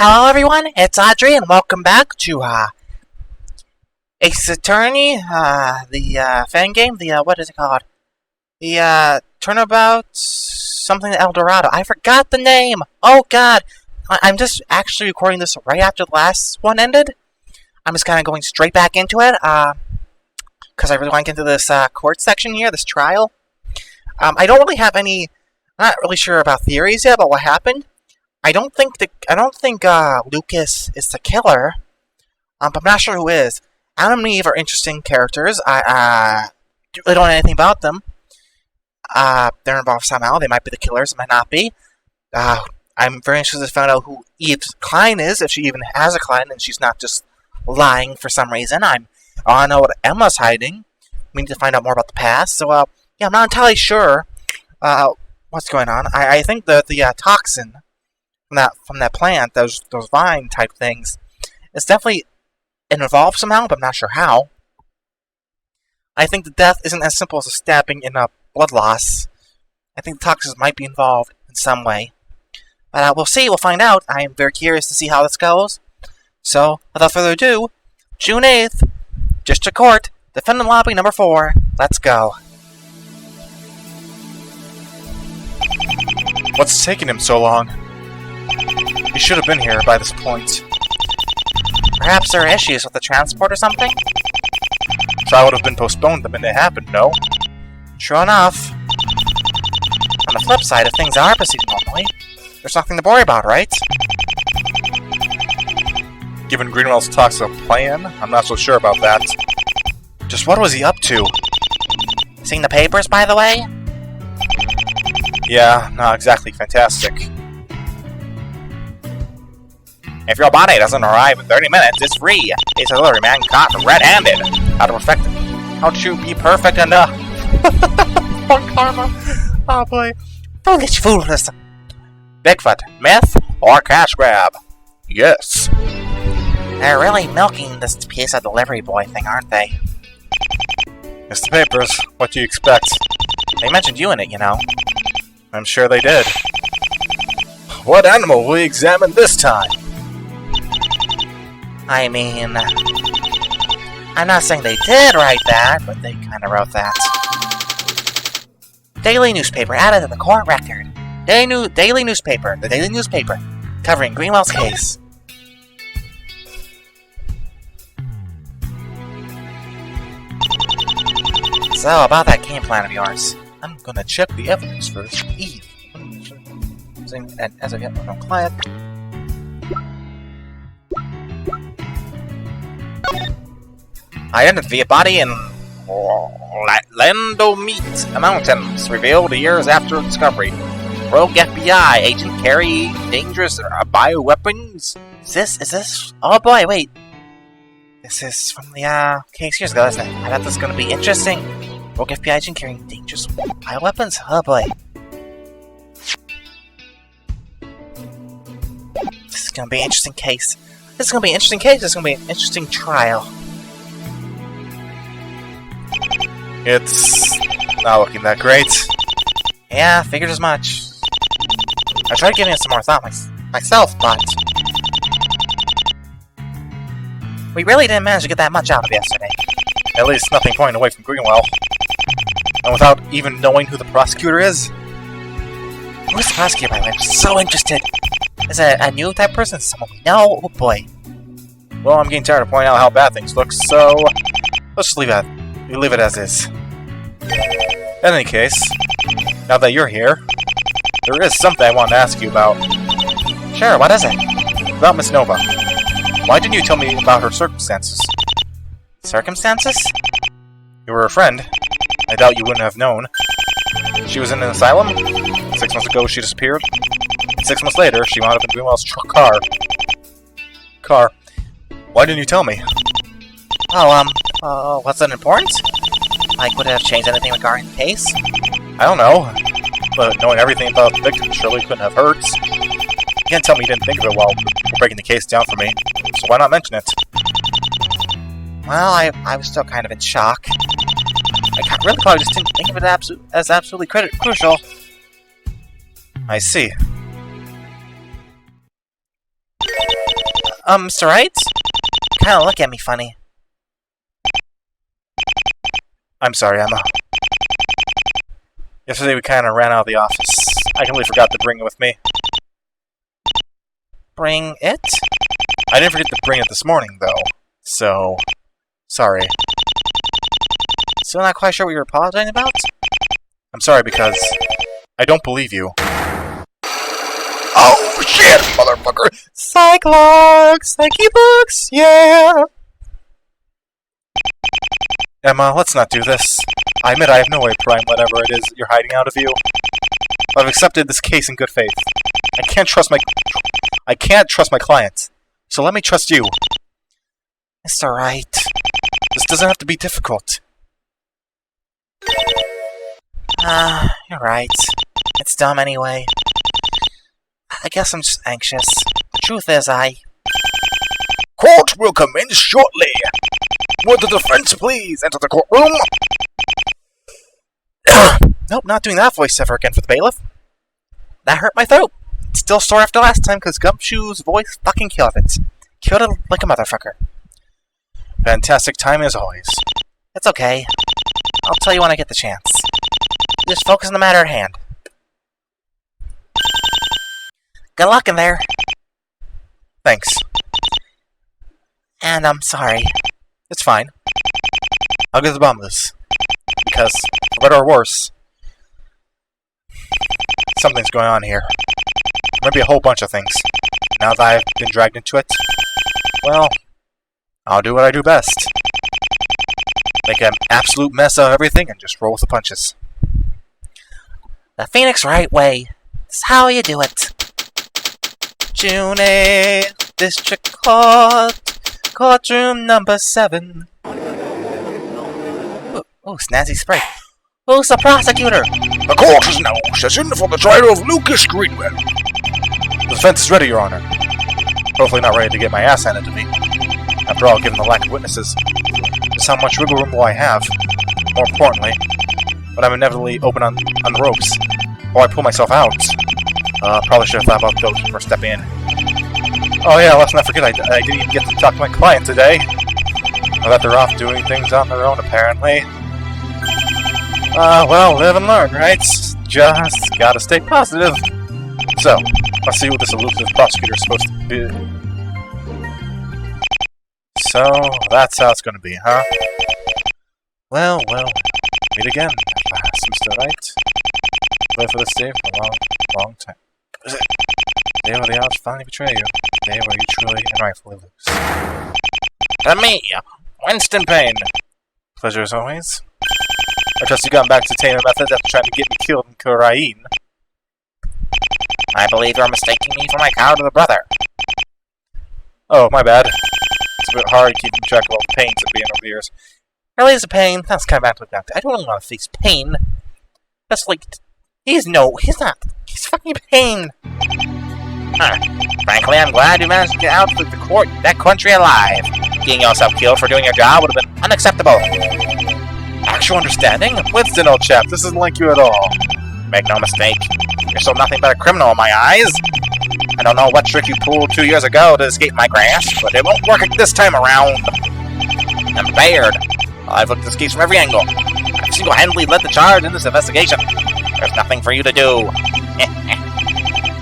Hello everyone, it's Audrey and welcome back to Ace Attorney, the fan game, what is it called? The Turnabout something El Dorado. I forgot the name! Oh god! I'm just actually recording this right after the last one ended. I'm just kind of going straight back into it, because I really want to get into this court section here, this trial. I don't really have any, I'm not really sure about theories yet about what happened. I don't think Lucas is the killer, but I'm not sure who is. Adam and Eve are interesting characters. I really don't know anything about them. They're involved somehow. They might be the killers, might not be. I'm very interested to find out who Eve's client is, if she even has a client and she's not just lying for some reason. I want to know what Emma's hiding. We need to find out more about the past. So, yeah, I'm not entirely sure what's going on. I think the toxin from that plant, those vine type things, it's definitely involved somehow, but I'm not sure how. I think the death isn't as simple as a stabbing and a blood loss. I think the toxins might be involved in some way. But we'll see, we'll find out. I am very curious to see how this goes. So, without further ado, June 8th, District Court, Defendant Lobby number 4. Let's go. What's taking him so long? He should have been here by this point. Perhaps there are issues with the transport or something? Trial would have been postponed the minute it happened, no? True enough. On the flip side, if things are proceeding normally, there's nothing to worry about, right? Given Greenwell's talks of plan, I'm not so sure about that. Just what was he up to? Seeing the papers, by the way? Yeah, not exactly fantastic. If your body doesn't arrive in 30 minutes, it's free. It's a delivery man caught red-handed. How to perfect it? How to be perfect enough? Poor karma. Oh boy. Foolish fools. Bigfoot, myth, or cash grab? Yes. They're really milking this piece of delivery boy thing, aren't they? It's the papers. What do you expect? They mentioned you in it, you know. I'm sure they did. What animal will we examine this time? I mean, I'm not saying they did write that, but they kind of wrote that. Daily newspaper added to the court record. Daily newspaper, the daily newspaper, covering Greenwell's case. So, about that game plan of yours. I'm gonna check the evidence first. Eve. As of yet, no client. Identity of body in Landomite Mountains, revealed years after discovery. Rogue FBI agent carry dangerous bioweapons. Is this? Oh boy, wait. This is from the, okay, years ago, isn't it? I thought this was gonna be interesting. Rogue FBI agent carrying dangerous bioweapons? Oh boy. This is gonna be an interesting case. This is gonna be an interesting case. This is gonna be an interesting trial. It's not looking that great. Yeah, figured as much. I tried giving it some more thought myself, but we really didn't manage to get that much out of yesterday. At least nothing pointing away from Greenwell. And without even knowing who the prosecutor is? Who's the prosecutor, by the way? I'm so interested. Is it a new type person? Someone we know? Oh boy. Well, I'm getting tired of pointing out how bad things look, so let's just leave it as is. In any case, now that you're here, there is something I want to ask you about. Sure, what is it? About Miss Nova. Why didn't you tell me about her circumstances? Circumstances? You were her friend. I doubt you wouldn't have known. She was in an asylum. 6 months ago, she disappeared. 6 months later, she wound up in Greenwell's car. Why didn't you tell me? Oh, what's that important? Like, would it have changed anything regarding the case? I don't know. But knowing everything about the victim surely couldn't have hurt. You can't tell me you didn't think of it while breaking the case down for me. So why not mention it? Well, I was still kind of in shock. I really probably just didn't think of it as absolutely crucial. I see. Mr. Wright? Kinda look at me funny. I'm sorry, Emma. Yesterday we kinda ran out of the office. I completely forgot to bring it with me. Bring it? I didn't forget to bring it this morning, though. So, sorry. Still not quite sure what you're apologizing about? I'm sorry because I don't believe you. Oh, shit, motherfucker! Psychologs! Psyche books! Yeah! Emma, let's not do this. I admit I have no way of prying whatever it is you're hiding out of you. I've accepted this case in good faith. I can't trust my client. So let me trust you. It's alright. This doesn't have to be difficult. You're right. It's dumb anyway. I guess I'm just anxious. The truth is, Court will commence shortly. Would the defense please enter the courtroom? Nope, not doing that voice ever again for the bailiff. That hurt my throat. It's still sore after last time because Gumshoe's voice fucking killed it. Killed it like a motherfucker. Fantastic timing as always. It's okay. I'll tell you when I get the chance. Just focus on the matter at hand. Good luck in there. Thanks. And I'm sorry. It's fine. I'll get to the bottom of this. Because, for better or worse, something's going on here. Maybe a whole bunch of things. Now that I've been dragged into it, well, I'll do what I do best. Make an absolute mess of everything and just roll with the punches. The Phoenix Wright way. That's how you do it. June 8th, District Court, courtroom number 7. Ooh, snazzy spray. Who's the prosecutor? The court is now in session for the trial of Lucas Greenwell. The defense is ready, Your Honor. Hopefully not ready to get my ass handed to me. After all, given the lack of witnesses, just how much wiggle room will I have? More importantly, when I'm inevitably open on the ropes, or I pull myself out. Probably should have thought about those before stepping in. Oh yeah, let's not forget I didn't even get to talk to my client today. Now that they're off doing things on their own, apparently. Well, live and learn, right? Just gotta stay positive. So, let's see what this elusive prosecutor is supposed to be. So, that's how it's gonna be, huh? Well, meet again at last, Mr. Wright. Wait for this day for a long time. Is it the day where the odds finally betray you? The day where you truly and rightfully lose. To me, Winston Payne. Pleasure as always. I trust you got back to tamer methods after trying to get me killed in Korean. I believe you're mistaking me for my cowardly brother. Oh, my bad. It's a bit hard keeping track of all the pains of being over the years. Really is a pain. That's kind of bad to look at. I don't really want to face pain. That's like... He's not. He's fucking pain. Frankly, I'm glad you managed to get out of that country alive. Getting yourself killed for doing your job would have been unacceptable. Actual understanding? Winston, old chap, this isn't like you at all. Make no mistake. You're still nothing but a criminal in my eyes. I don't know what trick you pulled 2 years ago to escape my grasp, but it won't work this time around. I'm prepared. I've looked at this case from every angle. I've single-handedly led the charge in this investigation. There's nothing for you to do.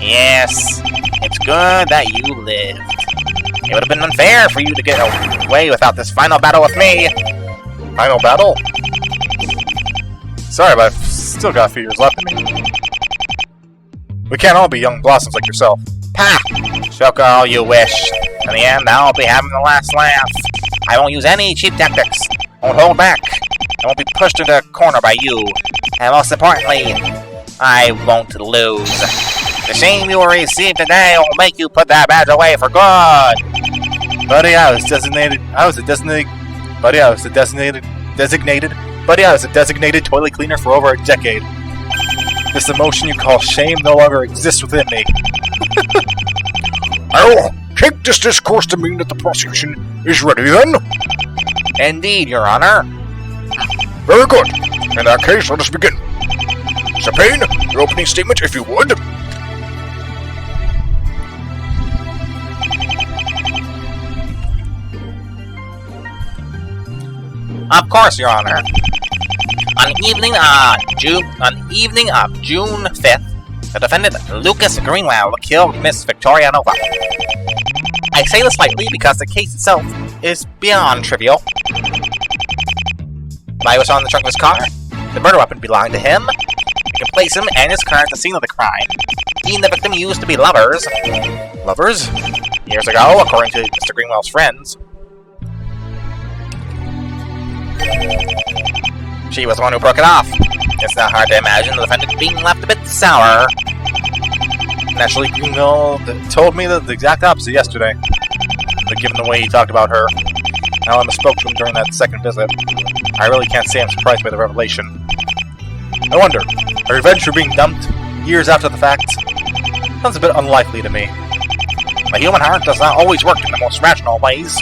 Yes, it's good that you lived. It would have been unfair for you to get away without this final battle with me. Final battle? Sorry, but I've still got a few years left in me. We can't all be young blossoms like yourself. Pah! Choke all you wish. In the end, I'll be having the last laugh. I won't use any cheap tactics. I won't hold back. I won't be pushed into a corner by you. And most importantly, I won't lose. The shame you will receive today will make you put that badge away for good. Buddy, I was a designated toilet cleaner for over a decade. This emotion you call shame no longer exists within me. I'll take this discourse to mean that the prosecution is ready then. Indeed, Your Honor. Very good. In that case, let us begin. Mr. Payne, your opening statement, if you would. Of course, Your Honor. On the evening of June 5th, the defendant, Lucas Greenwell, killed Miss Victoria Nova. I say this lightly because the case itself is beyond trivial. I was on the trunk of his car. The murder weapon belonged to him. You can place him and his car at the scene of the crime. He and the victim used to be lovers. Lovers? Years ago, according to Mr. Greenwell's friends. She was the one who broke it off. It's not hard to imagine the defendant being left a bit sour. Naturally, Greenwell told me the exact opposite yesterday. But given the way he talked about her, how I spoke to him during that second visit, I really can't say I'm surprised by the revelation. I wonder, a revenge for being dumped years after the fact? Sounds a bit unlikely to me. The human heart does not always work in the most rational ways.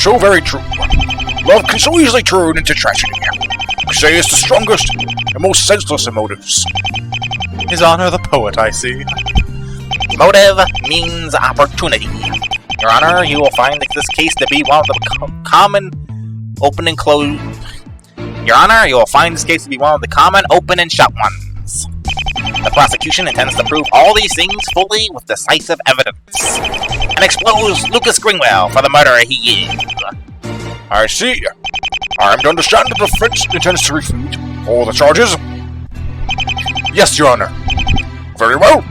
So very true. Love can so easily turn into tragedy. We say it's the strongest and most senseless of motives. His Honor the poet, I see. Motive means opportunity. Your Honor, you will find this case to be one of the common open and close. Your Honor, you will find this case to be one of the common open and shut ones. The prosecution intends to prove all these things fully with decisive evidence, and expose Lucas Greenwell for the murderer he is. I see. I am to understand that the defense intends to refute all the charges? Yes, Your Honor. Very well.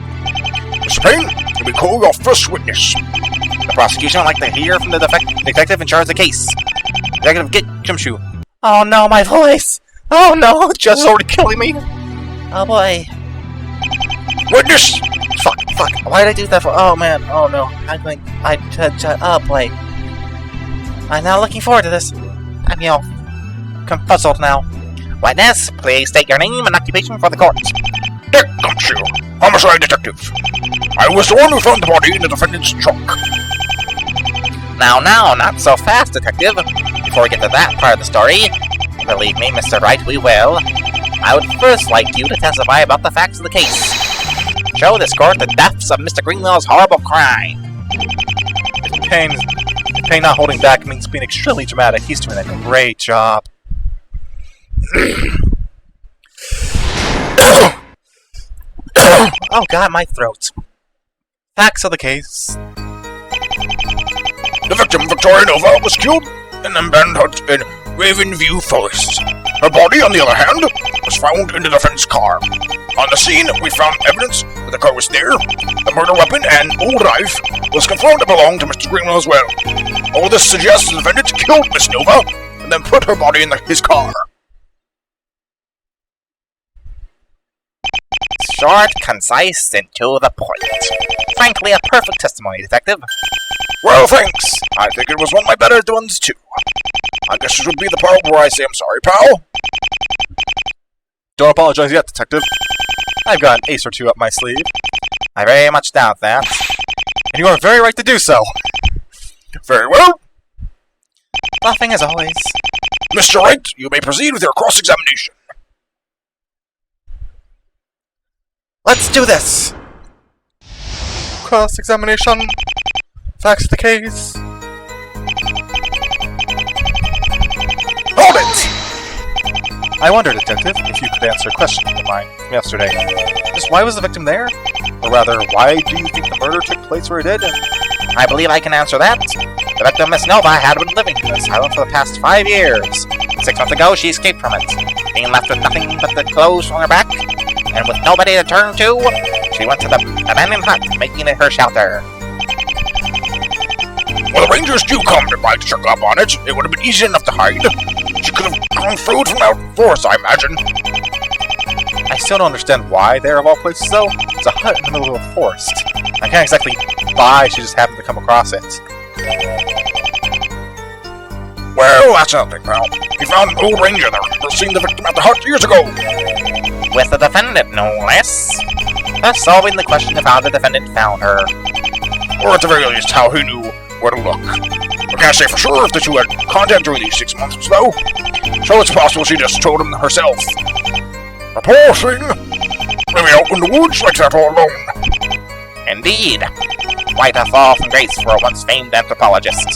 Mr. Payne, you may call your first witness. The prosecution would like to hear from the detective in charge of the case. Detective, get Jimshoe. Oh no, my voice! Oh no, Judge is already killing me! Oh boy. Witness! Fuck. Why did I do that for? Oh man, oh no. Oh boy. I'm now looking forward to this. I'm, confuzzled now. Witness, please state your name and occupation for the court. Dick Gumshoe, homicide detective. I was the one who found the body in the defendant's trunk. Now, not so fast, detective. Before we get to that part of the story, believe me, Mr. Wright, we will. I would first like you to testify about the facts of the case. Show this court the depths of Mr. Greenwell's horrible crime. Payne not holding back means being extremely dramatic. He's doing a great job. Oh god, my throat. Facts of the case. The victim, Victoria Nova, was killed in an abandoned hut in Ravenview Forest. Her body, on the other hand, was found in the defense car. On the scene, we found evidence that the car was there. The murder weapon and old knife was confirmed to belong to Mr. Greenwell as well. All this suggests the defendant killed Miss Nova and then put her body in his car. Short, concise, and to the point. Frankly, a perfect testimony, detective. Well, thanks. I think it was one of my better ones, too. I guess it would be the part where I say I'm sorry, pal. Don't apologize yet, detective. I've got an ace or two up my sleeve. I very much doubt that. And you are very right to do so. Very well. Bluffing as always. Mr. Wright, you may proceed with your cross-examination. Let's do this! Cross-examination. Facts of the case. Hold it! I wonder, detective, if you could answer a question of mine from yesterday. Just why was the victim there? Or rather, why do you think the murder took place where it did? I believe I can answer that. The victim, Miss Nova, had been living in this island for the past 5 years. 6 months ago, she escaped from it. Being left with nothing but the clothes on her back, and with nobody to turn to, she went to the abandoned hut, making it her shelter. Well, the rangers do come nearby to check up on it. It would have been easy enough to hide. She could have grown food from out forest, I imagine. I still don't understand why there of all places, though. It's a hut in the middle of a forest. I can't exactly buy she just happened to come across it. Well, that's nothing, pal. We found an old ranger there who seen the victim at the hut years ago. With the defendant, no less. Thus solving the question of how the defendant found her. Or at the very least, how he knew where to look. We can't say for sure if the two had contact during these 6 months, though. So it's possible she just told him herself. The poor thing! Living out in the woods like that all alone. Indeed. Quite a fall from grace for a once famed anthropologist.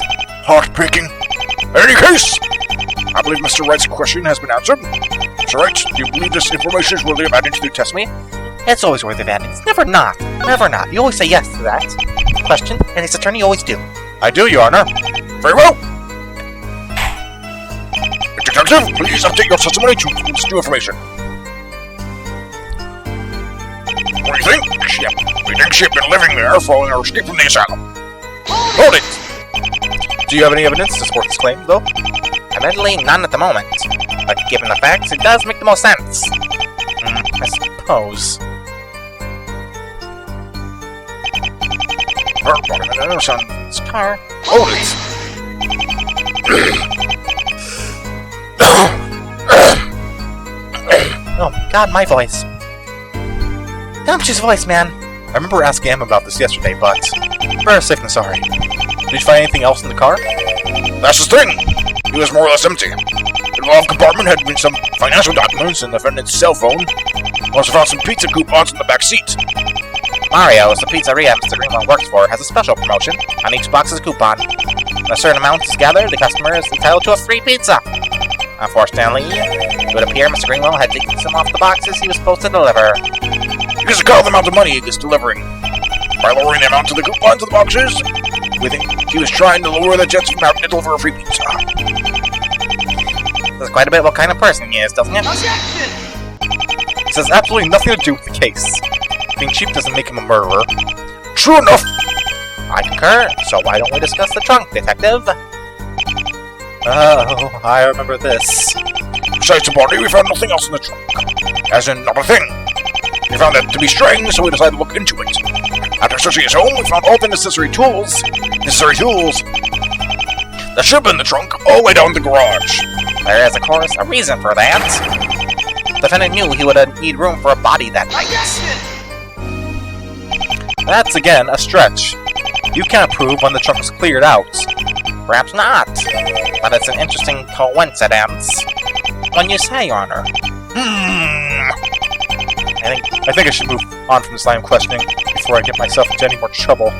Heartbreaking. In any case, I believe Mr. Wright's question has been answered. Mr. Wright, do you believe this information is worthy of adding to the testimony? It's always worth of adding. It's never not. Never not. You always say yes to that question, and his attorney always do. I do, Your Honor. Very well. Detective, please update your testimony to this new information. What do you think? We think she had been living there following her escape from the asylum. Hold it! Do you have any evidence to support this claim, though? Admittedly, none at the moment. But given the facts, it does make the most sense. I suppose. This car. Hold it! Oh, God, my voice. Dumptious voice, man. I remember asking him about this yesterday, but better safe than sorry. Did you find anything else in the car? That's the thing. It was more or less empty. In the glove compartment had been some financial documents and the defendant's cell phone. Also found some pizza coupons in the back seat. Mario's, the pizzeria Mr. Greenwell works for, has a special promotion. On each box is a coupon. When a certain amount is gathered, the customer is entitled to a free pizza. Unfortunately, it would appear Mr. Greenwell had taken some off the boxes he was supposed to deliver. He gets to call the amount of money he is delivering. By lowering the amount of the coupons of the boxes, we think he was trying to lower the chance of having to deliver a free pizza. That's quite a bit what kind of person he is, doesn't it? This has absolutely nothing to do with the case. Being cheap doesn't make him a murderer. True enough! I concur, so why don't we discuss the trunk, Detective? Oh, I remember this. Besides the body, we found nothing else in the trunk. As in, not a thing. We found it to be strange, so we decided to look into it. After searching his home, we found all the necessary tools that should have been in the trunk, all the way down the garage. There is, of course, a reason for that. The defendant knew he would need room for a body that night. That's, again, a stretch. You can't prove when the trunk was cleared out. Perhaps not, but it's an interesting coincidence. When you say, Your Honor. I think I should move on from this line of questioning before I get myself into any more trouble.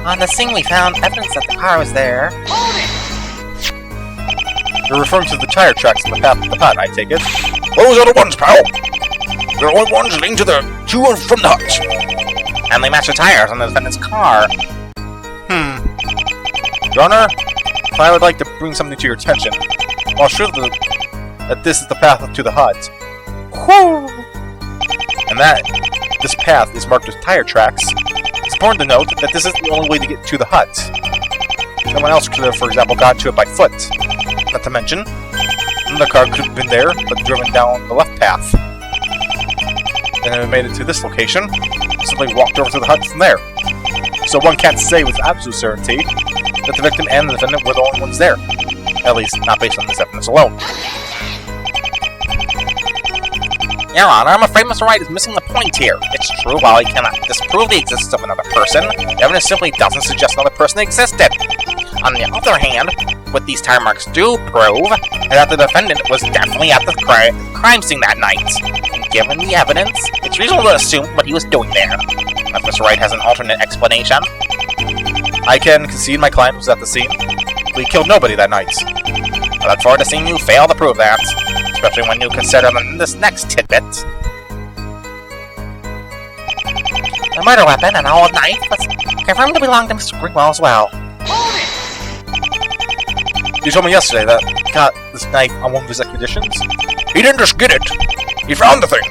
On the scene we found evidence that the car was there. You're referring to the tire tracks in the path of the hut, I take it? Those are the ones, pal! They're the only ones leading to and from the hut. And they match the tires on the defendant's car. Your Honor, I would like to bring something to your attention. While sure that this is the path to the hut, and that this path is marked with tire tracks, it's important to note that this is the only way to get to the hut. Someone else could have, for example, gotten to it by foot. Not to mention, another car could have been there, but driven down the left path. And it made it to this location, simply walked over to the hut from there. So one can't say with absolute certainty that the victim and the defendant were the only ones there. At least, not based on this evidence alone. Your Honor, I'm afraid Mr. Wright is missing the point here. It's true, while he cannot disprove the existence of another person, the evidence simply doesn't suggest another person existed. On the other hand, what these tire marks do prove is that the defendant was definitely at the crime scene that night. And given the evidence, it's reasonable to assume what he was doing there. If Mr. Wright has an alternate explanation, I can concede my client was at the scene, but he killed nobody that night. I look forward to seeing you fail to prove that, especially when you consider this next tidbit. The murder weapon and old knife was confirmed to belong to Mr. Greenwell as well. You told me yesterday that he got this knife on one of his expeditions. He didn't just get it. He found the thing.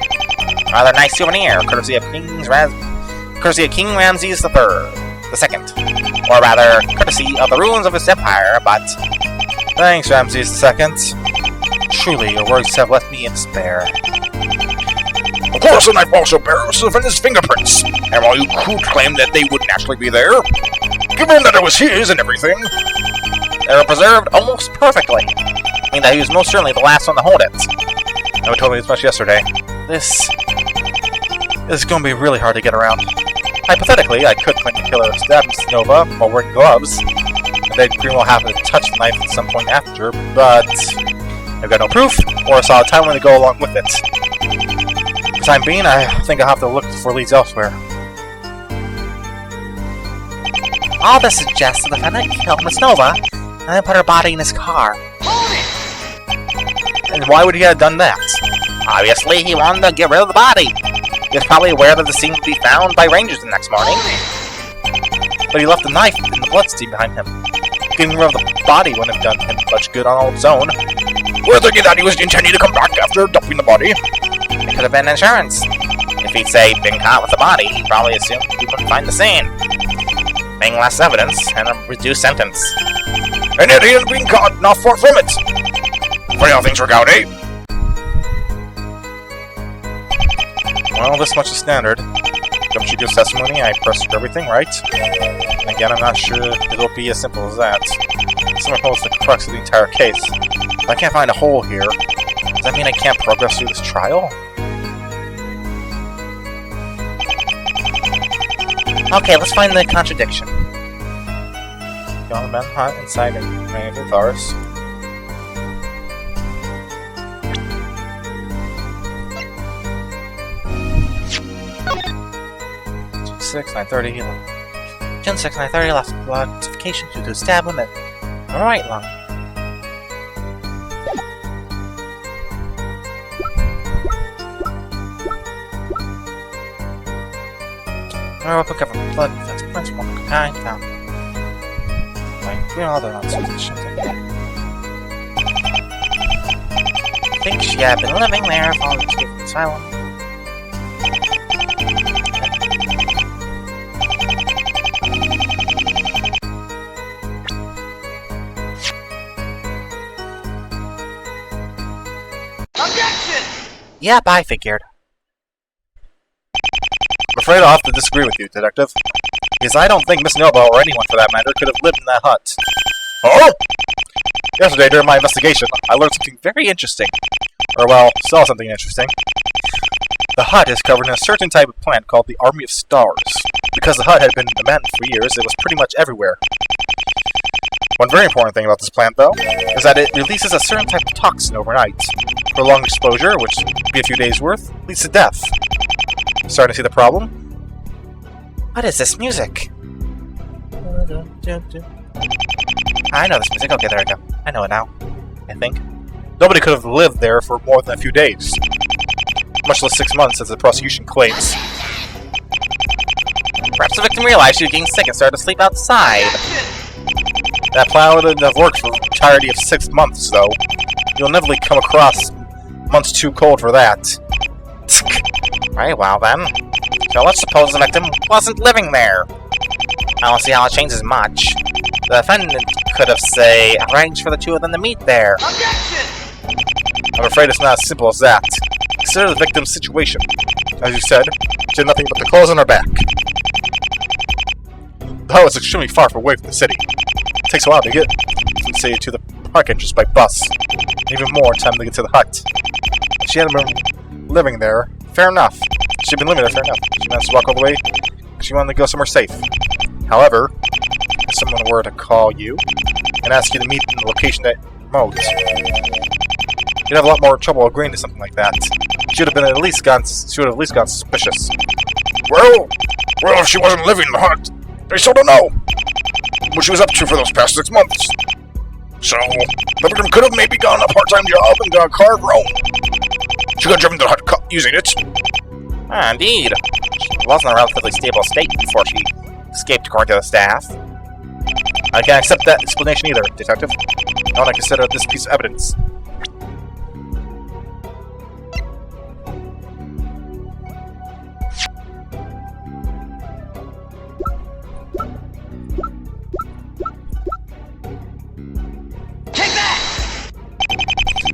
Rather nice souvenir, courtesy of King Ramses II. Or rather, courtesy of the ruins of his empire, but... Thanks, Ramses II. Truly, your words have left me in despair. Of course, the knife also bears the defendant's fingerprints, and while you could claim that they wouldn't actually be there, given that it was his and everything, they were preserved almost perfectly, meaning that he was most certainly the last one to hold it. No one told me as much yesterday. This is going to be really hard to get around. Hypothetically, I could claim the killer stabbed Miss Nova while wearing gloves, and then Greenwell happened to touch the knife at some point after, but I've got no proof, or saw a timeline to go along with it. For the time being, I think I'll have to look for leads elsewhere. All this suggests the defendant killed Miss Nova, and then put her body in his car. And why would he have done that? Obviously, he wanted to get rid of the body. He was probably aware that the scene would be found by rangers the next morning. But he left the knife and the bloodstain behind him. Getting rid of the body wouldn't have done him much good on its own. We're thinking that he was intending to come back after dumping the body. It could have been insurance. If he'd say been caught with the body, he'd probably assume he wouldn't find the scene. Being less evidence and a reduced sentence. And yet he is being caught not far from it. Funny how things work out, eh? Well, this much is standard. Don't you give testimony? I press for everything, right? And again, I'm not sure it'll be as simple as that. Someone holds the crux of the entire case. If I can't find a hole here, does that mean I can't progress through this trial? Okay, let's find the contradiction. Young men hunt inside and many of their cars. 6, 9:30. June 6, 9:30, lost classification due to a stab woman. Alright, lung. Alright, we'll cover blood, that's prints, one kind, found. We're all there on suspicion. I think she had been living there, following the escape from the asylum. Yep, I figured. I'm afraid I'll have to disagree with you, Detective. Because I don't think Miss Noble, or anyone for that matter, could have lived in that hut. Oh? Yesterday, during my investigation, I learned something very interesting. Or, well, saw something interesting. The hut is covered in a certain type of plant called the Army of Stars. Because the hut had been abandoned for years, it was pretty much everywhere. One very important thing about this plant, though, is that it releases a certain type of toxin overnight. Prolonged exposure, which would be a few days' worth, leads to death. Starting to see the problem? What is this music? I know this music. Okay, there we go. I know it now. I think. Nobody could have lived there for more than a few days. Much less 6 months, as the prosecution claims. Perhaps the victim realized she was getting sick and started to sleep outside. That plan wouldn't have worked for the entirety of 6 months, though. You'll never come across months too cold for that. Right, well then. So let's suppose the victim wasn't living there. I don't see how it changes much. The defendant could have, say, arranged for the two of them to meet there. I'm afraid it's not as simple as that. Consider the victim's situation. As you said, she had nothing but the clothes on her back. The hut was extremely far away from the city. It takes a while to get from the city to the park entrance by bus. Even more time to get to the hut. If she hadn't been living there, fair enough. She'd been living there, fair enough. She managed to walk all the way because she wanted to go somewhere safe. However, if someone were to call you and ask you to meet in the location that remote, you'd have a lot more trouble agreeing to something like that. She would have at least gone suspicious. Well, if she wasn't living in the hut, they still don't know what she was up to for those past 6 months. So, the victim could have maybe gotten a part-time job and got a car of her own. She got driven to the hut using it. Ah, indeed. She was in a relatively stable state before she escaped, according to the staff. I can't accept that explanation either, Detective. I want to consider this piece of evidence.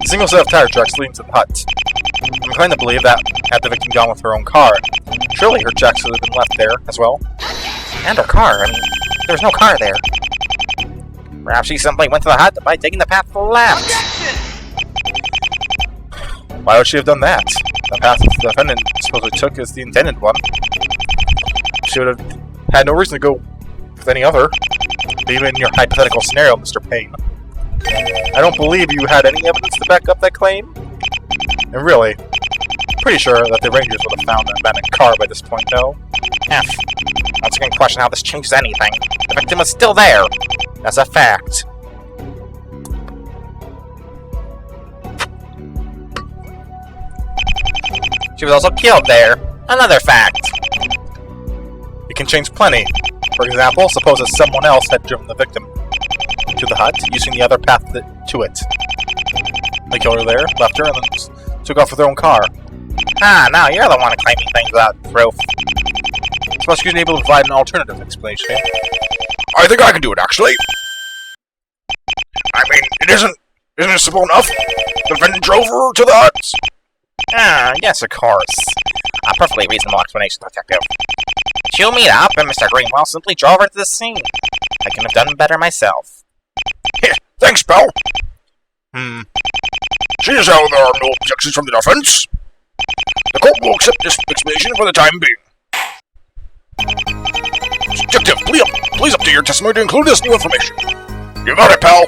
A single set of tire tracks leading to the hut. I'm inclined to believe that had the victim gone with her own car, surely her tracks would have been left there as well. And her car. I mean, there was no car there. Perhaps she simply went to the hut by taking the path to the left. Why would she have done that? The path the defendant supposedly took is the intended one. She would have had no reason to go with any other. Even in your hypothetical scenario, Mr. Payne. I don't believe you had any evidence to back up that claim. And really, pretty sure that the Rangers would have found that abandoned car by this point, no? F. Once again, question how this changes anything. The victim is still there. That's a fact. She was also killed there. Another fact. It can change plenty. For example, suppose that someone else had driven the victim to the hut using the other path to it. They killed her there, left her, and then took off with their own car. Ah, now you're the one claiming things without proof. The prosecution able to provide an alternative explanation. I think I can do it, actually. I mean, isn't it simple enough? The defendant drove her to the hut. Ah, yes, of course. A perfectly reasonable explanation, Detective. Chew me up, and Mr. Greenwell simply drove her to the scene. I couldn't have done better myself. Thanks, pal. Seeing as how there are no objections from the defense, the court will accept this explanation for the time being. Detective, please update your testimony to include this new information. You got it, pal.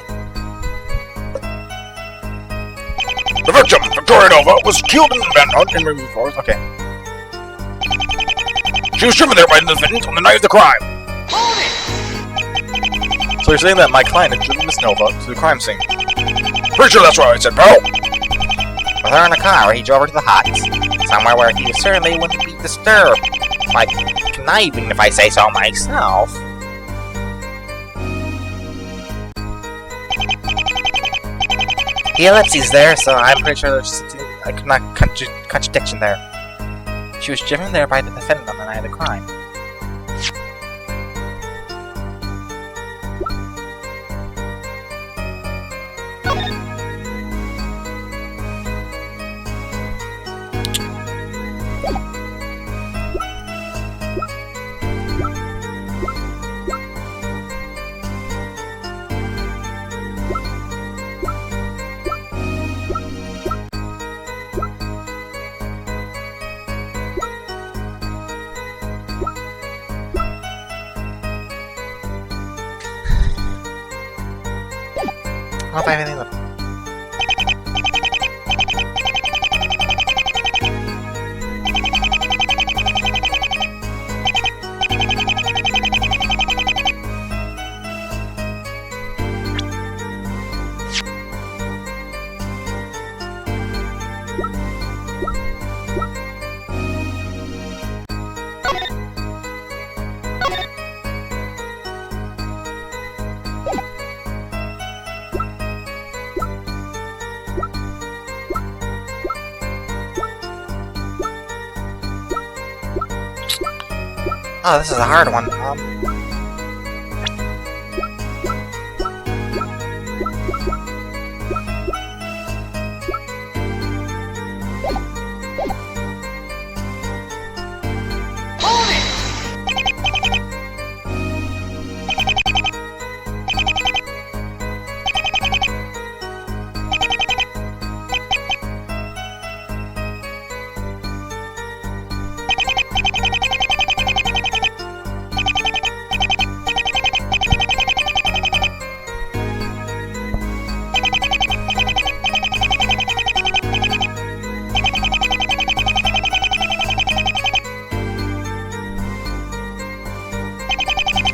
The victim, Victoria Nova, was killed in a manhunt in Rainbow Forest. Okay. She was driven there by the defendant on the night of the crime. So you're saying that my client had driven Miss Nova to the crime scene? Pretty sure that's what I said, pal. With her in a car, he drove her to the hut. Somewhere where he certainly wouldn't be disturbed. Like, conniving, if I say so myself. The ellipses there, so I'm pretty sure there's a contradiction there. She was driven there by the defendant on the night of the crime. I don't have anything left. Oh, this is a hard one.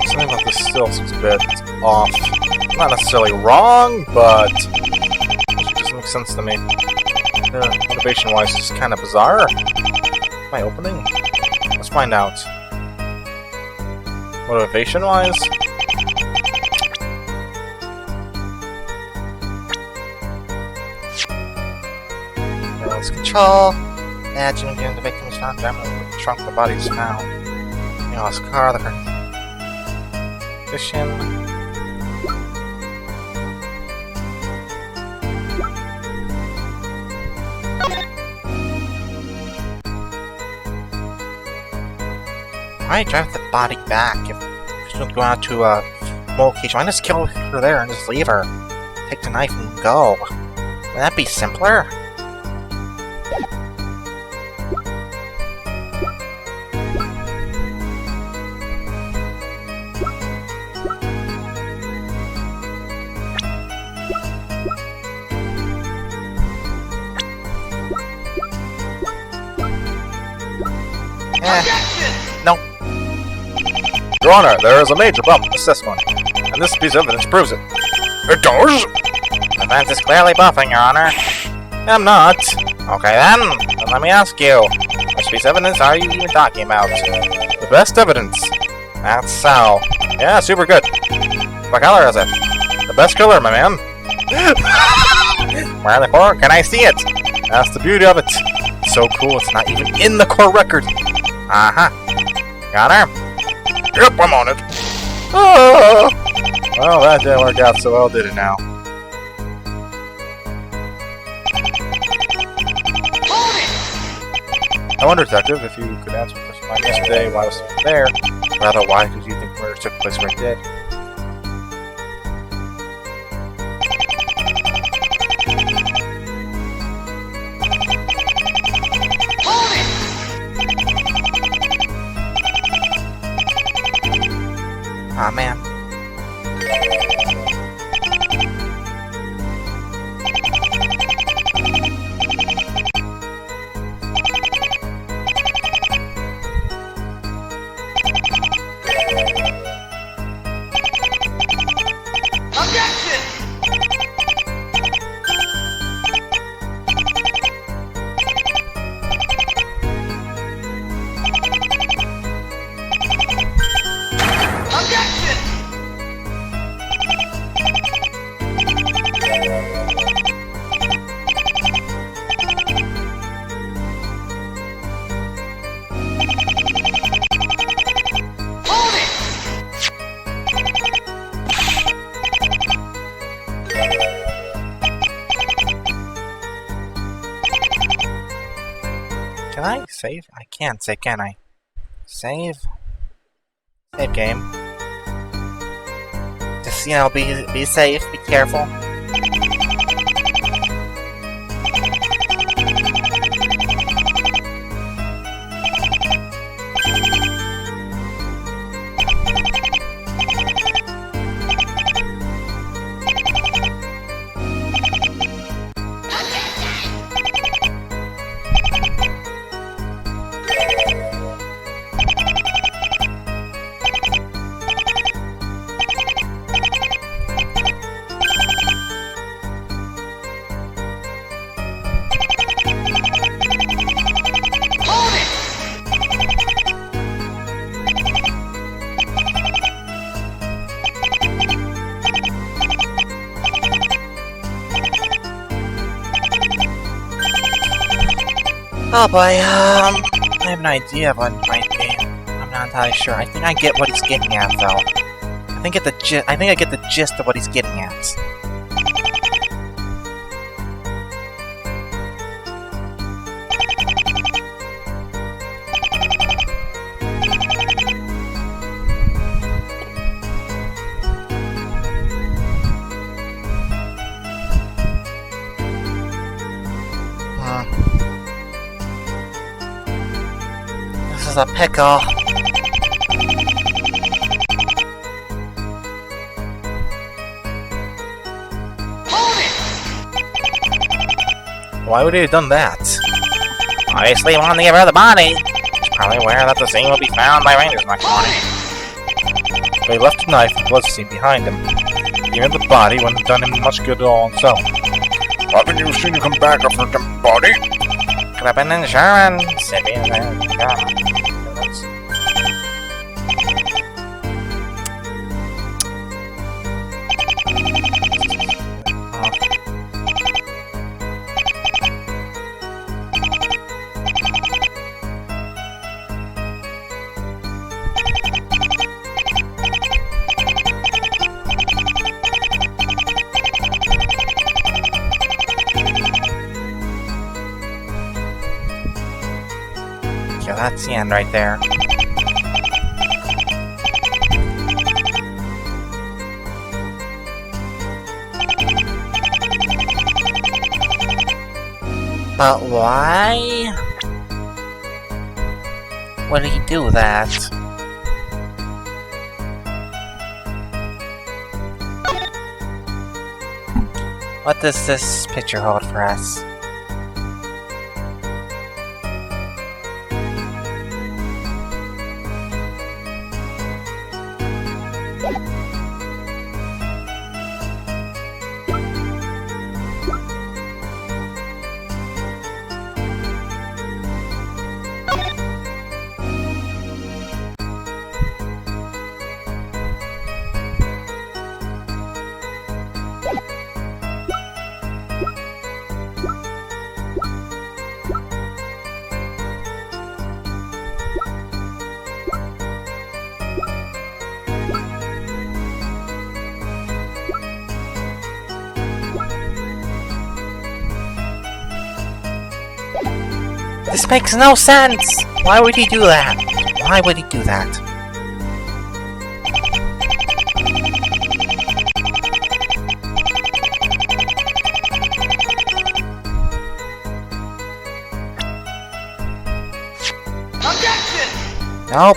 Something about this still seems a bit off. Not necessarily wrong, but it doesn't make sense to me. Motivation-wise, it's kind of bizarre. Am I opening? Let's find out. Motivation-wise? Let's control. Imagine again the victim is not damaged with the trunk of the body is found. You know, his car, the current condition. Why drive the body back if she's going to go out to a location? Why just kill her there and just leave her? Take the knife and go. Wouldn't that be simpler? No. Your Honor, there is a major problem in this testimony, and this piece of evidence proves it. It does? The fence is clearly buffing, Your Honor. I'm not. Okay then let me ask you. piece of evidence are you even talking about? The best evidence. That's how. Yeah, super good. What color is it? The best color, my man. Where are they for? Can I see it? That's the beauty of it. It's so cool, it's not even in the core record. Uh-huh. Got her? Yep, I'm on it. Oh! Well, that didn't work out so well, did it now? I wonder, Detective, if you could answer the question I missed today, why was it there? Rather, why did you think murder took place where it did? Aw, man. Can I save? I can't save, can I? Save? Save game. Just, you know, be safe, be careful. Oh boy, I have an idea of what it might be. I'm not entirely sure. I think I get what he's getting at, though. I think I get the gist of what he's getting at. This is a pickle. Why would he have done that? Obviously, he wanted to get rid of the body. He's probably aware that the scene will be found by rangers next morning. But he left a knife and bloodstained behind him. Even the body wouldn't have done him much good at all on its own. Haven't you seen him come back after the body? Could have been insurance. Yeah, that's the end right there. But why would he do that? What does this picture hold for us? This makes no sense! Why would he do that? Why would he do that? Objection! Nope.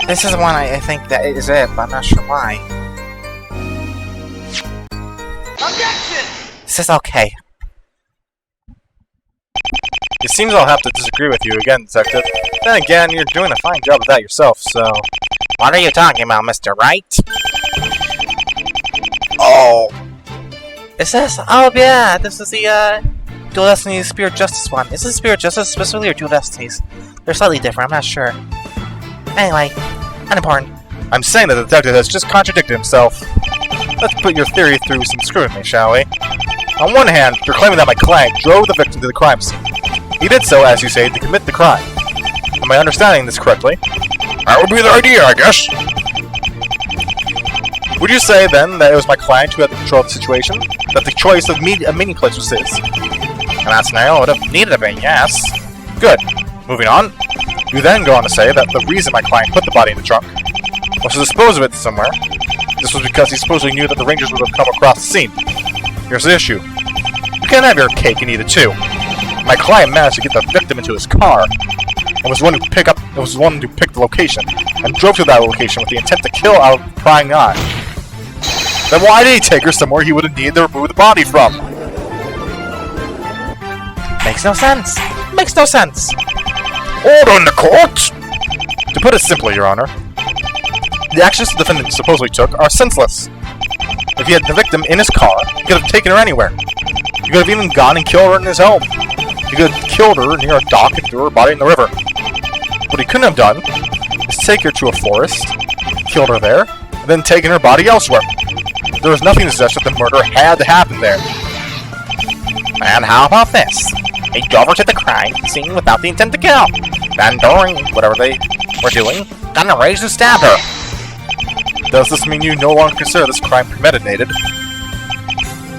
This is one I think that is it, but I'm not sure why. Objection! This is okay. It seems I'll have to disagree with you again, Detective. Then again, you're doing a fine job of that yourself, so... What are you talking about, Mr. Wright? Oh, Is this? Oh yeah, this is the Dual Destiny Spirit Justice one. Is this Spirit Justice specifically or Dual Destinies? They're slightly different, I'm not sure. Anyway, unimportant. I'm saying that the detective has just contradicted himself. Let's put your theory through some scrutiny, shall we? On one hand, you're claiming that my client drove the victim to the crime scene. He did so, as you say, to commit the crime. Am I understanding this correctly? that would be the idea, I guess. Would you say, then, that it was my client who had the control of the situation? That the choice of a meeting place was his? In that scenario, it would have needed to be, yes. Good. Moving on. You then go on to say that the reason my client put the body in the trunk was to dispose of it somewhere. This was because he supposedly knew that the Rangers would have come across the scene. Here's the issue. You can't have your cake and eat it too. My client managed to get the victim into his car, and was the one who picked the location, and drove to that location with the intent to kill our prying eye. Then why did he take her somewhere he would have needed to remove the body from? Makes no sense. Makes no sense. Order in the court! To put it simply, Your Honor, the actions the defendant supposedly took are senseless. If he had the victim in his car, he could have taken her anywhere. He could have even gone and killed her in his home. He could have killed her near a dock and threw her body in the river. What he couldn't have done is take her to a forest, killed her there, and then taken her body elsewhere. There was nothing to suggest that the murder had to happen there. And how about this? He drove her to the crime scene without the intent to kill. Then during whatever they were doing, got enraged and stabbed her. Does this mean you no longer consider this crime premeditated?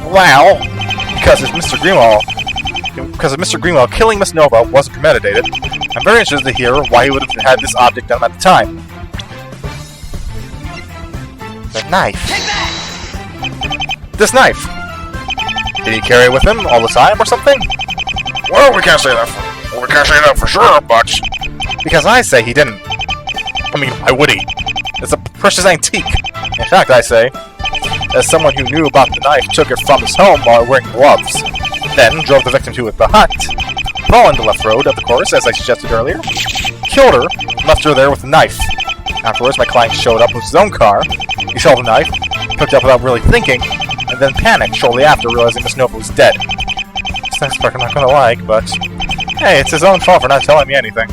Well, Because if Mr. Greenwell killing Miss Nova wasn't premeditated, I'm very interested to hear why he would have had this object on him at the time. the knife. Take that! This knife! Did he carry it with him all the time or something? Well, we can't say that for sure, but... Because I say he didn't. I mean, why would he? It's a precious antique. In fact, I say, as someone who knew about the knife took it from his home while wearing gloves, then drove the victim to the hut, following the left road of the course, as I suggested earlier, killed her, left her there with the knife. Afterwards, my client showed up with his own car, he saw the knife, picked it up without really thinking, and then panicked shortly after, realizing Miss Nova was dead. This next part I'm not gonna like, but... hey, it's his own fault for not telling me anything.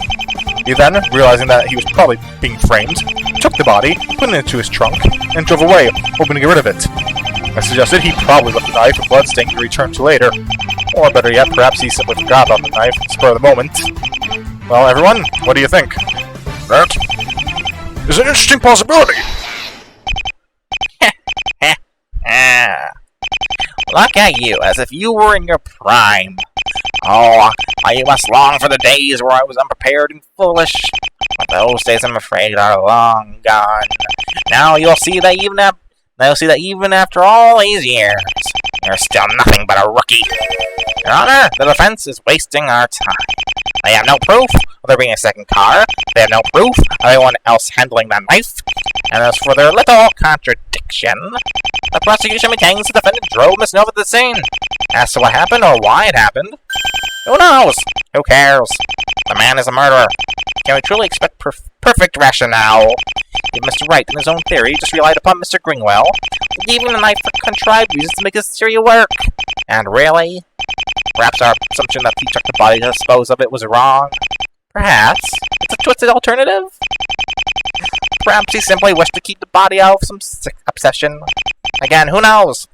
He then, realizing that he was probably being framed, took the body, put it into his trunk, and drove away, hoping to get rid of it. I suggested he probably left the knife and bloodstain to return to later. Or better yet, perhaps he simply forgot about the knife, spur of the moment. Well, everyone, what do you think? that is an interesting possibility. Look at you, as if you were in your prime. Oh, I must long for the days where I was unprepared and foolish. But those days, I'm afraid, are long gone. Now you'll see that even after all these years, you're still nothing but a rookie. Your Honor, the defense is wasting our time. They have no proof of there being a second car. They have no proof of anyone else handling that knife. And as for their little contradiction, the prosecution maintains the defendant drove Miss Nova to the scene. As to what happened or why it happened, who knows? Who cares? The man is a murderer. Can we truly expect perfect rationale? If Mr. Wright, in his own theory, just relied upon Mr. Greenwell, leaving the knife for contrived reasons to make his theory work. And really? Perhaps our assumption that he took the body to dispose of it was wrong? Perhaps. It's a twisted alternative? Perhaps he simply wished to keep the body out of some sick obsession. Again, who knows?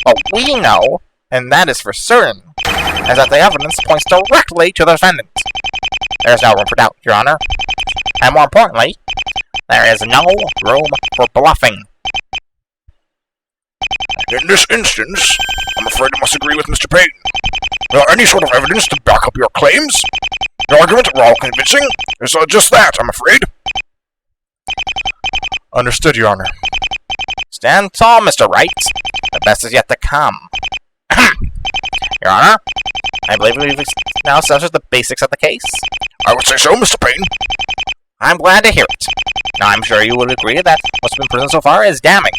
But we know And that is for certain, as that the evidence points directly to the defendant. There is no room for doubt, Your Honor. And more importantly, there is no room for bluffing. In this instance, I'm afraid I must agree with Mr. Payton. Without any sort of evidence to back up your claims, your argument, while convincing, is just that, I'm afraid. Understood, Your Honor. Stand tall, Mr. Wright. The best is yet to come. Your Honor, I believe we've now established the basics of the case. I would say so, Mr. Payton. I'm glad to hear it. Now, I'm sure you would agree that what's been presented so far is damning.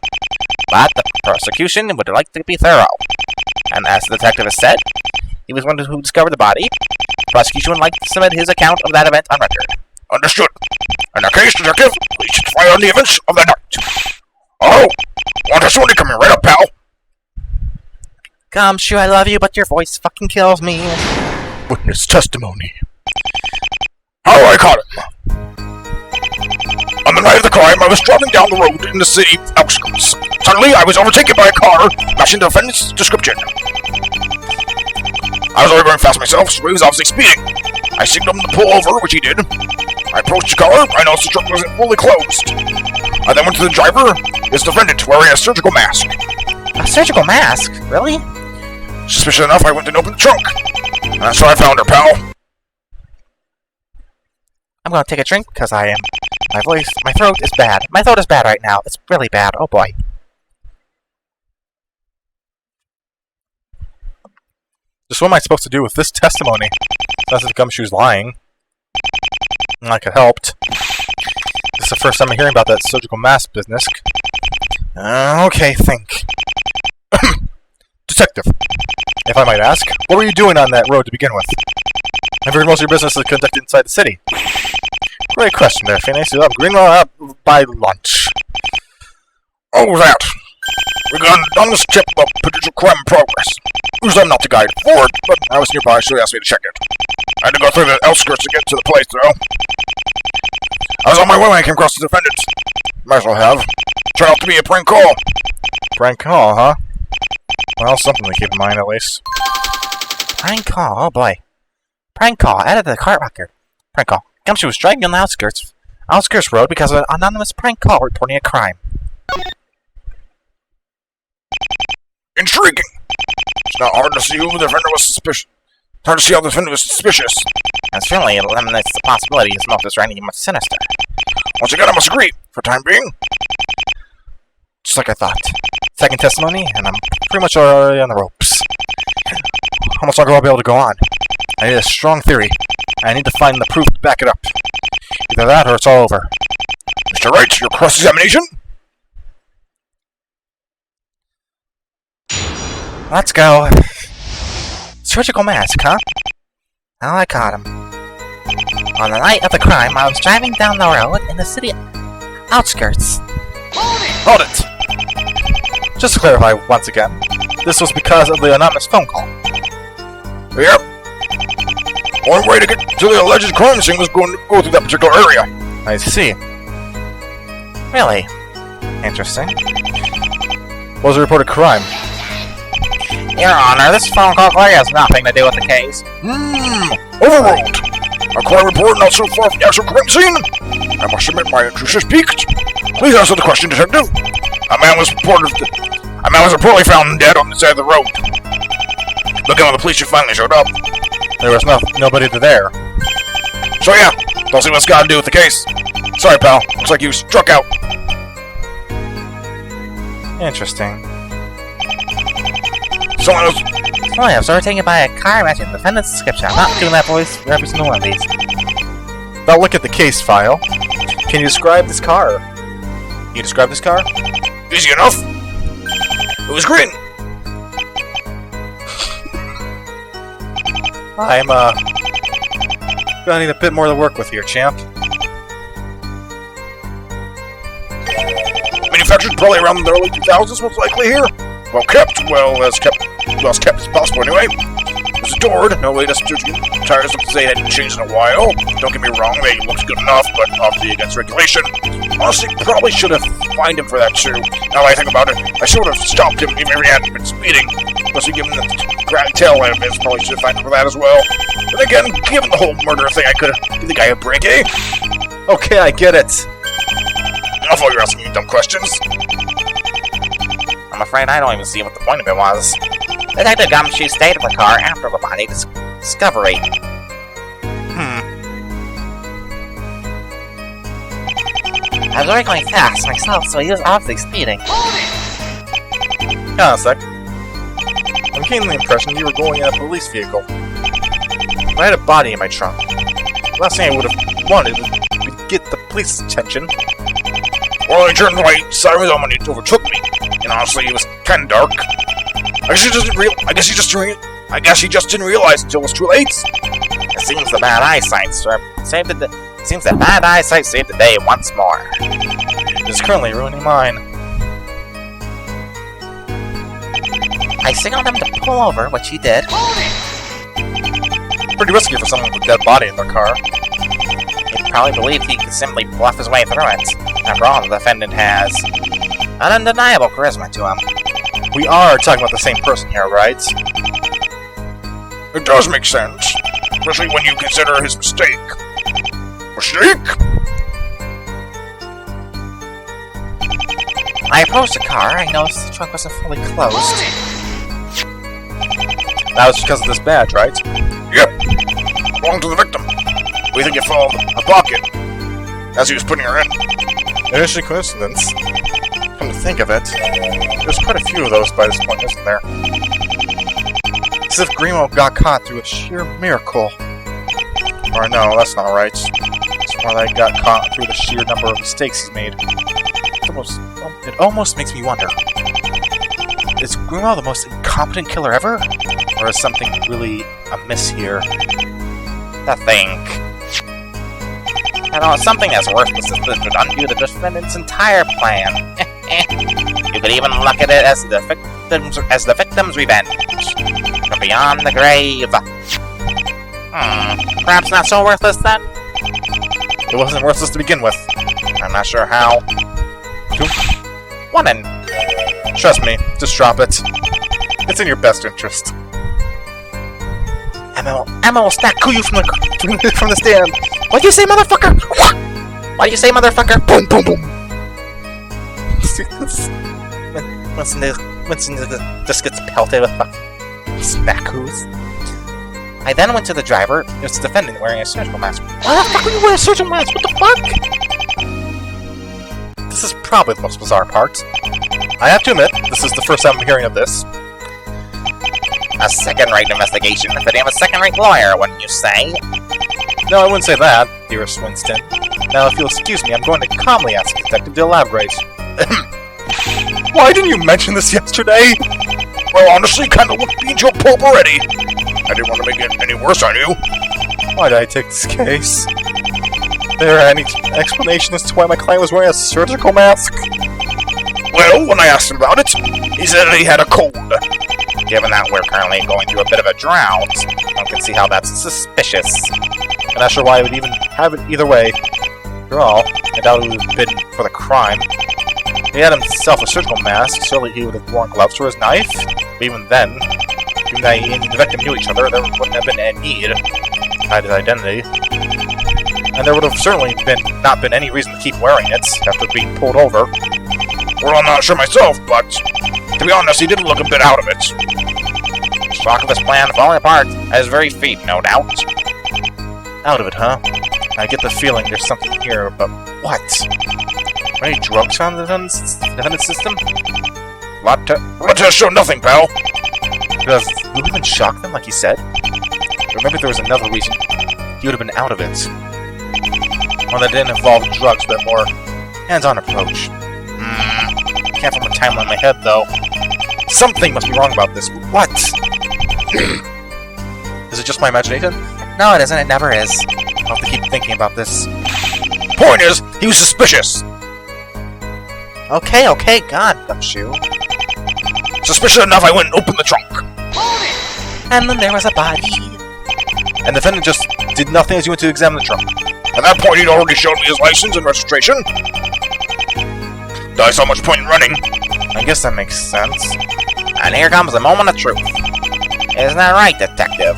But the prosecution would like to be thorough. And as the detective has said, he was one who discovered the body. The prosecution would like to submit his account of that event on record. Understood. In that case, detective, please testify on the events of the night. Oh, want testimony coming right up, pal. Gumshoe, I love you, but your voice fucking kills me. Witness testimony. How I caught him. On the night of the crime, I was driving down the road in the city outskirts. Suddenly, I was overtaken by a car, matching the defendant's description. I was already going fast myself, so he was obviously speeding. I signaled him to pull over, which he did. I approached the car, I noticed the truck wasn't fully closed. I then went to the driver, his defendant, wearing a surgical mask. A surgical mask? Really? Suspicious enough, I went and opened the trunk. And that's how I found her, pal. I'm gonna take a drink because my throat is bad. My throat is bad right now. It's really bad. Oh boy. Just what am I supposed to do with this testimony? Unless if Gumshoe's lying. Like it helped. This is the first time I'm hearing about that surgical mask business. Okay, think. Detective, if I might ask, what were you doing on that road to begin with? I've heard most of your business is conducted inside the city. Great question there, Phineas. You have Greenwell out by lunch. Oh, that. We got on this tip about potential crime in progress. Usually I'm not the guy to forward, but I was nearby, so he asked me to check it. I had to go through the outskirts to get to the place, though. I was on my way when I came across the defendant. Might as well have. Turned out to be a prank call. Prank call, huh? Well, something to keep in mind, at least. Prank call? Oh boy. Prank call. Added to the cart record. Prank call. Gumshoe was driving on the outskirts road because of an anonymous prank call reporting a crime. Intriguing. It's not hard to see who the defendant was suspicious. It's hard to see how the defendant was suspicious. And certainly it eliminates the possibility his motives are anything much sinister. Once again, I must agree. For time being. Just like I thought. Second testimony, and I'm pretty much already on the ropes. How much longer will I be able to go on? I need a strong theory. I need to find the proof to back it up. Either that or it's all over. Mr. Wright, your cross-examination? Let's go. Surgical mask, huh? How I caught him. On the night of the crime, I was driving down the road in the city outskirts. Hold it! Just to clarify once again, this was because of the anonymous phone call. Yep. One way to get to the alleged crime scene was going to go through that particular area. I see. Really? Interesting. What was the reported crime? Your Honor, this phone call clearly has nothing to do with the case. Overruled. A crime report not so far from the actual crime scene. I must admit my interest is piqued. Please answer the question, detective. A man was reportedly found dead on the side of the road. Looking when the police finally showed up. There was nobody there. So yeah, don't see what's got to do with the case. Sorry, pal. Looks like you struck out. Interesting. Someone else. Oh, yeah, I was overtaken by a car matching the defendant's description. I'm not doing that voice for every single one of these. Now look at the case file. Can you describe this car? Can you describe this car? Easy enough. It was green. I'm, gonna need a bit more to work with here, champ. Manufactured probably around the early 2000s, most likely here. Well kept as kept as possible anyway. It was restored, no latest tuning. Tires look to say hadn't changed in a while. Don't get me wrong, they looked good enough, but obviously against regulation. Honestly, probably should have fined him for that too. Now that I think about it, I should have stopped him even if he hadn't been speeding. Especially given the tail end of his, probably should have fined him for that as well. But again, given the whole murder thing, I could have given the guy a break, eh? Okay, I get it. Enough while you're asking me dumb questions. I'm afraid I don't even see what the point of it was. Detective Gumshoe stayed in the car after the body discovery. I was already going fast myself, so he was obviously speeding. Hang on a sec. I'm getting the impression you were going in a police vehicle. I had a body in my trunk. The last thing I would have wanted was to get the police's attention. Well, I turned right, sirens on when he overtook me. And honestly, it was kind of dark. I guess he just didn't realize until it was too late. It seems the bad eyesight saved the day once more. It is currently ruining mine. I signaled him to pull over, which he did. Pretty risky for someone with a dead body in their car. He probably believed he could simply bluff his way through it. After all, the defendant has an undeniable charisma to him. We are talking about the same person here, right? It does make sense. Especially when you consider his mistake. Mistake? I approached the car. I noticed the trunk wasn't fully closed. That was because of this badge, right? Yep. Belonged to the victim. We think it fell in her pocket as he was putting her in. An interesting coincidence. Come to think of it, there's quite a few of those by this point, isn't there? As if Greenwell got caught through a sheer miracle. Or no, that's not right. It's more like he got caught through the sheer number of mistakes he's made. It almost makes me wonder. Is Greenwell the most incompetent killer ever? Or is something really amiss here? To think. You know, something as worthless as this would undo the defendant's entire plan. You could even look at it as the victim's revenge. From beyond the grave. Perhaps not so worthless then? It wasn't worthless to begin with. I'm not sure how. Woman! Trust me, just drop it. It's in your best interest. Emma will snap you from the stand. What'd you say, motherfucker? What'd you say, motherfucker? Boom, boom, boom. Winston just gets pelted with snackoos. I then went to the driver. It was the defendant wearing a surgical mask. Why the fuck are you wearing a surgical mask? What the fuck? This is probably the most bizarre part. I have to admit, this is the first time I'm hearing of this. A second-rate investigation, but you have a second-rate lawyer, wouldn't you say? No, I wouldn't say that, dearest Winston. Now, if you'll excuse me, I'm going to calmly ask the detective to elaborate. Why didn't you mention this yesterday? Well, honestly, kind of looked me into a pulp already. I didn't want to make it any worse on you. Why did I take this case? There any explanation as to why my client was wearing a surgical mask? Well, when I asked him about it, he said that he had a cold. Given that we're currently going through a bit of a drought, one can see how that's suspicious. I'm not sure why I would even have it either way. After all, I doubt it would have been for the crime. If he had himself a surgical mask, surely he would have worn gloves for his knife. But even then, even though he and the victim knew each other, there wouldn't have been any need to hide his identity. And there would have certainly not been any reason to keep wearing it after being pulled over. Well, I'm not sure myself, but to be honest, he did look a bit out of it. The shock of his plan falling apart at his very feet, no doubt. Out of it, huh? I get the feeling there's something here, but what? Are any drugs found in the defendant's system? Blood test showed nothing, pal. Could have even shocked them, like he said? Or maybe there was another reason he would have been out of it. One that didn't involve drugs, but more hands-on approach. Can't form a timeline in my head, though. Something must be wrong about this. What? Is it just my imagination? No, it isn't. It never is. I'll have to keep thinking about this. Point is, he was suspicious. Okay, God, Gumshoe. Suspicious enough, I went and opened the trunk. and then there was a body. And the defendant just did nothing as you went to examine the trunk. At that point, he'd already showed me his license and registration. I saw much point in running. I guess that makes sense. And here comes the moment of truth. Isn't that right, detective?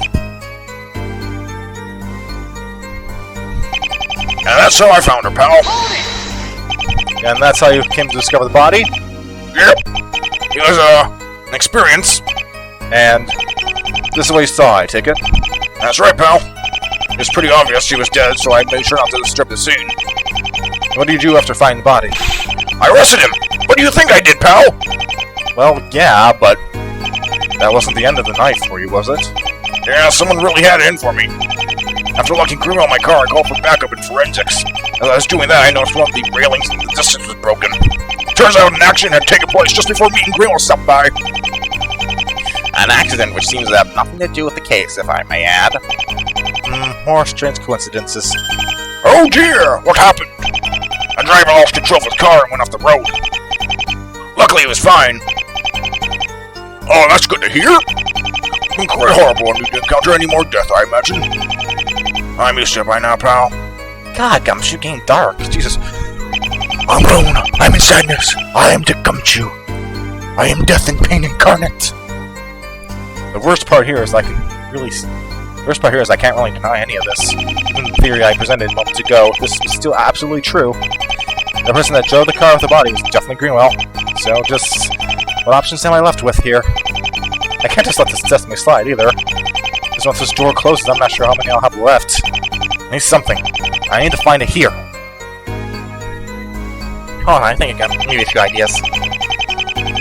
And that's how I found her, pal. And that's how you came to discover the body? Yep. It was, an experience. And this is what you saw, I take it? That's right, pal. It's pretty obvious she was dead, so I made sure not to disturb the scene. What did you do after finding the body? I arrested him! What do you think I did, pal? Well, yeah, but that wasn't the end of the night for you, was it? Yeah, someone really had it in for me. After locking Greenwell in my car, I called for backup in forensics. As I was doing that, I noticed one of the railings in the distance was broken. Turns out an accident had taken place just before me and Greenwell stopped by. An accident which seems to have nothing to do with the case, if I may add. More strange coincidences. Oh dear! What happened? A driver lost control of his car and went off the road. Luckily, it was fine. Oh, that's good to hear. Been quite horrible when we didn't encounter any more death, I imagine. I'm used to it by now, pal. God, Gumshoe, getting dark. Jesus. I'm alone. I'm in sadness. I am the Gumshoe. I am death and pain incarnate. The worst part here is I can't really deny any of this. Even the theory I presented moments ago, this is still absolutely true. The person that drove the car with the body was definitely Greenwell. So just what options am I left with here? I can't just let this destiny slide either. Because once this door closes, I'm not sure how many I'll have left. I need something. I need to find it here. Hold on, I think I got maybe a few ideas.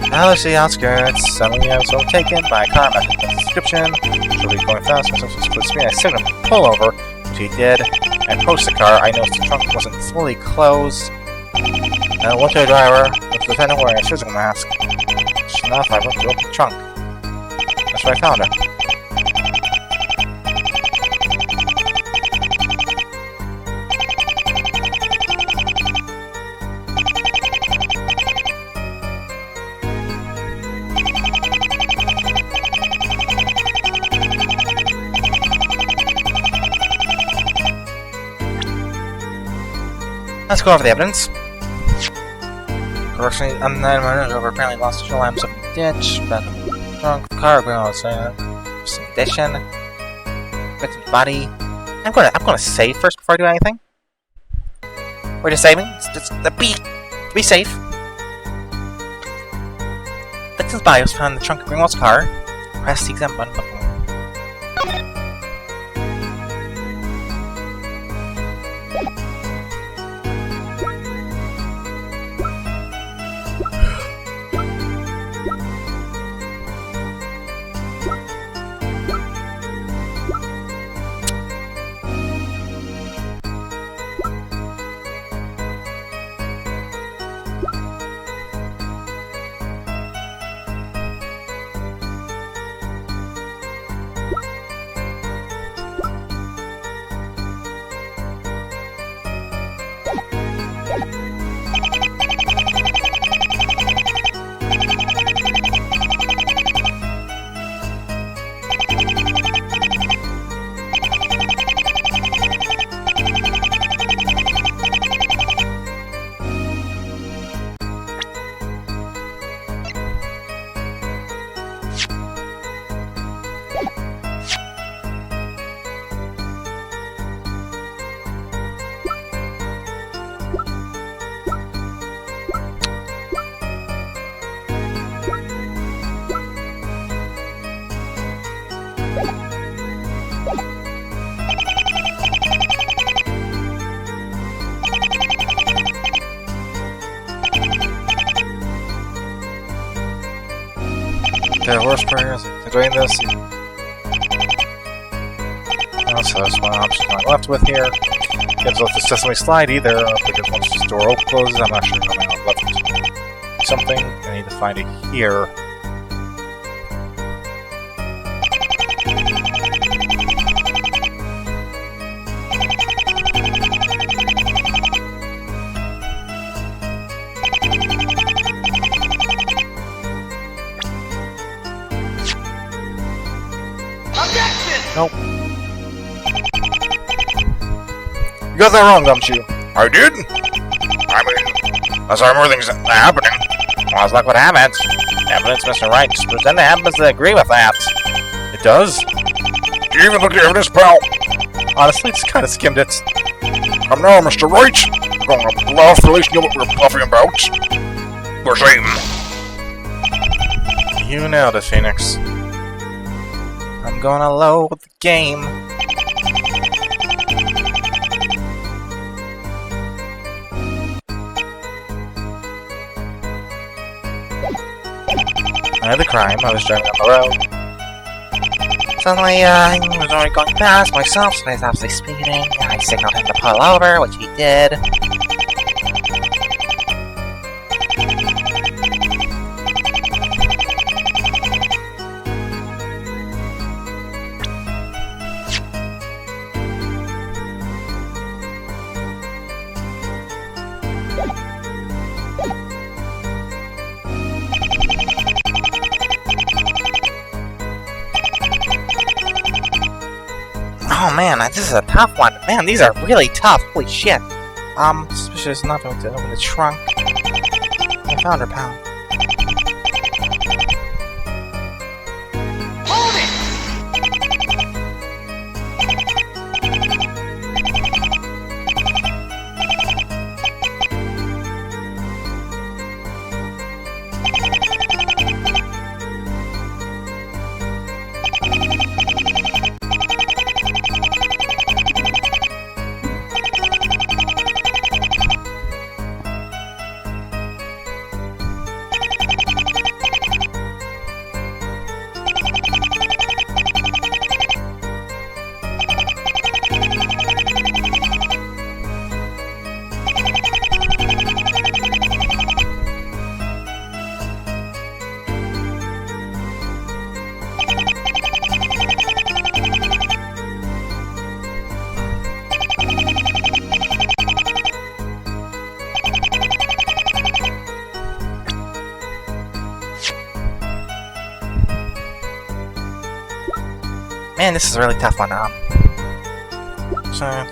Now there's the outskirts. Suddenly I was overtaken by a car matching the description. She'll be going fast, myself was split screen. I signaled him to pull over, which he did. I approached the car. I noticed the trunk wasn't fully closed. And I went to the driver, with the defendant wearing a surgical mask. Just enough, I went to open the trunk. That's where I found her. Let's go over the evidence. Correctionally, unknown murder over apparently lost control lamps up in the ditch. Drunk car going outside. Some addition. Victim's body. I'm gonna save first before I do anything. We're just saving. It's to be safe. Victim's body was found in the trunk of Greenwell's car. Press the exempt button. The worst part is, doing this, so there's one option I'm left with here. Can't let the sesame slide either, because once this door closes, I'm not sure how many I'm left with. Something, I need to find it here. got that wrong, don't you? I did. I mean, as I remember things happening. Well, look what happens. Evidence, Mr. Wright. Just present the evidence to agree with that. It does? You even look at the evidence, pal. Honestly, just kind of skimmed it. Come now, Mr. Wright. We're going to bluff. At least you know what we're bluffing about. We're saying. You nailed it, Phoenix. I'm gonna load the game. I had the crime. I was driving on the road. Suddenly, I was already going past myself, so I was obviously speeding. I signaled him to pull over, which he did. Oh man, this is a tough one. Man, these are really tough. Holy shit. Suspicious nothing to open the trunk. I found her, pal. Hold it! Man, this is a really tough one. So...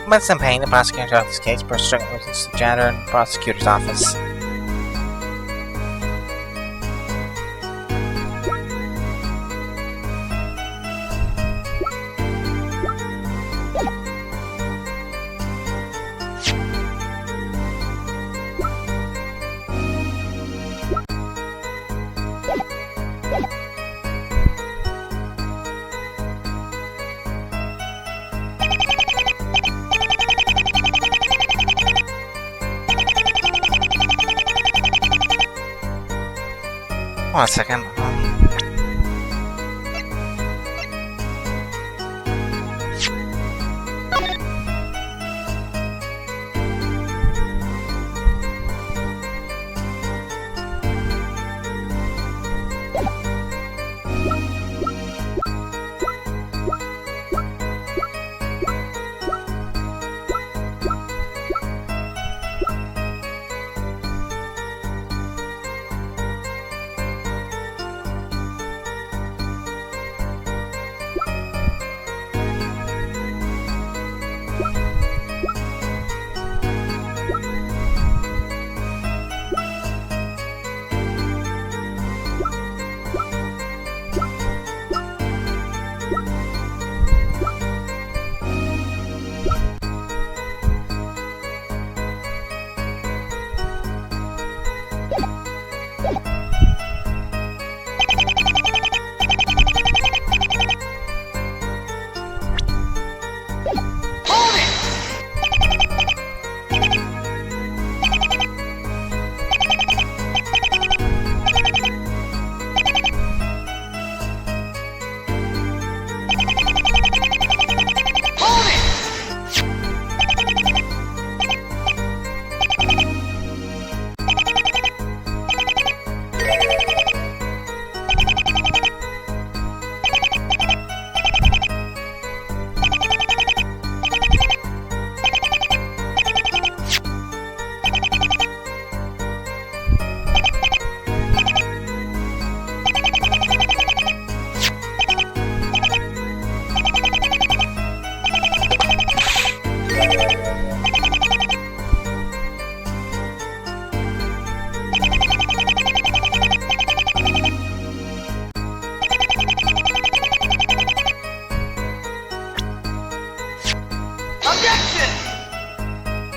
Medicine Payne, the prosecutor of this case, pursuing witness to the janitor in the prosecutor's office. One second.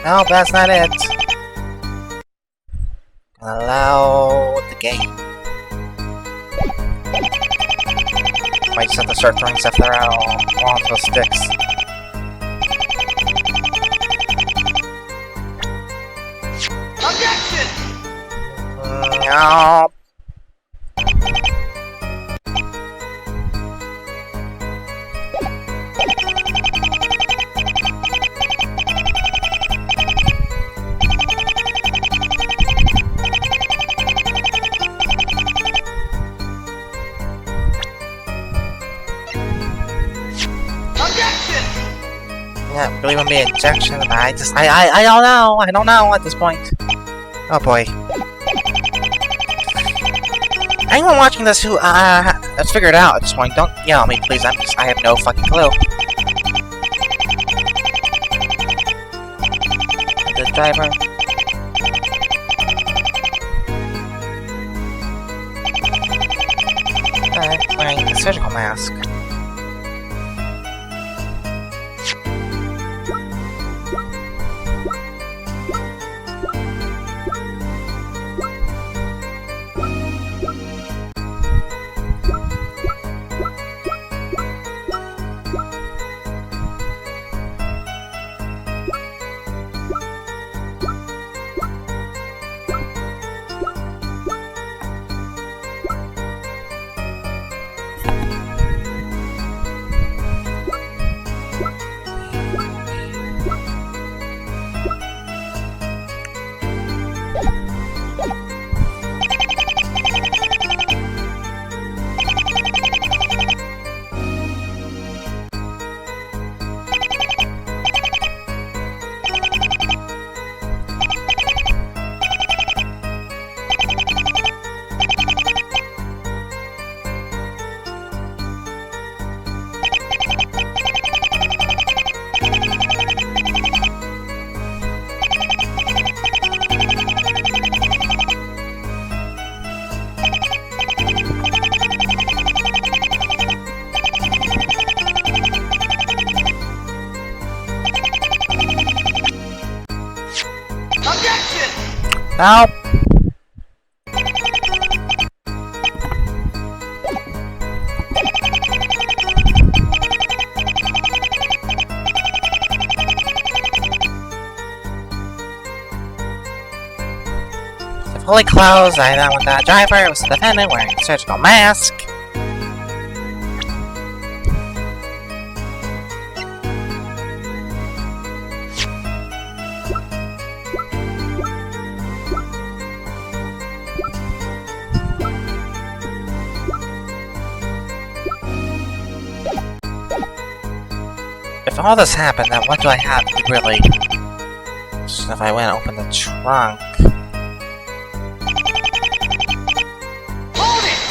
No, that's not it. Allow the game. Might just have to start throwing stuff around onto the sticks. Objection! No. Objection! Yeah, really want me injection, but I don't know at this point. Oh boy. Anyone watching this who, has figured it out at this point, don't yell at me, please. I have no fucking clue. The diver. Wearing a surgical mask. Help! The fully closed, I then with that driver was the defendant wearing a surgical mask. If all this happened, then what do I have to really... So if I went and opened the trunk... Hold it!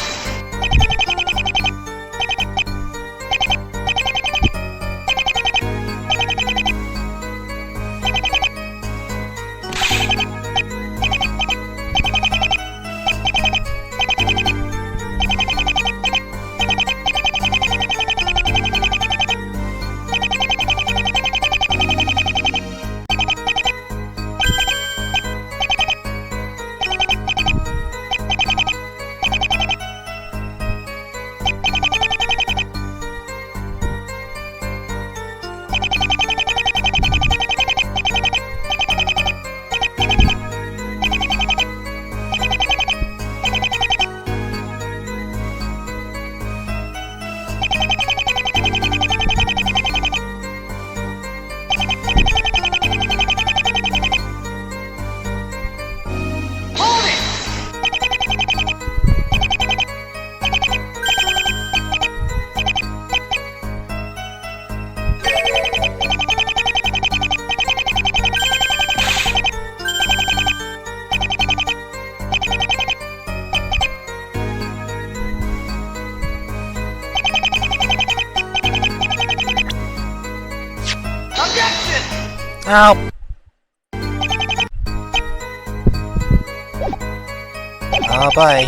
Help! Oh boy.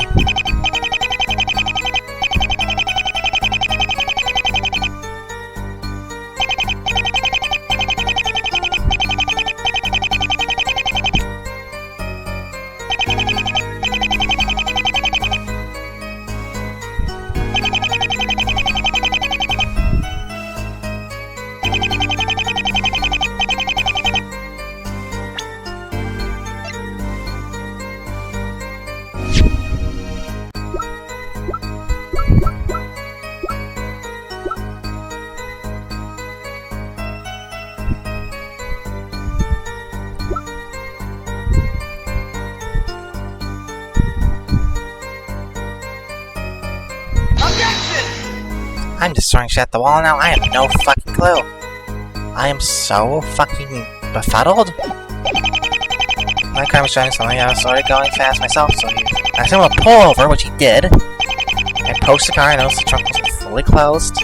I'm just throwing shit at the wall now. I have no fucking clue. I am so fucking befuddled. My car was driving something. I was already going fast myself, so I asked him to pull over, which he did. I approached the car and noticed the trunk was fully closed.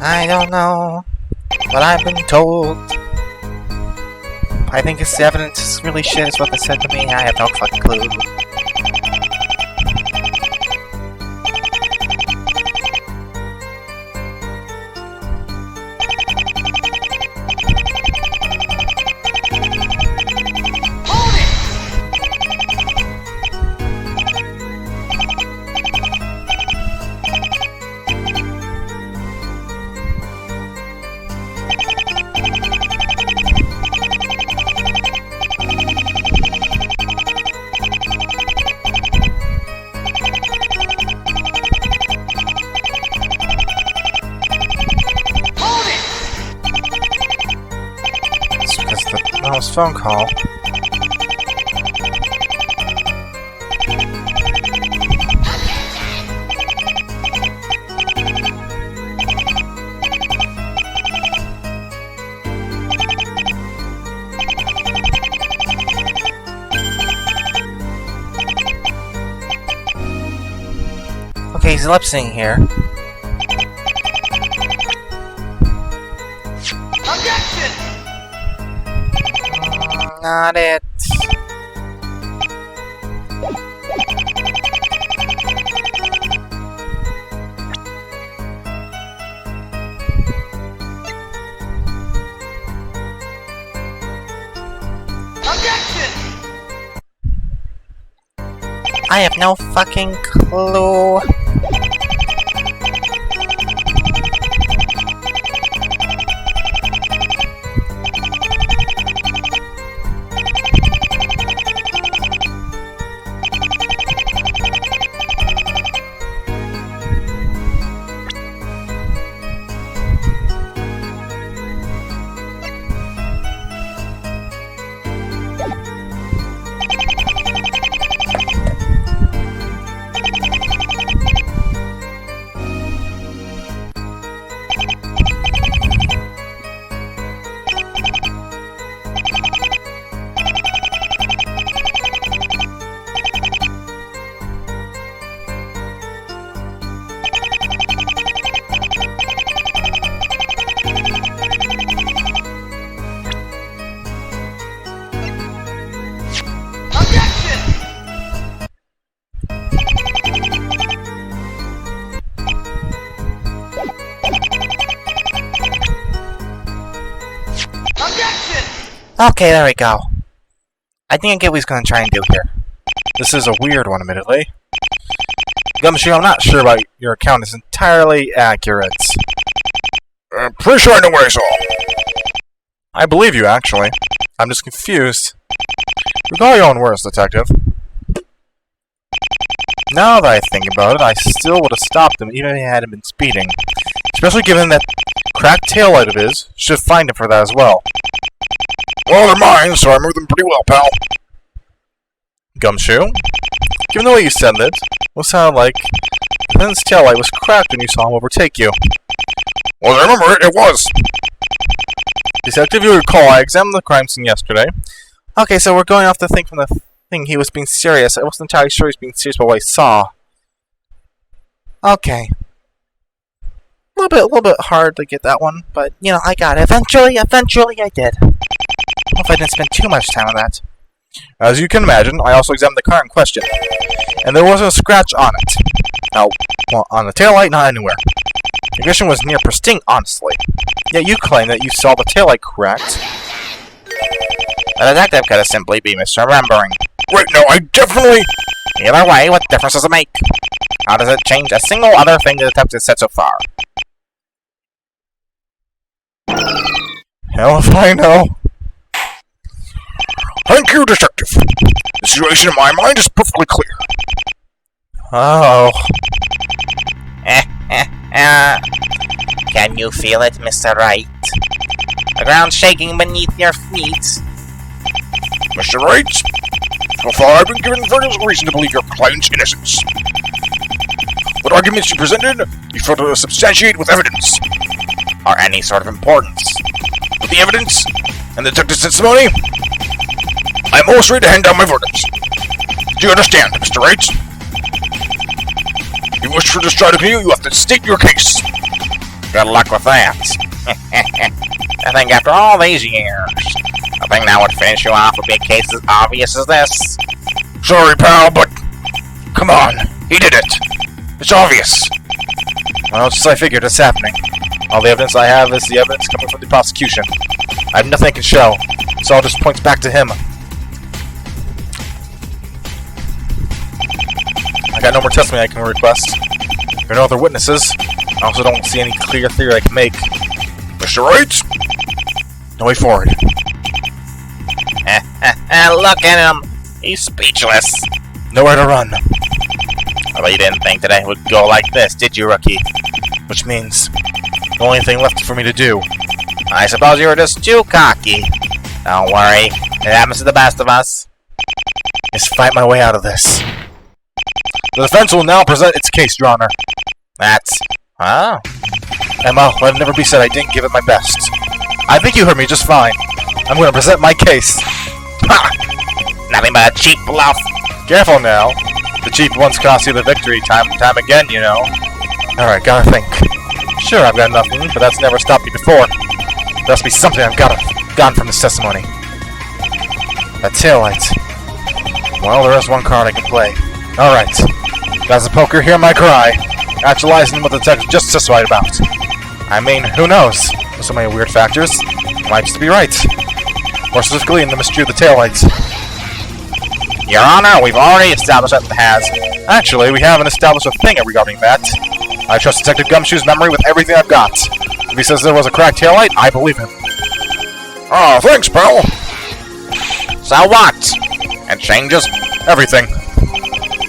I don't know, but I've been told. I think it's evidence is really shit is what they said to me. I have no fucking clue. His phone call. Okay, he's lip syncing here. Not it. Objection! I have no fucking clue. Okay, there we go. I think I get what he's gonna try and do here. This is a weird one, admittedly. Gumshoe, I'm not sure about your account is entirely accurate. I'm pretty sure I know what I saw. I believe you, actually. I'm just confused. Recall your own words, Detective. Now that I think about it, I still would have stopped him even if he hadn't been speeding. Especially given that cracked taillight of his should find him for that as well. Well, they're mine, so I moved them pretty well, pal. Gumshoe? Given the way you said it, what sounded like Clint's taillight was cracked when you saw him overtake you. Well, I remember it was. Detective, you recall I examined the crime scene yesterday. Okay, so we're going off the thing from the thing he was being serious. I wasn't entirely sure he was being serious about what I saw. Okay. A little bit hard to get that one, but, you know, I got it. Eventually I did. Hope I didn't spend too much time on that. As you can imagine, I also examined the car in question, and there wasn't a scratch on it. Now, well, on the taillight, not anywhere. The condition was near pristine, honestly. Yet you claim that you saw the taillight cracked. The detective could have simply be misremembering. Wait, no, I definitely... Either way, what difference does it make? How does it change a single other thing the detective said so far? Hell if I know. Thank you, Detective. The situation in my mind is perfectly clear. Oh. Can you feel it, Mr. Wright? The ground shaking beneath your feet. Mr. Wright, so far I've been given very little reason to believe your client's innocence. What arguments you presented, you failed to substantiate with evidence, or any sort of importance. With the evidence and the detective's testimony, I'm almost ready to hand down my verdict. Do you understand, Mr. Wright? If you wish for this trial to continue, you have to state your case. Good luck with that. I think after all these years, I think that would finish you off with a case as obvious as this. Sorry, pal, but come on, he did it. It's obvious. Well, just as I figured, it's happening. All the evidence I have is the evidence coming from the prosecution. I have nothing I can show, so all just points back to him. I got no more testimony I can request. There are no other witnesses. I also don't see any clear theory I can make. Mr. Wright? No way forward. Look at him. He's speechless. Nowhere to run. Well, you didn't think that it would go like this, did you, rookie? Which means the only thing left for me to do. I suppose you were just too cocky. Don't worry. It happens to the best of us. Is fight my way out of this. The defense will now present its case, Your Honor. That's... Oh. Emma, let it never be said I didn't give it my best. I think you heard me just fine. I'm going to present my case. Ha! Nothing but a cheap bluff. Careful now. The cheap ones cost you the victory time and time again, you know. Alright, gotta think. Sure, I've got nothing, but that's never stopped me before. There must be something I've gotten from this testimony. A taillight. Well, there is one card I can play. Alright. That's a poker, hear my cry. Actualizing what the detective just testified about. I mean, who knows? There's so many weird factors. Might just be right. More specifically in the mystery of the taillights. Your Honor, we've already established that it has. Actually, we haven't established a thing regarding that. I trust Detective Gumshoe's memory with everything I've got. If he says there was a cracked taillight, I believe him. Ah, thanks, pal. So what? It changes everything.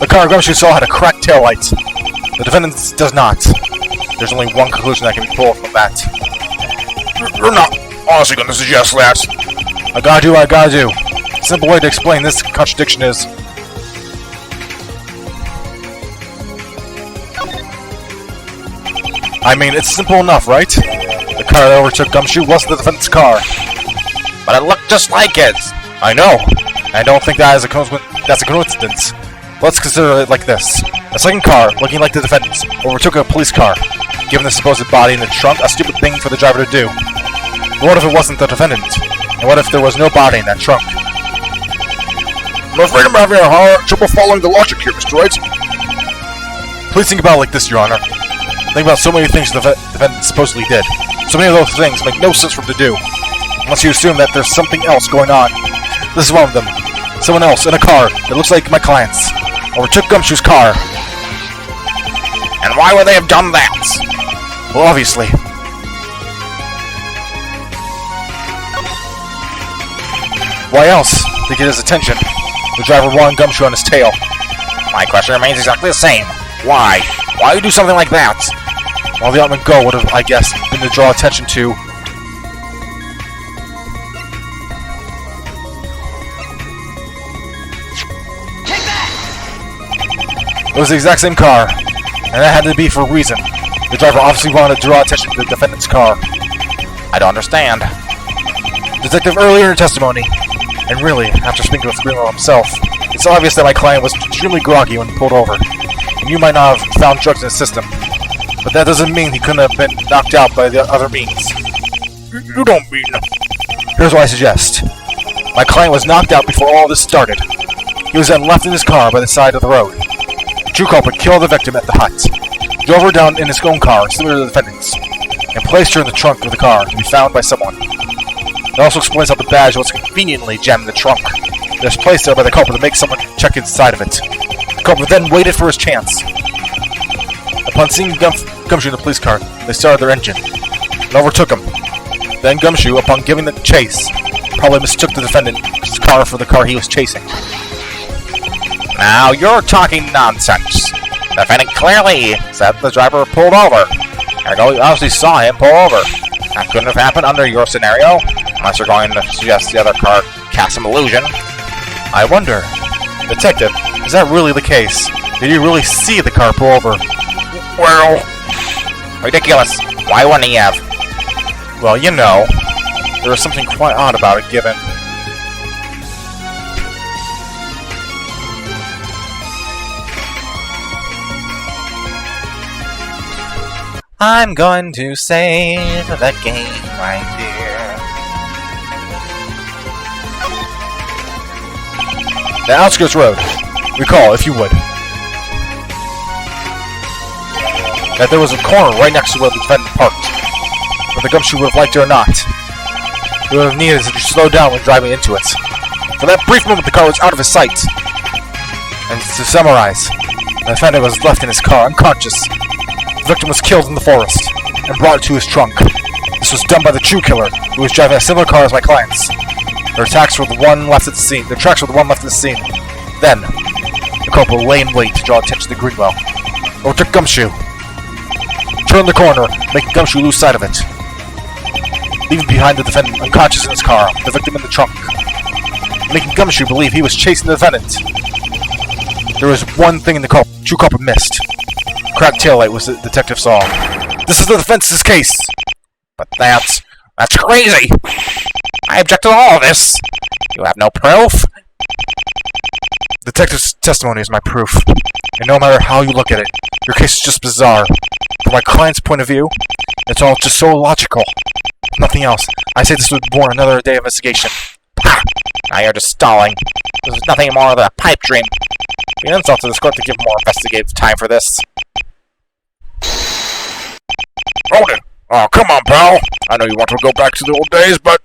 The car Gumshoe saw had a cracked taillight. The defendant's does not. There's only one conclusion that can be pulled from that. You're not honestly going to suggest that. I gotta do what I gotta do. A simple way to explain this contradiction is... I mean, it's simple enough, right? The car that overtook Gumshoe was the defendant's car. But it looked just like it. I know. I don't think that's a coincidence. Let's consider it like this. A second car, looking like the defendant's, overtook a police car. Given the supposed body in the trunk, a stupid thing for the driver to do. But what if it wasn't the defendant? And what if there was no body in that trunk? I'm afraid I'm having a hard trouble following the logic here, Mr. Wright. Please think about it like this, Your Honor. Think about so many things the defendant supposedly did. So many of those things make no sense for him to do. Unless you assume that there's something else going on. This is one of them. Someone else in a car that looks like my client's. Overtook Gumshoe's car. And why would they have done that? Well, obviously. Why else? To get his attention. The driver wanted Gumshoe on his tail. My question remains exactly the same. Why? Why you do something like that? Well, the ultimate goal would have, I guess, been to draw attention to... Take that! It was the exact same car, and that had to be for a reason. The driver obviously wanted to draw attention to the defendant's car. I don't understand. Detective, earlier in testimony, and really, after speaking with Greenwell himself, it's obvious that my client was extremely groggy when he pulled over. And you might not have found drugs in his system, but that doesn't mean he couldn't have been knocked out by the other means. You don't mean... Here's what I suggest. My client was knocked out before all this started. He was then left in his car by the side of the road. The true culprit killed the victim at the hut, drove her down in his own car, similar to the defendant's, and placed her in the trunk of the car to be found by someone. It also explains how the badge was conveniently jammed in the trunk. It was placed there by the culprit to make someone check inside of it. The culprit then waited for his chance. Upon seeing Gumshoe in the police car, they started their engine and overtook him. Then Gumshoe, upon giving the chase, probably mistook the defendant's car for the car he was chasing. Now you're talking nonsense. The defendant clearly said the driver pulled over. Ergo, you obviously saw him pull over. That couldn't have happened under your scenario, unless you're going to suggest the other car cast some illusion. I wonder, Detective, is that really the case? Did you really see the car pull over? Well, ridiculous. Why wouldn't he have? Well, you know, there was something quite odd about it given... I'm going to save the game right here. The Outskirts Road. Recall, if you would, that there was a corner right next to where the defendant parked. Whether Gumshoe would have liked it or not, he would have needed to slow down when driving into it. For that brief moment, the car was out of his sight. And to summarize, the defendant was left in his car, unconscious. The victim was killed in the forest, and brought to his trunk. This was done by the true killer, who was driving a similar car as my client's. Their tracks were the one left at the scene. Then, the corporal lay in wait to draw attention to Greenwell. Overtook Gumshoe. Turned the corner, making Gumshoe lose sight of it. Leaving behind the defendant unconscious in his car, the victim in the trunk. Making Gumshoe believe he was chasing the defendant. There was one thing in the true culprit missed. Cracked taillight was the detective saw. This is the defense's case! But that's crazy! I object to all of this! You have no proof? Detective's testimony is my proof. And no matter how you look at it, your case is just bizarre. From my client's point of view, it's all just so illogical. Nothing else. I say this would warrant another day of investigation. Ha! Now you're just stalling. This is nothing more than a pipe dream. The insult to this court to give more investigative time for this. Hold it! Oh, come on, pal! I know you want to go back to the old days, but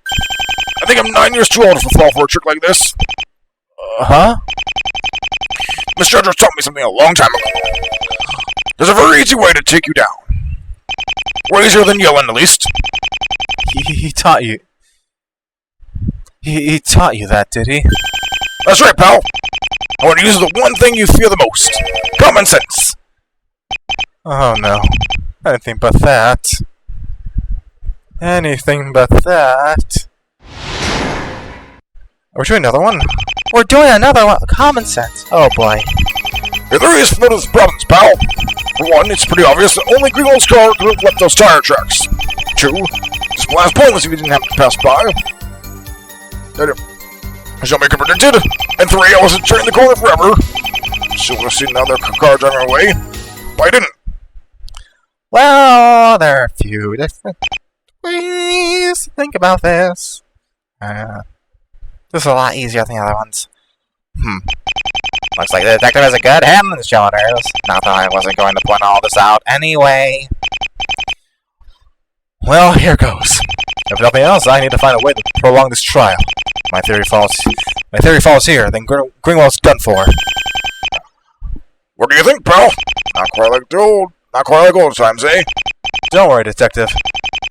I think I'm 9 years too old to fall for a trick like this. Huh? Miss Judge taught me something a long time ago. There's a very easy way to take you down. Way easier than yelling, at least. He taught you... He taught you that, did he? That's right, pal. I want to use the one thing you fear the most. Common sense. Oh no. Anything but that. Anything but that. Are we doing another one? We're doing another one. Common sense. Oh boy. Your theory is filled with problems, pal. For one, it's pretty obvious that only Greenwell's car could have left those tire tracks. Two, this plan is pointless if you didn't have to pass by. As your maker predicted. And three, I wasn't turning the corner forever. Still would have seen another car driving away. Why didn't? Well, there are a few different ways to think about this. This is a lot easier than the other ones. Looks like the detective has a good head on his shoulders. Not that I wasn't going to point all this out anyway. Well, here goes. If nothing else, I need to find a way to prolong this trial. My theory falls here, then Greenwell's done for. What do you think, pal? Not quite like old times, eh? Don't worry, detective.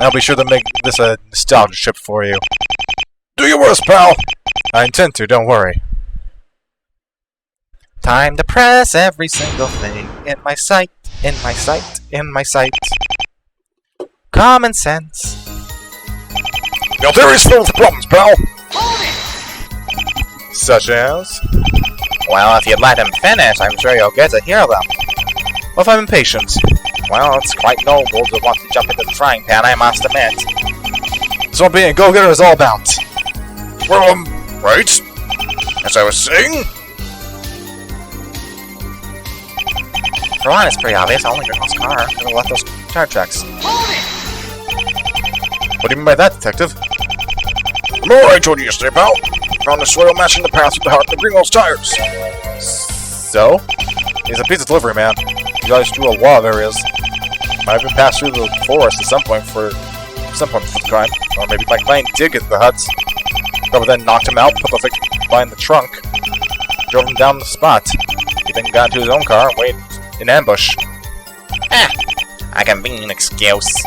I'll be sure to make this a nostalgia trip for you. Do your worst, pal. I intend to, don't worry. Time to press every single thing in my sight, in my sight, in my sight. Common sense. Your theory's filled with problems, pal. Such as? Well, if you'd let him finish, I'm sure you'll get to hear them. What if I'm impatient? Well, it's quite noble to want to jump into the frying pan, I must admit. So being a go-getter is all about. Well, right. As I was saying... For one, it's pretty obvious. Only Greenwell's car could have left those tire tracks. What do you mean by that, detective? Remember what I told you yesterday, pal? Found a soil matching the path of the heart of Greenwell's tires. So? He's a pizza delivery man. He drives through a lot of areas. Might have been passed through the forest at some point for the crime. Or maybe my client did get to the huts. Whoever then knocked him out, put the victim behind the trunk, drove him down the spot. He then got into his own car and waited in ambush. A convenient excuse.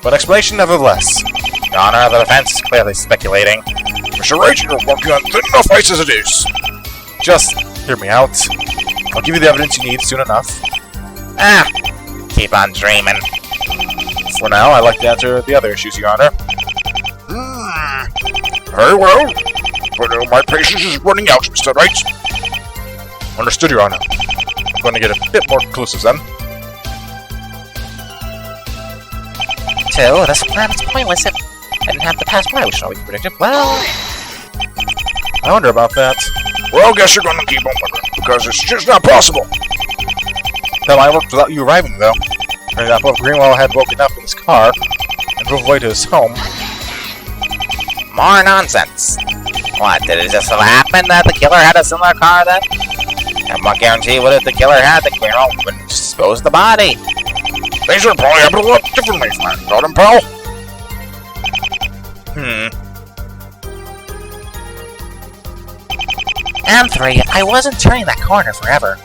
But explanation nevertheless. Your Honor, the defense is clearly speculating. Mr. Wright, you're working on thin enough ice as it is. Just hear me out. I'll give you the evidence you need soon enough. Ah! Keep on dreaming. For now, I'd like to answer the other issues, Your Honor. Very well. But my patience is running out, Mr. Wright. Understood, Your Honor. I'm going to get a bit more conclusive then. 2. This plan is pointless if I didn't have to pass by, which nobody predicted. Well... I wonder about that. Well, guess you're going to keep on wondering, because it's just not possible. That might work without you arriving, though. For example, if Greenwell had woken up in his car and drove away to his home. More nonsense. What, did it just so happen that the killer had a similar car then? And what guarantee would if the killer had the Greenwell wouldn't dispose of the body? Things are probably happening a lot differently, Got him, pal? And 3, I wasn't turning that corner forever.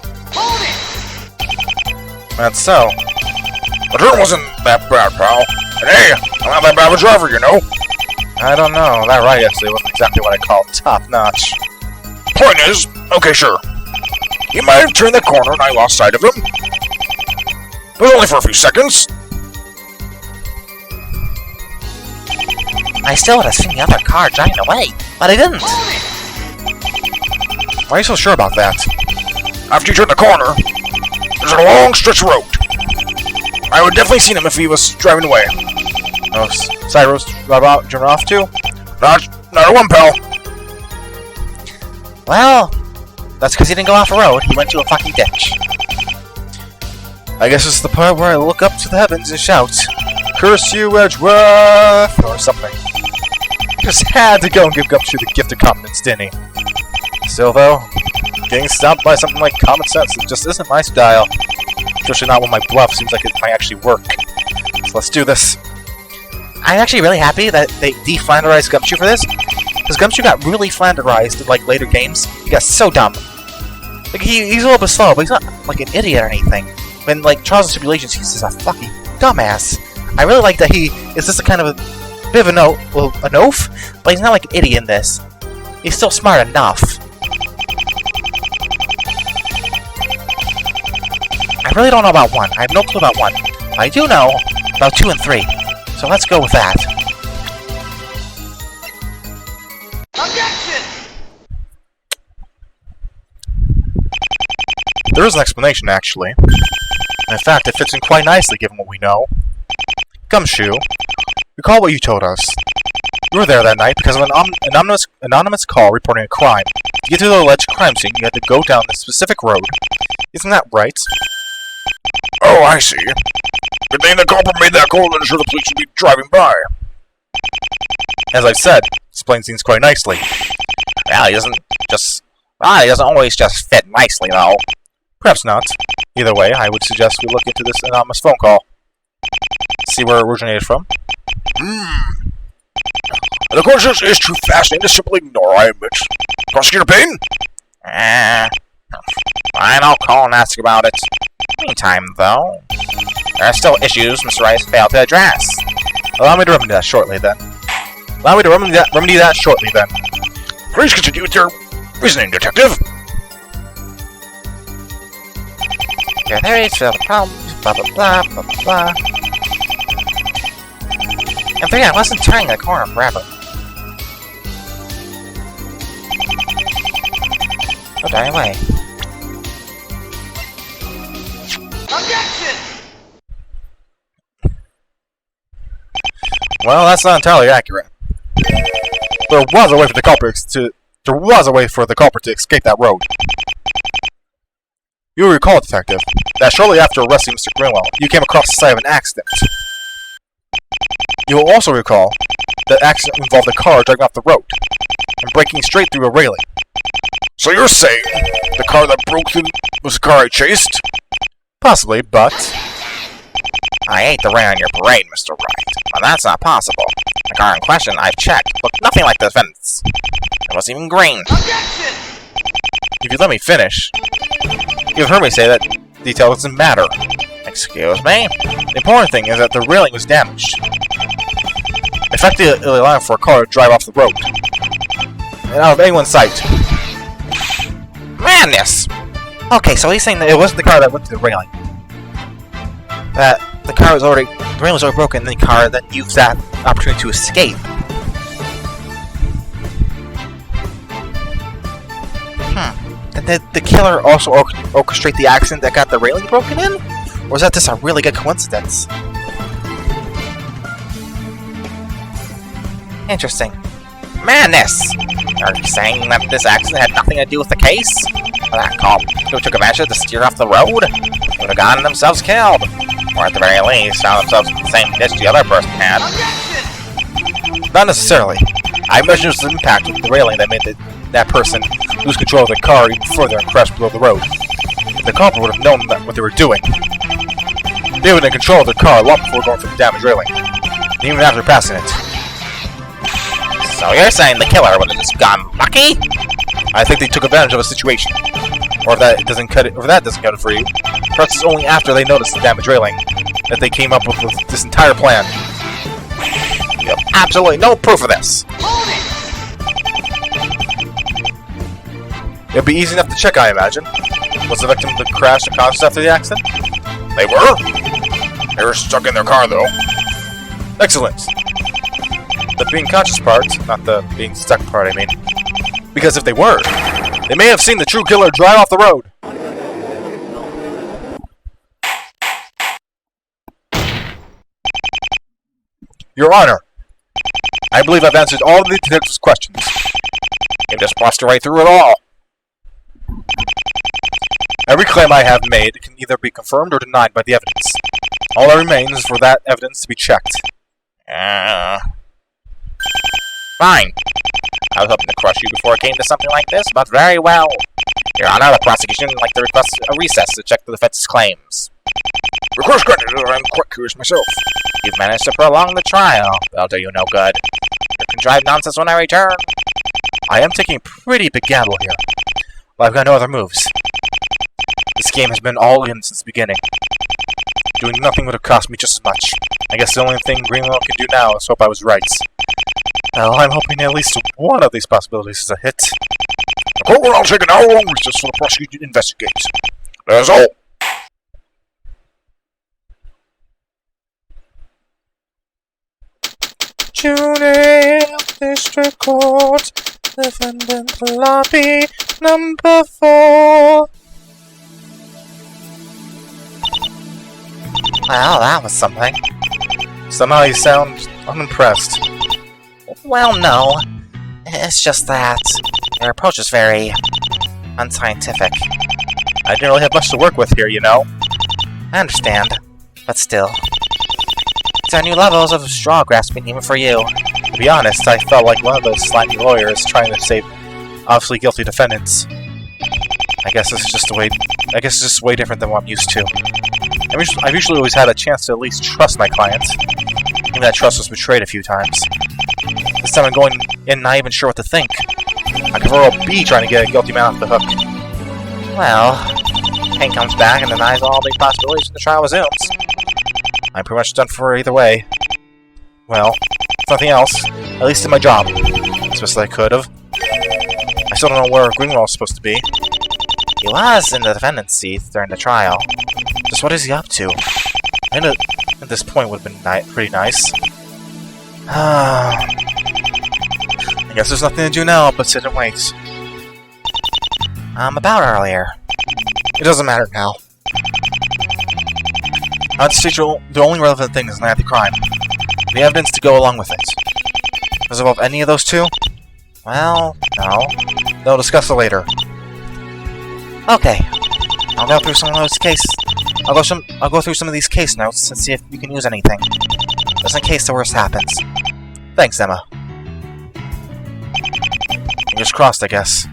That's so. The turn wasn't that bad, pal. And hey, I'm not that bad of a driver, you know. I don't know. That right actually wasn't exactly what I call top-notch. Point is, okay, sure. He might have turned the corner and I lost sight of him. It was only for a few seconds. I still would have seen the other car driving away, but I didn't. Why are you so sure about that? After you turn the corner, there's a long stretch of road. I would definitely seen him if he was driving away. Oh, side roads about driven off too? Not a one, pal. Well, that's because he didn't go off the road. He went to a fucking ditch. I guess it's the part where I look up to the heavens and shout, "Curse you, Edgeworth!" or something. He just had to go and give Gumshoe the gift of confidence, didn't he? Still, though, getting stopped by something like common sense just isn't my style. Especially not when my bluff seems like it might actually work. So let's do this. I'm actually really happy that they de-flanderized Gumshoe for this, because Gumshoe got really flanderized in like later games. He got so dumb. Like he's a little bit slow, but he's not like an idiot or anything. When like Trials and Tribulations, he's just a fucking dumbass. I really like that he is just a kind of a bit of an oaf, but he's not like an idiot in this. He's still smart enough. I really don't know about 1. I have no clue about 1. But I do know about 2 and 3. So let's go with that. Objection! There is an explanation, actually. And in fact, it fits in quite nicely given what we know. Gumshoe, recall what you told us. You were there that night because of an anonymous call reporting a crime. To get to the alleged crime scene, you had to go down this specific road. Isn't that right? Oh, I see. Good thing the culprit made that call to ensure the police would be driving by. As I've said, explains things quite nicely. Well, he doesn't always just fit nicely, though. Perhaps not. Either way, I would suggest we look into this anonymous phone call. See where it originated from. The question is too fascinating to simply ignore, I admit. Prosecutor Payne? Fine, I'll call and ask about it. Meantime, though, there are still issues Mr. Rice failed to address. Allow me to remedy that shortly, then. Please continue with your reasoning, Detective. Your theories fail the problems, blah blah blah, blah blah blah. And 3, I wasn't turning the corner forever. Oh, darn way. Objection! Well, that's not entirely accurate. There was a way for the culprit to escape that road. You will recall, Detective, that shortly after arresting Mr. Greenwell, you came across the site of an accident. You will also recall that accident involved a car driving off the road and breaking straight through a railing. So you're saying the car that broke through was the car I chased? Possibly, but... I hate to rain on your parade, Mr. Wright, but that's not possible. The car in question, I've checked, looked nothing like the defendant's. It wasn't even green. Objection! If you let me finish, you've heard me say that detail doesn't matter. Excuse me? The important thing is that the railing was damaged. effectively allowing for a car to drive off the road. And out of anyone's sight. Madness! Okay, so he's saying that it wasn't the car that went to the railing. That the railing was already broken, and the car then used that opportunity to escape. Did the killer also orchestrate the accident that got the railing broken in? Or was that just a really good coincidence? Interesting. Madness! Are you saying that this accident had nothing to do with the case? That cop who took advantage to steer off the road would have gotten themselves killed. Or at the very least, found themselves in the same ditch the other person had. Objection! Not necessarily. I imagine it was the impact of the railing that made that person lose control of the car even further and crash below the road. If the culprit would have known what they were doing, they would have control of their car long before going through the damaged railing, even after passing it. So you're saying the killer would have just gone lucky? I think they took advantage of a situation. Or if that doesn't cut it for you, perhaps it's only after they noticed the damaged railing that they came up with this entire plan. You have absolutely no proof of this. Hold it! It'd be easy enough to check, I imagine. Was the victim the crash that caused after the accident? They were stuck in their car, though. Excellent. The being conscious part, not the being stuck part, I mean. Because if they were, they may have seen the true killer drive off the road. Your Honor, I believe I've answered all of the detective's questions. You just busted right through it all. Every claim I have made can either be confirmed or denied by the evidence. All that remains is for that evidence to be checked. Fine. I was hoping to crush you before it came to something like this, but very well. Your Honor, the prosecution would like to request a recess to check the defense's claims. Request granted. I'm quite curious myself. You've managed to prolong the trial. That'll do you no good. Your contrived nonsense when I return. I am taking a pretty big gamble here, but I've got no other moves. This game has been all in since the beginning. Doing nothing would have cost me just as much. I guess the only thing Greenwell can do now is hope I was right. Well, I'm hoping at least one of these possibilities is a hit. The court will now take an hour-long recess for the prosecution to investigate. That's all. Junior District Court, Defendant Lobby, number 4. Well, that was something. Somehow you sound unimpressed. Well, no. It's just that your approach is very unscientific. I didn't really have much to work with here, you know. I understand, but still. These are new levels of straw grasping even for you. To be honest, I felt like one of those slimy lawyers trying to save obviously guilty defendants. I guess it's just way different than what I'm used to. I've usually always had a chance to at least trust my clients. Even that trust was betrayed a few times. This time I'm going in not even sure what to think. I could very well be trying to get a guilty man off the hook. Well, Hank comes back and denies all the possibilities and the trial resumes. I'm pretty much done for either way. Well, if nothing else, at least did my job. As best as I could have. I still don't know where Greenwell is supposed to be. He was in the defendant's seat during the trial. Just what is he up to? I know at this point would have been pretty nice. I guess there's nothing to do now but sit and wait. About earlier. It doesn't matter now. At this stage, the only relevant thing is not the crime. The evidence to go along with it. Does it involve any of those two? Well, no. They'll discuss it later. Okay. I'll go through some of those I'll go through some of these case notes and see if you can use anything. Just in case the worst happens. Thanks, Emma. Fingers crossed, I guess.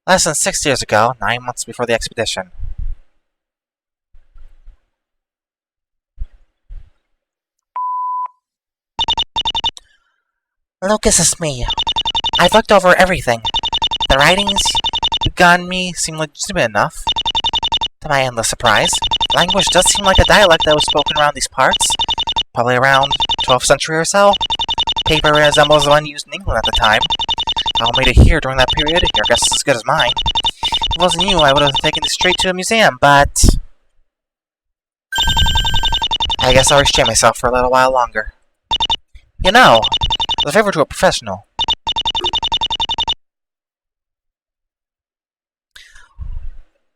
Less than 6 years ago, 9 months before the expedition. Lucas, it's me. I've looked over everything. The writings you've gotten me seem legitimate enough. To my endless surprise, the language does seem like a dialect that was spoken around these parts, probably around 12th century or so. Paper resembles the one used in England at the time. How made it here during that period, your guess is as good as mine. If it wasn't you, I would have taken this straight to a museum, but I guess I'll restrain myself for a little while longer. You know, as a favor to a professional.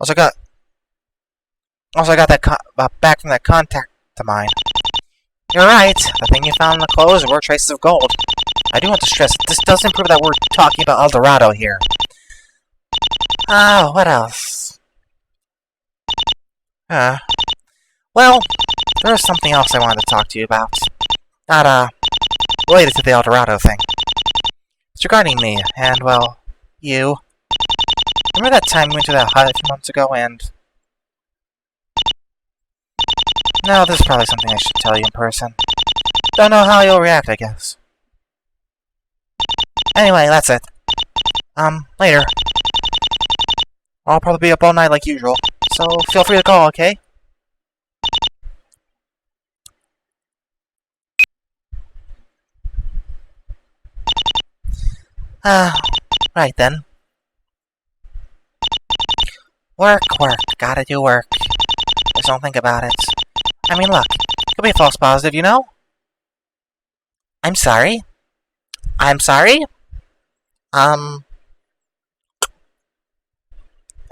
Also got that back from that contact of mine. You're right. The thing you found in the clothes were traces of gold. I do want to stress that this doesn't prove that we're talking about El Dorado here. What else? Well, there was something else I wanted to talk to you about. Not, related to the El Dorado thing. It's regarding me, and, well, you. Remember that time we went to that hut a few months ago, and... No, this is probably something I should tell you in person. Don't know how you'll react, I guess. Anyway, that's it. Later. I'll probably be up all night like usual, so feel free to call, okay? Right then. Work. Gotta do work. Just don't think about it. I mean, look. It could be a false positive, you know? I'm sorry? Are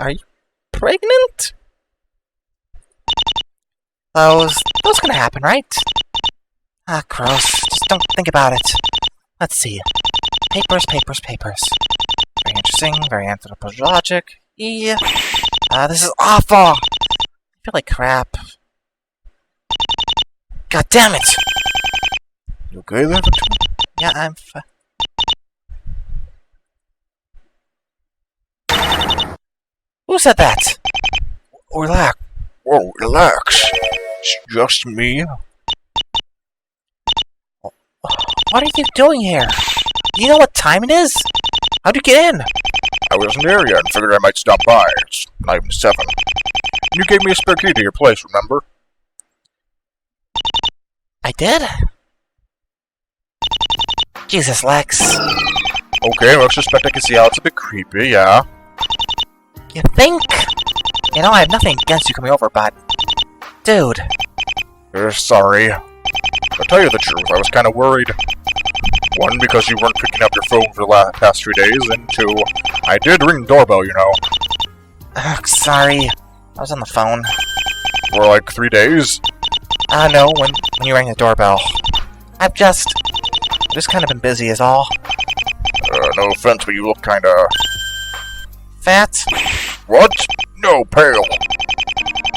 you pregnant? Those gonna happen, right? Gross. Just don't think about it. Let's see. Papers. Very interesting, very anthropologic. Yeah. This is awful! I feel like crap. God damn it! You okay there? Yeah, I'm fine. Who said that? Relax. Whoa, relax. It's just me. What are you doing here? Do you know what time it is? How'd you get in? I wasn't there yet and figured I might stop by. It's not even 7. You gave me a spare key to your place, remember? I did? Jesus, Lex. Okay, well, I suspect I can see how it's a bit creepy, yeah. You think? You know, I have nothing against you coming over, but... Dude. Sorry. To tell you the truth, I was kind of worried. 1, because you weren't picking up your phone for the past 3 days, and 2, I did ring the doorbell, you know. Ugh, sorry. I was on the phone. For like 3 days? No, when you rang the doorbell. I've just kind of been busy is all. No offense, but you look kinda... Fat? What? No, pale.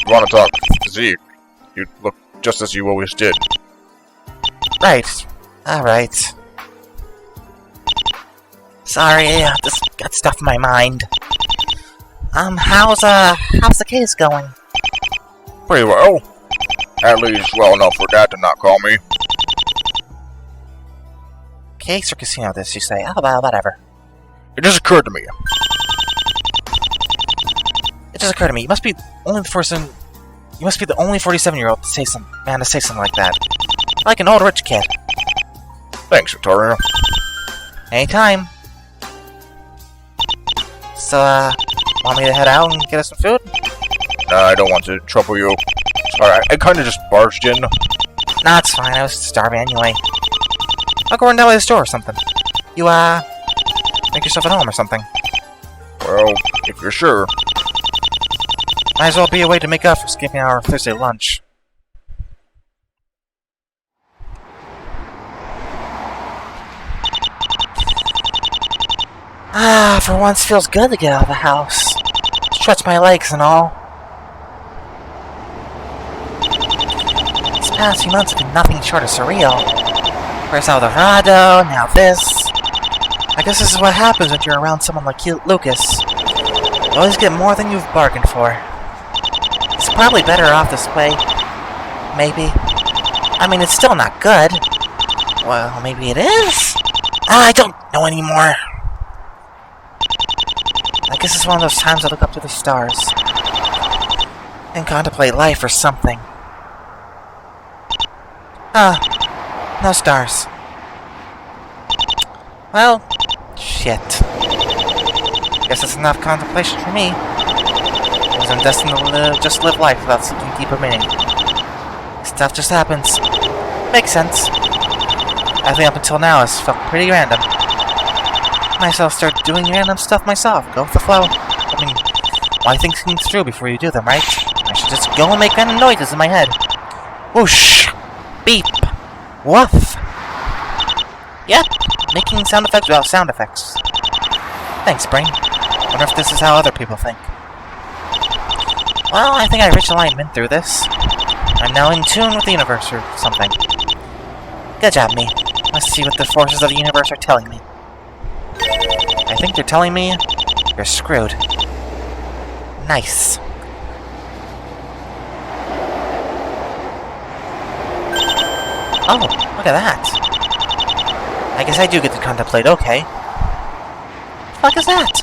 You wanna talk physique? You look just as you always did. Right. Alright. Sorry, I just got stuff in my mind. How's the case going? Pretty well. At least well enough for Dad to not call me. Case or casino this, you say? Oh, well, whatever. It just occurred to me. It just occurred to me. You must be the only 47-year-old to say something like that. Like an old rich kid. Thanks, Victoria. Anytime. So, want me to head out and get us some food? I don't want to trouble you. Sorry, I kinda just barged in. Nah, it's fine. I was starving anyway. I'll go run down by the store or something. You, make yourself at home or something. Well, if you're sure. Might as well be a way to make up for skipping our Thursday lunch. For once feels good to get out of the house. Stretch my legs and all. These past few months have been nothing short of surreal. First El Dorado, now this. I guess this is what happens when you're around someone like Lucas. You always get more than you've bargained for. It's probably better off this way. Maybe. I mean, it's still not good. Well, maybe it is? I don't know anymore. guess it's one of those times I look up to the stars and contemplate life or something. No stars. Well, shit. Guess that's enough contemplation for me. I was destined to just live life without seeking deeper meaning. Stuff just happens. Makes sense. Everything up until now has felt pretty random. Myself start doing random stuff myself. Go with the flow. I mean, why think things through before you do them, right? I should just go and make random noises in my head. Whoosh! Beep! Woof! Yep, making sound effects without sound effects. Thanks, brain. Wonder if this is how other people think. Well, I think I reached alignment through this. I'm now in tune with the universe or something. Good job, me. Let's see what the forces of the universe are telling me. I think they're telling me you're screwed. Nice. Oh, look at that. I guess I do get to contemplate, okay. What the fuck is that?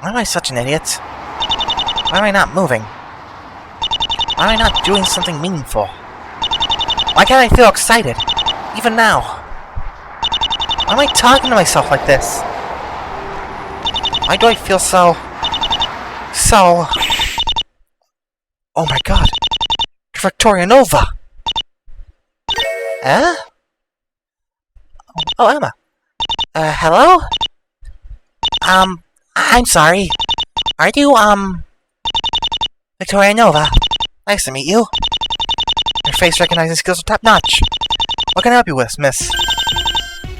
Why am I such an idiot? Why am I not moving? Why am I not doing something meaningful? Why can't I feel excited? Even now. Why am I talking to myself like this? Why do I feel so... Oh my god. Victoria Nova! Eh? Oh, Emma. Hello? I'm sorry. Are you, Victoria Nova? Nice to meet you. Your face recognizing skills are top-notch. What can I help you with, miss?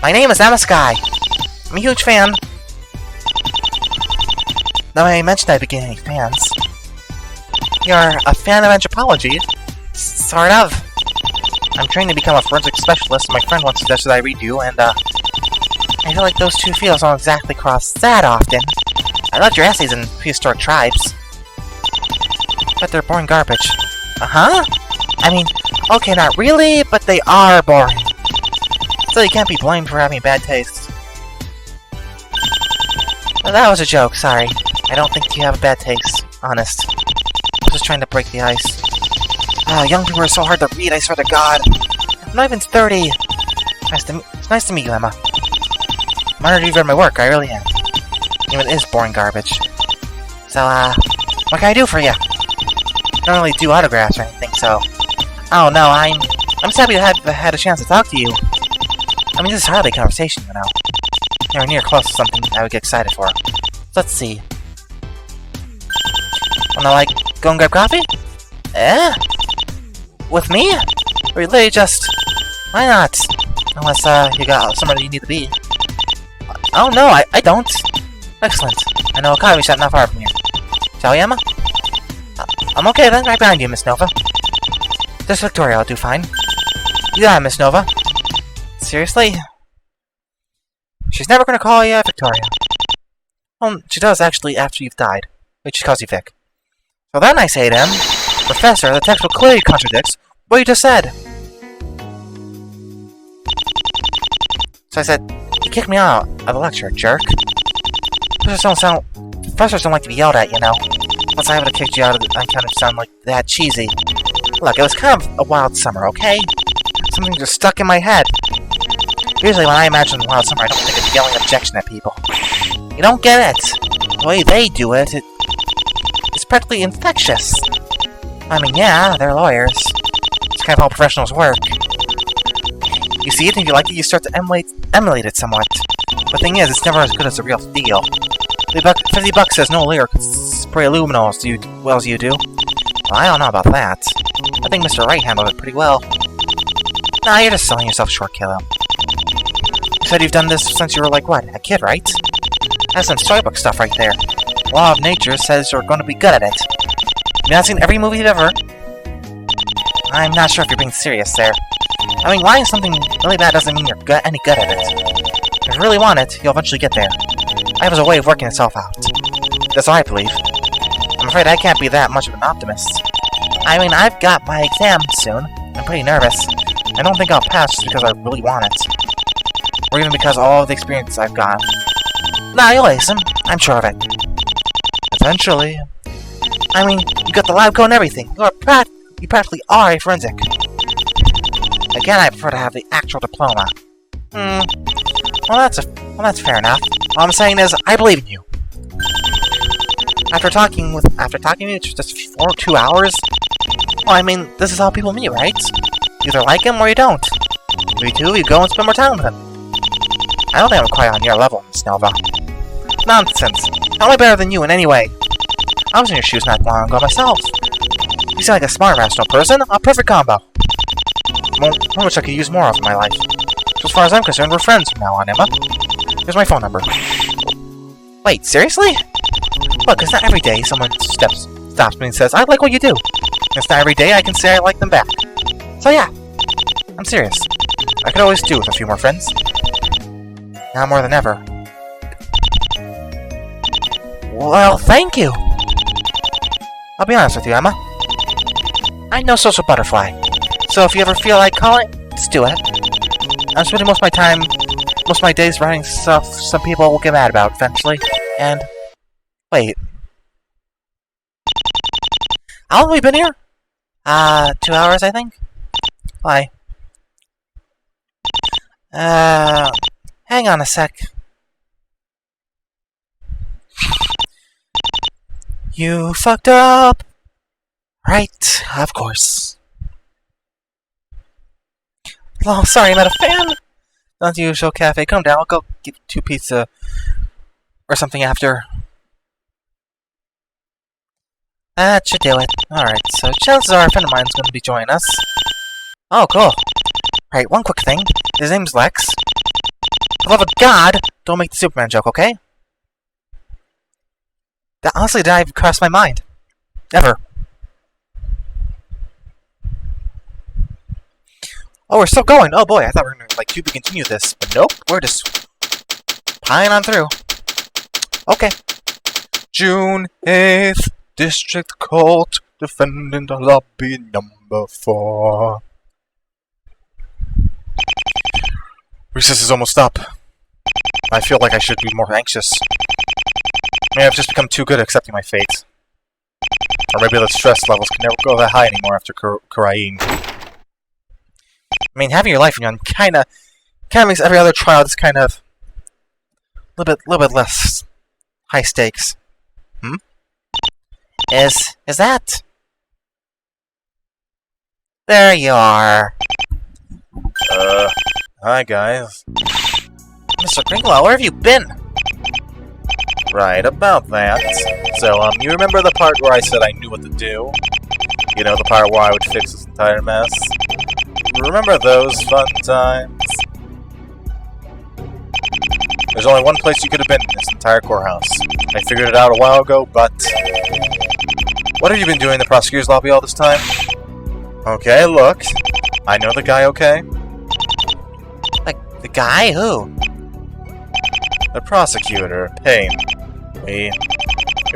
My name is Emma Sky. I'm a huge fan. Now I mentioned I began any fans. You're a fan of anthropology? Sort of. I'm trained to become a forensic specialist. My friend once suggested I read you, and, I feel like those two fields don't exactly cross that often. I loved your essays in prehistoric tribes. But they're boring garbage. Uh-huh? I mean, okay, not really, but they are boring. So you can't be blamed for having bad taste. Well, that was a joke, sorry. I don't think you have a bad taste, honest. I was just trying to break the ice. Young people are so hard to read, I swear to God. I'm not even 30. It's nice to meet you, Emma. I'm honored you've read my work, I really am. Even it is boring garbage. So, what can I do for you? I don't really do autographs or anything, so... Oh, no, I'm just happy to have had a chance to talk to you. I mean, this is hardly a conversation, you know. You're near close to something I would get excited for. Let's see. Wanna, like, go and grab coffee? Eh? With me? Or really just... Why not? Unless, you got somewhere that you need to be. Oh, no, I don't. Excellent. I know a coffee shop not far from here. Shall we, Emma? I'm okay then, right behind you, Miss Nova. This Victoria will do fine. You got it, Miss Nova. Seriously? She's never gonna call you Victoria. Well, she does actually after you've died. Wait, she calls you Vic. So then I say to him, Professor, the textbook clearly contradicts what you just said. So I said, you kicked me out of the lecture, jerk. Professors don't like to be yelled at, you know. Plus I would have kicked you out of it, I kind of sound like that cheesy. Look, it was kind of a wild summer, okay? Something just stuck in my head. Usually when I imagine wild summer, I don't think of yelling objection at people. You don't get it. The way they do it, it's practically infectious. I mean, yeah, they're lawyers. It's kind of how professionals work. You see it, and if you like it, you start to emulate it somewhat. The thing is, it's never as good as the real deal. $50 says no lawyer could spray aluminum as well as you do. Well, I don't know about that. I think Mr. Wright handled it pretty well. Nah, you're just selling yourself short, kiddo. You said you've done this since you were like, what, a kid, right? That's some storybook stuff right there. Law of nature says you're going to be good at it. You've not seen every movie ever. I'm not sure if you're being serious there. I mean, lying something really bad doesn't mean you're any good at it. If you really want it, you'll eventually get there. Life has a way of working itself out. That's what I believe. I'm afraid I can't be that much of an optimist. I mean, I've got my exam soon. I'm pretty nervous. I don't think I'll pass just because I really want it. Or even because of all of the experience I've got. Nah, you'll ace him. I'm sure of it. Eventually. I mean, you got the lab coat and everything. You practically are a forensic. Again, I prefer to have the actual diploma. Well, that's fair enough. All I'm saying is, I believe in you. After talking to you just for 2 hours, well, I mean, this is how people meet, right? You either like him or you don't. If you do, you go and spend more time with him. I don't think I'm quite on your level, Miss Nova. Nonsense. How am I better than you in any way? I was in your shoes not long ago myself. You sound like a smart, rational person. A perfect combo. One which I could use more of in my life. So as far as I'm concerned, we're friends from now on, Emma. Here's my phone number. Wait, seriously? Look, it's not every day someone stops me and says, I like what you do. It's not every day I can say I like them back. So yeah, I'm serious. I could always do with a few more friends. Now more than ever. Well, thank you! I'll be honest with you, Emma. I'm no social butterfly. So if you ever feel like calling, just do it. I'm spending most of my days writing stuff some people will get mad about eventually. And... wait. How long have we been here? 2 hours, I think? Why? Hang on a sec. You fucked up! Right, of course. Oh, sorry, I'm not a fan! Not the usual cafe. Come down, I'll go get 2 pizza or something after. That should do it. Alright, so chances are a friend of mine's going to be joining us. Oh, cool. Right, one quick thing. His name's Lex. For the love of God, don't make the Superman joke, okay? That honestly didn't even cross my mind. Ever. Oh, we're still going. Oh boy, I thought we were going to, to continue this. But nope, we're just piling on through. Okay. June 8th, District Court, defendant lobby number 4. Recess is almost up. I feel like I should be more anxious. Maybe I've just become too good at accepting my fate. Or maybe the stress levels can never go that high anymore after Karain. I mean, having your life in your own kinda makes every other trial just kind of a little bit less high stakes. Is that? There you are. Hi guys. Mr. Greenwell, where have you been? Right, about that. So, you remember the part where I said I knew what to do? You know, the part where I would fix this entire mess? Remember those fun times? There's only one place you could have been in this entire courthouse. I figured it out a while ago, but... What have you been doing in the prosecutor's lobby all this time? Okay, look. I know the guy, okay? Like, the guy? Who? The prosecutor, Payne. We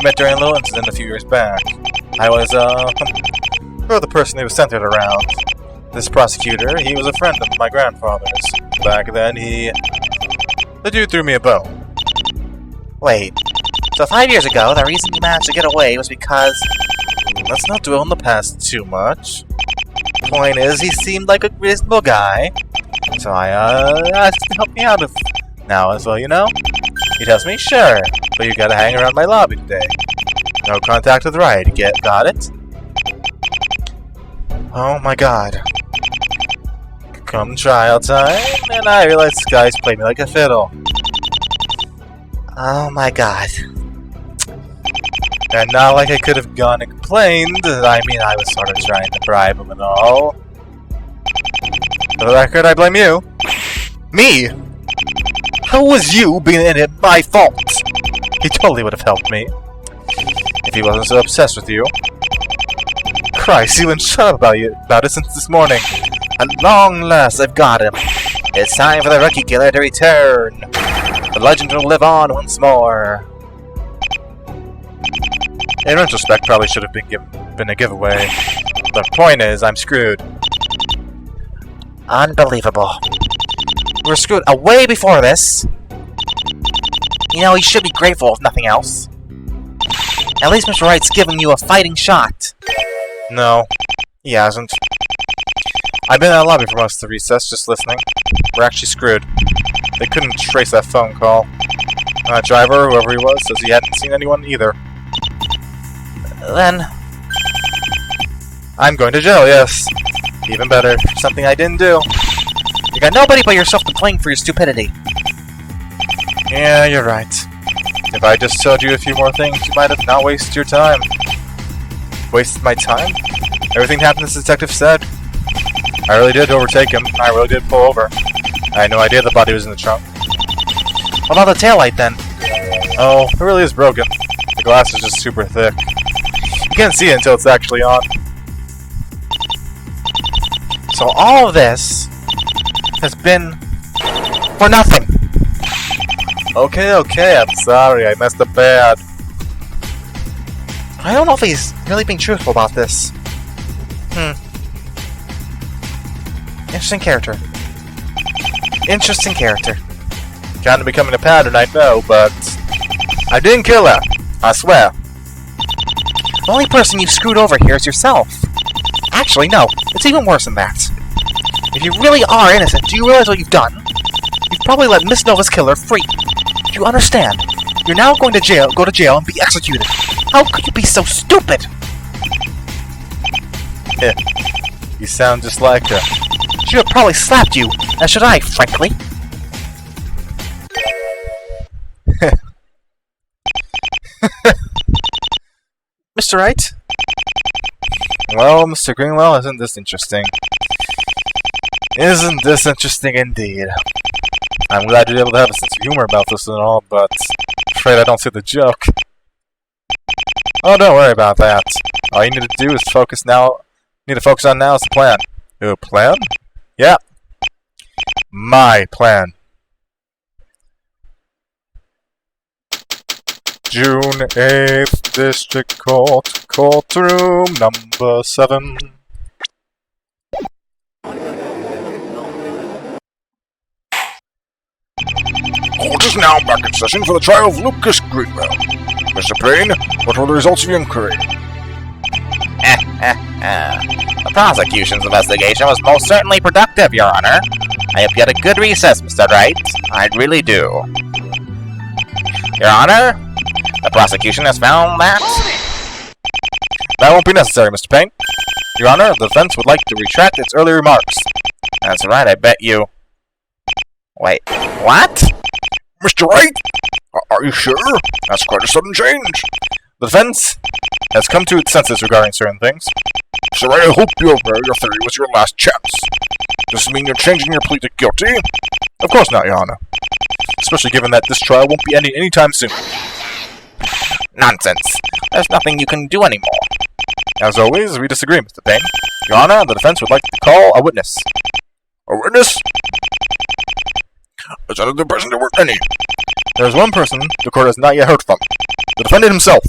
met during a little incident a few years back. I was, the person he was centered around. This prosecutor, he was a friend of my grandfather's. Back then, the dude threw me a bone. Wait. So 5 years ago, the reason you managed to get away was because... Let's not dwell on the past too much. Point is, he seemed like a reasonable guy. So I, asked him to help me out now as well, you know? He tells me, sure, but you gotta hang around my lobby today. No contact with Riot, got it? Oh my god. Come trial time, and I realized this guy's played me like a fiddle. Oh my god. And not like I could have gone and complained. I mean, I was sort of trying to bribe him and all. For the record, I blame you. Me? How was you being in it my fault? He totally would have helped me. If he wasn't so obsessed with you. Christ, he wouldn't shut up about it since this morning. At long last, I've got him. It's time for the rookie killer to return. The legend will live on once more. In retrospect, probably should have been a giveaway. The point is, I'm screwed. Unbelievable. We were screwed way before this. You know, you should be grateful if nothing else. At least Mr. Wright's given you a fighting shot. No, he hasn't. I've been in the lobby for most of the recess, just listening. We're actually screwed. They couldn't trace that phone call. And that driver, whoever he was, says he hadn't seen anyone either. Then... I'm going to jail, yes. Even better, for something I didn't do. you got nobody but yourself to blame for your stupidity. Yeah, you're right. If I just told you a few more things, you might have not wasted your time. Wasted my time? Everything happened as the detective said. I really did overtake him. I really did pull over. I had no idea the body was in the trunk. What about the taillight then? Oh, it really is broken. The glass is just super thick. You can't see it until it's actually on. So all of this has been for nothing. Okay, I'm sorry. I messed up bad. I don't know if he's really being truthful about this. Interesting character. Interesting character. Kind of becoming a pattern, I know, but I didn't kill her. I swear. The only person you've screwed over here is yourself. Actually, no. It's even worse than that. If you really are innocent, do you realize what you've done? You've probably let Miss Nova's killer free. Do you understand? You're now going to jail, go to jail, and be executed. How could you be so stupid? You sound just like her. She would have probably slapped you, as should I, frankly. Mr. Wright? Well, Mr. Greenwell, isn't this interesting? Isn't this interesting indeed? I'm glad you're able to have a sense of humor about this and all, but I'm afraid I don't see the joke. Oh, don't worry about that. All you need to do is focus now. Need to focus on now is the plan. Ooh, plan? Yeah. My plan. June 8th, District Court, courtroom number 7. Court is now back in session for the trial of Lucas Greenwell. Mr. Payne, what were the results of your inquiry? The prosecution's investigation was most certainly productive, Your Honor. I hope you had a good recess, Mr. Wright. I really do. Your Honor, the prosecution has found that... That won't be necessary, Mr. Payne. Your Honor, the defense would like to retract its earlier remarks. That's right, I bet you... Wait, what? Mr. Wright? Are you sure? That's quite a sudden change. The defense has come to its senses regarding certain things. Mr. Wright, I hope you're aware your theory was your last chance. Does this mean you're changing your plea to guilty? Of course not, Your Honor. Especially given that this trial won't be ending anytime soon. Nonsense. There's nothing you can do anymore. As always, we disagree, Mr. Payne. Your Honor, the defense would like to call a witness. A witness? Is that the person there were any? There is one person the court has not yet heard from. The defendant himself.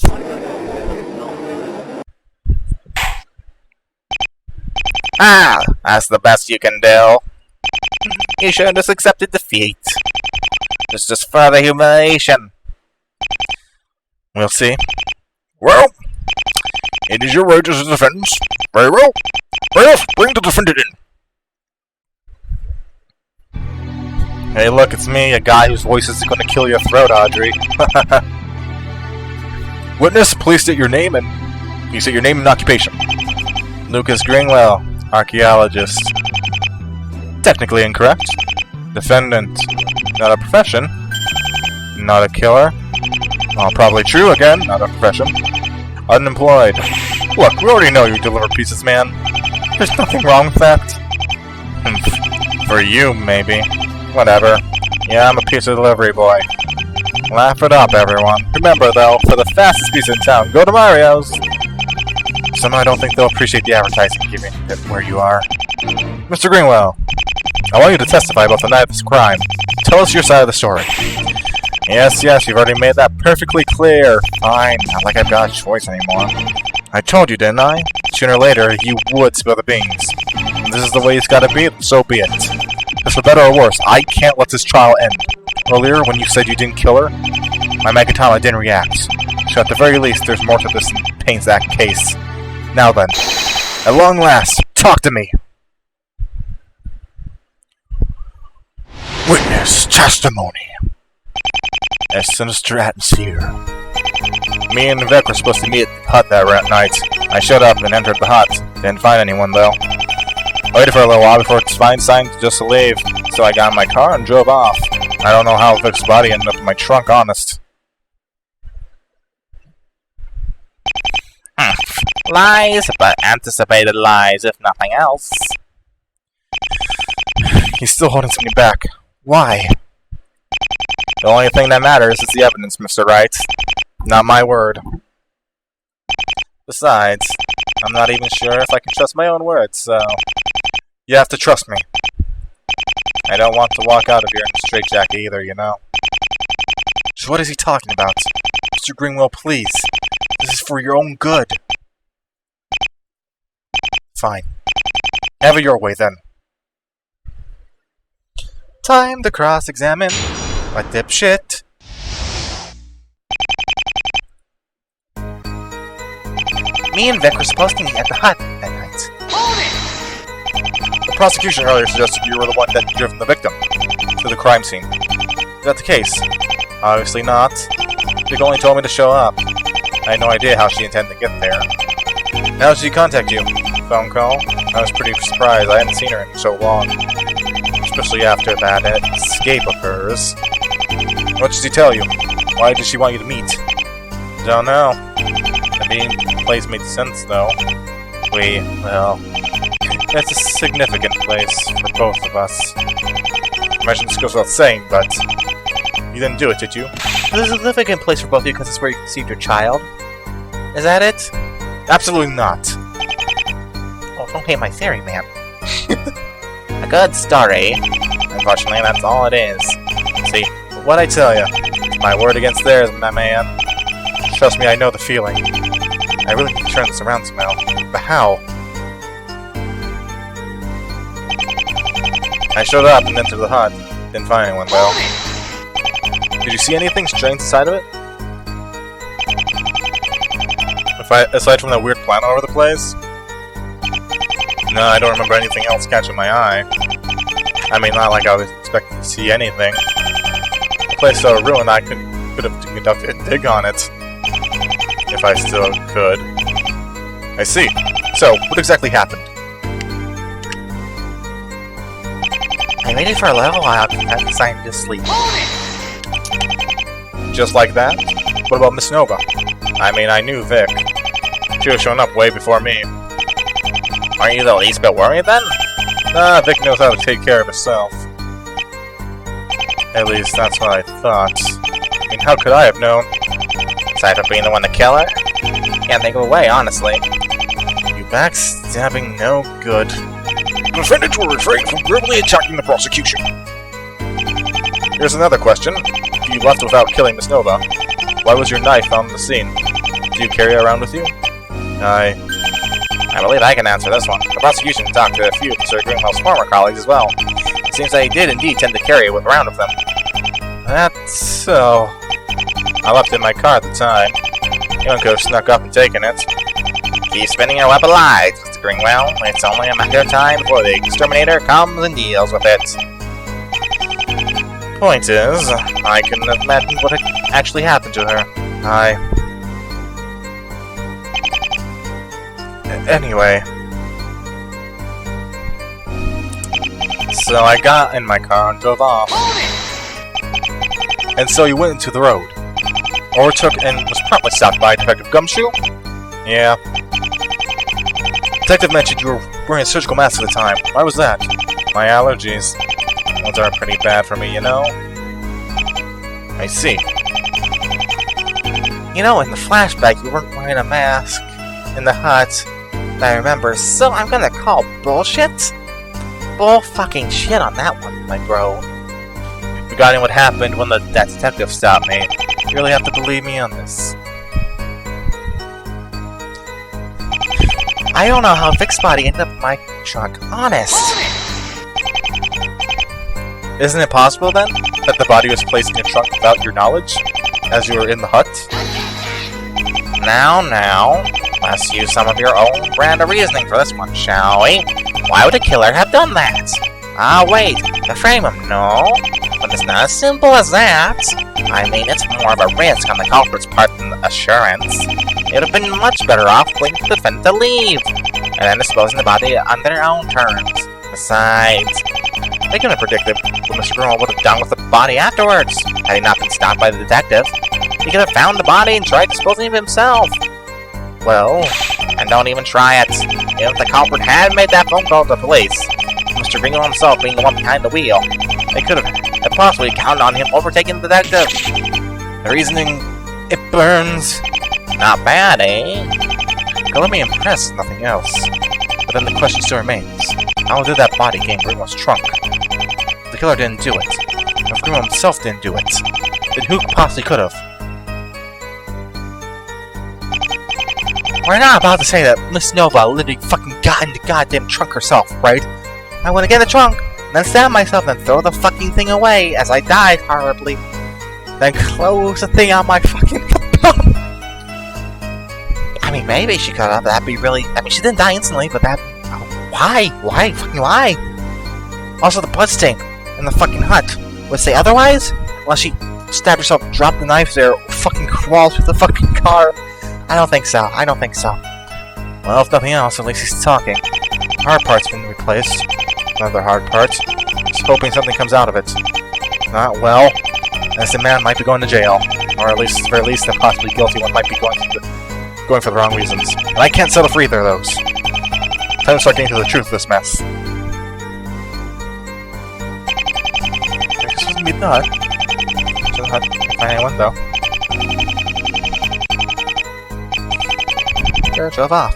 Ah, that's the best you can do. You should have just accepted defeat. It's just further humiliation. We'll see. Well, it is your right as a defense. Very well. Bailiff, bring the defendant in. Hey, look, it's me, a guy whose voice is going to kill your throat, Audrey. Witness, please state your name and occupation. Lucas Greenwell, archaeologist. Technically incorrect. Defendant, not a profession. Not a killer. Well, probably true again, not a profession. Unemployed. Look, we already know you deliver pizzas, man. There's nothing wrong with that. For you, maybe. Whatever. Yeah, I'm a pizza delivery boy. Laugh it up, everyone. Remember, though, for the fastest pizza in town, go to Mario's. Somehow I don't think they'll appreciate the advertising giving it where you are. Mr. Greenwell, I want you to testify about the night of this crime. Tell us your side of the story. Yes, you've already made that perfectly clear. Fine, not like I've got a choice anymore. I told you, didn't I? Sooner or later, you would spill the beans. If this is the way it's gotta be, then so be it. If for better or worse, I can't let this trial end. Earlier, when you said you didn't kill her, my Megatama didn't react. So at the very least, there's more to this than Pain's Act case. Now then, at long last, talk to me! Witness testimony. A sinister atmosphere. Me and Vic were supposed to meet at the hut that night. I showed up and entered the hut. Didn't find anyone, though. I waited for a little while before it decided just to leave, so I got in my car and drove off. I don't know how Vic's body ended up in my trunk, honest. Lies, but anticipated lies, if nothing else. He's still holding something back. Why? The only thing that matters is the evidence, Mr. Wright. Not my word. Besides, I'm not even sure if I can trust my own words, so... You have to trust me. I don't want to walk out of here in a straitjacket either, you know. So what is he talking about? Mr. Greenwell, please. This is for your own good. Fine. Have it your way, then. Time to cross-examine a dipshit. Me and Vic were supposed to meet at the hut that night. The prosecution earlier suggested you were the one that driven the victim to the crime scene. Is that the case? Obviously not. Vic only told me to show up. I had no idea how she intended to get there. How did she contact you? Phone call? I was pretty surprised. I hadn't seen her in so long. Especially after that escape of hers. What did she tell you? Why did she want you to meet? Don't know. The meeting place made sense, though. Well, it's a significant place for both of us. I imagine this goes without saying, but you didn't do it, did you? It's a significant place for both of you because it's where you conceived your child. Is that it? Absolutely not. Well, don't hate my theory, man. A good story. Unfortunately, that's all it is. See, what I tell you, it's my word against theirs, my man. Trust me, I know the feeling. I really need to turn this around somehow. But how? I showed up and entered the hut. Didn't find anyone, though. Did you see anything strange inside of it? Aside from that weird plant all over the place? No, I don't remember anything else catching my eye. I mean, not like I was expecting to see anything. The place so ruined, I could have conducted a dig on it. If I still could. I see. So, what exactly happened? I waited for a little while and decided to sleep. Just like that? What about Miss Nova? I mean, I knew Vic. She was showing up way before me. Aren't you the least bit worried, then? Nah, Vic knows how to take care of herself. At least, that's what I thought. I mean, how could I have known? Aside from being the one to kill her? Can't think of a way, honestly. You backstabbing no good. The defendants will refrain from verbally attacking the prosecution. Here's another question. You left without killing Miss Nova. Why was your knife on the scene? Do you carry it around with you? I believe I can answer this one. The prosecution talked to a few of Sir Greenwell's former colleagues as well. It seems that he did indeed tend to carry it around with him. That's so... I left it in my car at the time. Anyone could have snuck up and taken it. Keep spinning your web of lies, Mr. Greenwell. It's only a matter of time before the exterminator comes and deals with it. Point is, I couldn't have imagined what had actually happened to her. Anyway. So I got in my car and drove off. And so you went into the road. Overtook and was promptly stopped by Detective Gumshoe? Yeah. Detective mentioned you were wearing a surgical mask at the time. Why was that? My allergies. Those are pretty bad for me, you know? I see. You know, in the flashback, you weren't wearing a mask in the hut. I remember, so I'm gonna call bullshit? Bull fucking shit on that one, my bro. Regarding what happened when that detective stopped me, you really have to believe me on this. I don't know how Vic's body ended up in my trunk, honest. Isn't it possible then that the body was placed in your trunk without your knowledge, as you were in the hut? Now, let's use some of your own brand of reasoning for this one, shall we? Why would a killer have done that? Ah, wait, to frame him, no? But it's not as simple as that. I mean, it's more of a risk on the culprit's part than assurance. It would have been much better off waiting for the defendant to leave, and then disposing the body on their own terms. Besides, they couldn't have predicted what Mr. Greenwell would have done with the body afterwards, had he not been stopped by the detective. He could have found the body and tried disposing of himself. Well, and don't even try it. If the culprit had made that phone call to the police, Mr. Greenwell himself being the one behind the wheel, they could have possibly counted on him overtaking the detective. The reasoning, it burns. Not bad, eh? Now, let me impress, nothing else. But then the question still remains. How did that body get in Greenwell's trunk? The killer didn't do it. If Greenwell himself didn't do it, then who possibly could have? We're not about to say that Miss Nova literally fucking got in the goddamn trunk herself, right? I want to get in the trunk, then stab myself, then throw the fucking thing away as I died horribly. Then close the thing on my fucking bum. I mean, maybe she could have. That'd be really. I mean, she didn't die instantly, but that. Why? Why? Fucking why? Also, the bloodstain in the fucking hut would say otherwise? Unless she stabbed herself, dropped the knife there, fucking crawled through the fucking car. I don't think so. I don't think so. Well, if nothing else, at least he's talking. Hard part's been replaced. Another hard part. Just hoping something comes out of it. Not well. As the man might be going to jail, or at least, for at least the possibly guilty one might be going for the wrong reasons. And I can't settle for either of those. Time to start getting to the truth of this mess. This wasn't me the hut. To the hut. Can't find anyone though. Drove off.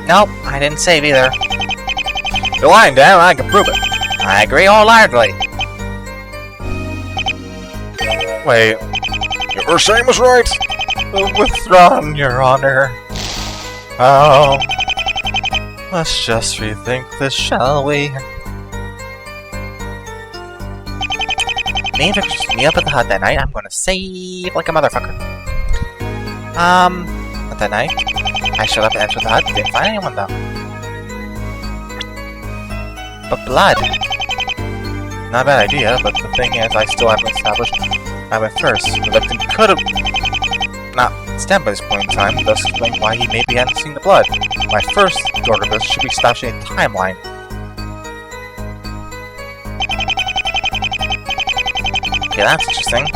Nope, I didn't save either. You're lying, Dan. I can prove it. I agree wholeheartedly. Wait. You were saying was right. Withdrawn, Your Honor. Oh. Let's just rethink this, shall we? Me and Victor just meet up at the hut that night. I'm gonna save like a motherfucker. But that night, I showed up and entered the hut. Didn't find anyone though. But blood. Not a bad idea, but the thing is, I still haven't established I went first. The victim could have not stabbed by this point in time, thus explaining why he maybe hadn't seen the blood. My first order of this should be establishing a timeline. Okay, that's interesting.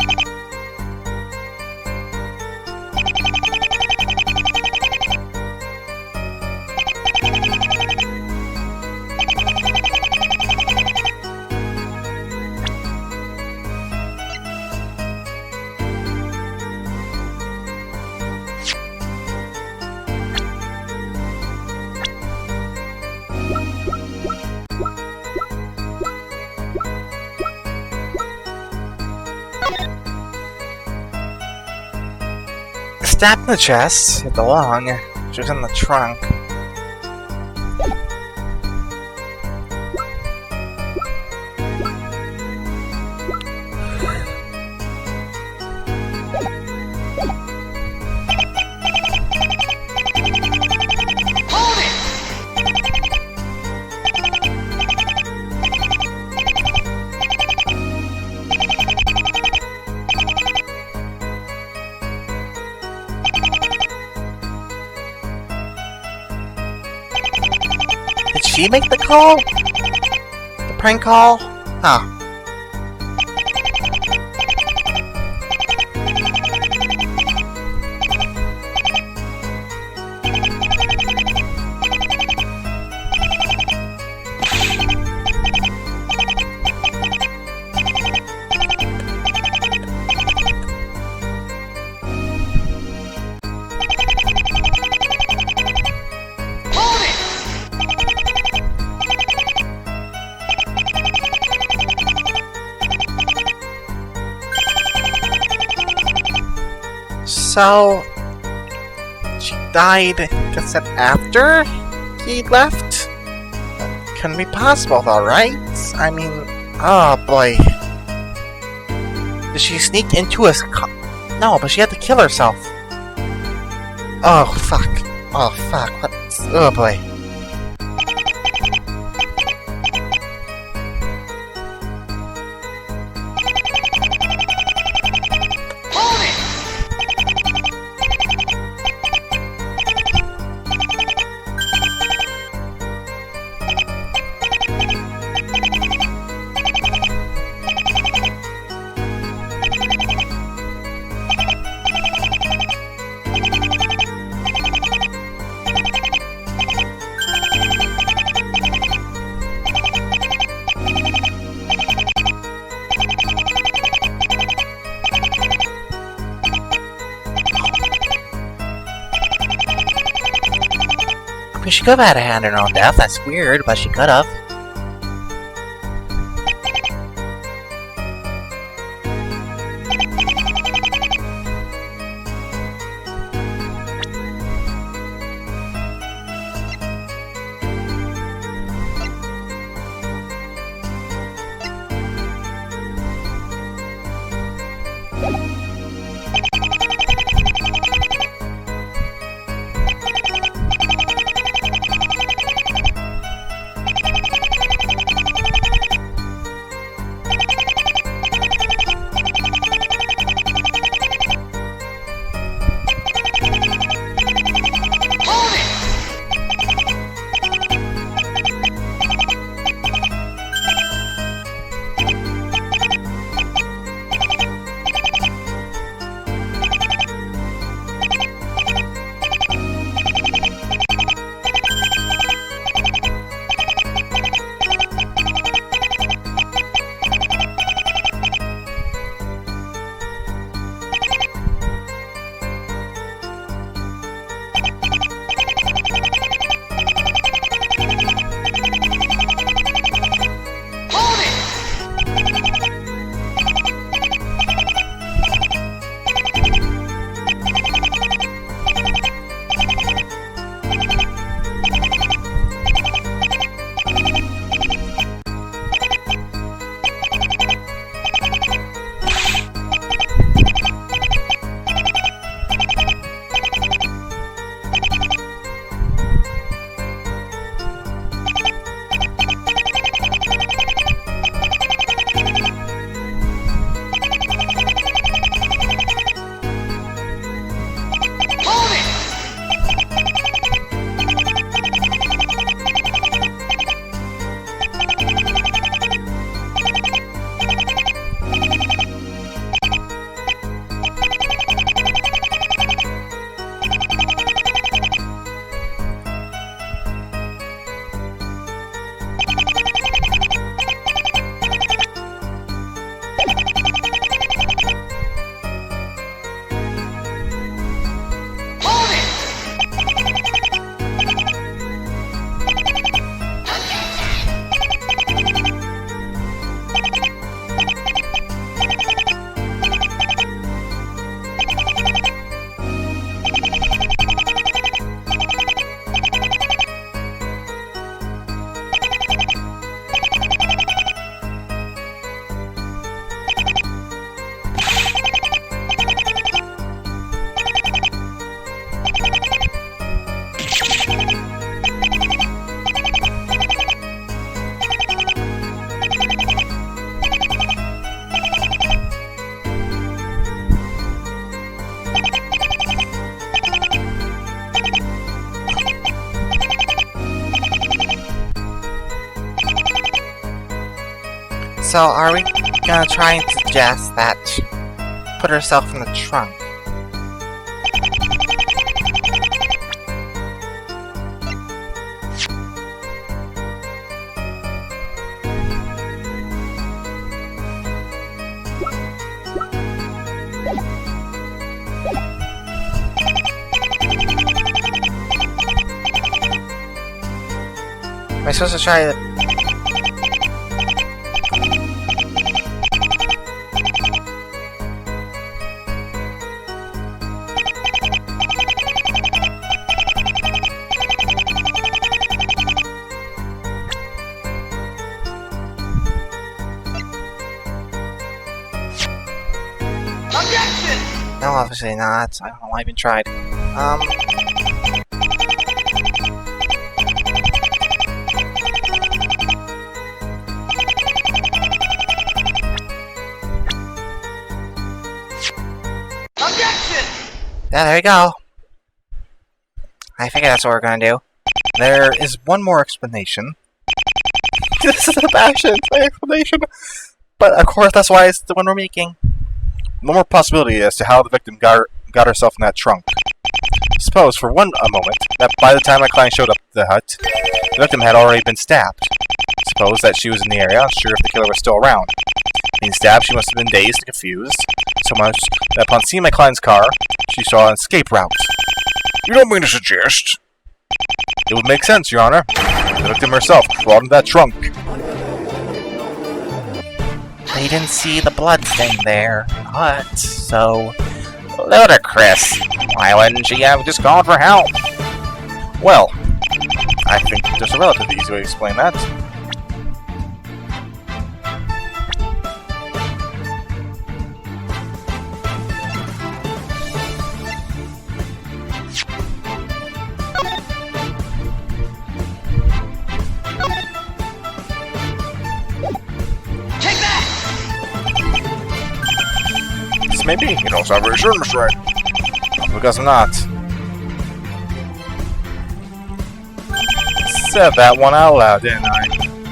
Stabbed in the chest, with the lung, which was in the trunk. Did she make the call? The prank call? Huh. So, she died, I guess, after he left? Couldn't be possible, though, right? I mean, oh boy. Did she sneak into his car? No, but she had to kill herself. Oh, fuck. Oh, fuck. What? Oh, boy. I mean, she could have had a hand in her own death. That's weird, but she could have. So, are we gonna try and suggest that she put herself in the trunk? Am I supposed to try to... obviously not. I don't know why I even tried. Yeah, there you go. I figure that's what we're gonna do. There is one more explanation. This is a passion, my explanation. But of course, that's why it's the one we're making. One more possibility as to how the victim got herself in that trunk. Suppose, for a moment, that by the time my client showed up at the hut, the victim had already been stabbed. Suppose that she was in the area, unsure if the killer was still around. Being stabbed, she must have been dazed and confused, so much that upon seeing my client's car, she saw an escape route. You don't mean to suggest? It would make sense, Your Honor. The victim herself crawled into that trunk. They didn't see the blood stain there, but so ludicrous. Why wouldn't she have just called for help? Well, I think there's a relatively easy way to explain that. Maybe. You don't sound very sure, Mr. Wright. Because I'm not. Said that one out loud, didn't I?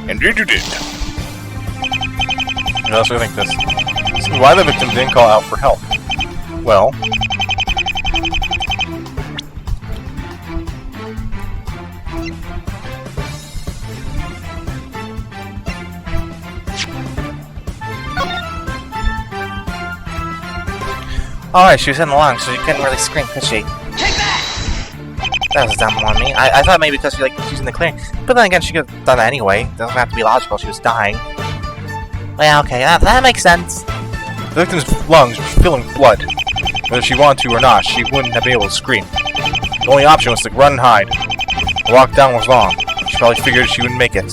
Indeed you did. What else do you think this? See why the victim didn't call out for help. Well, alright, she was in the lung, so she couldn't really scream, could she? That was dumb on me. I thought maybe because she was in the clearing. But then again, she could have done it anyway. Doesn't have to be logical, she was dying. Well, okay, that makes sense. the victim's lungs were filling with blood. Whether she wanted to or not, she wouldn't have been able to scream. The only option was to run and hide. The walk down was long. She probably figured she wouldn't make it.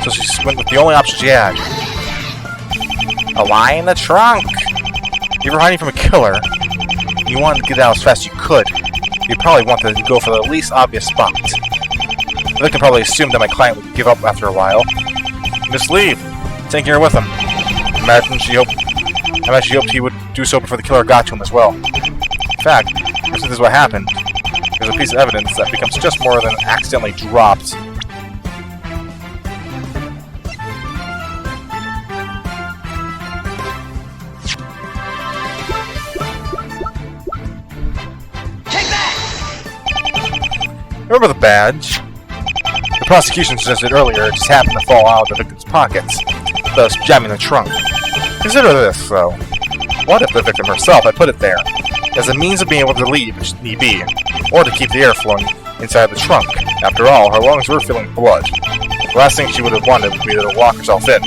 So she went with the only option she had. A lie in the trunk! You were hiding from a killer, and you wanted to get out as fast as you could. You probably wanted to go for the least obvious spot. The victim probably assumed that my client would give up after a while. Just leave, taking her with him. I imagine she hoped he would do so before the killer got to him as well. In fact, this is what happened. There's a piece of evidence that becomes just more than accidentally dropped. Remember the badge? The prosecution suggested earlier it just happened to fall out of the victim's pockets, thus jamming the trunk. Consider this, though. What if the victim herself had put it there, as a means of being able to leave if need be, or to keep the air flowing inside the trunk? After all, her lungs were filling with blood. The last thing she would have wanted would be to lock herself in.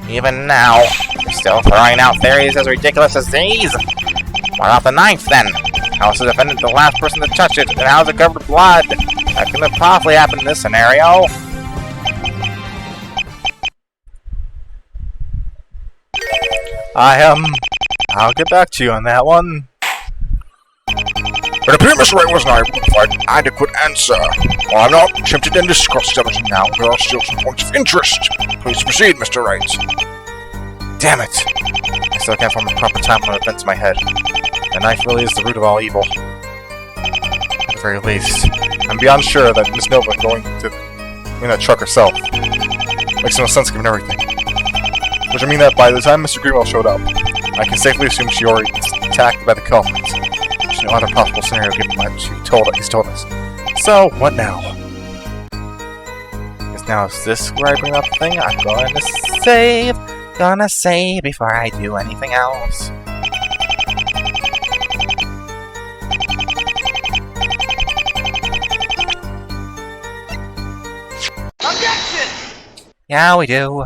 Even now, you're still throwing out theories as ridiculous as these? What about the knife, then? How was the defendant the last person to touch it, and how is it covered with blood? That couldn't have possibly happened in this scenario. I'll get back to you on that one. It appears Mr. Wright wasn't able to provide an adequate answer. While I'm not tempted to discuss everything now, there are still some points of interest. Please proceed, Mr. Wright. Damn it! I still can't form a proper timeline of events in my head. The knife really is the root of all evil. At the very least, I'm beyond sure that Miss Nova going to win that truck herself makes no sense given everything. Which would mean that by the time Mr. Greenwell showed up, I can safely assume she already was attacked by the culprit. There's no other possible scenario given what he's told us. So, what now? Because now is this where I bring up the thing? I'm gonna save before I do anything else. Yeah, we do.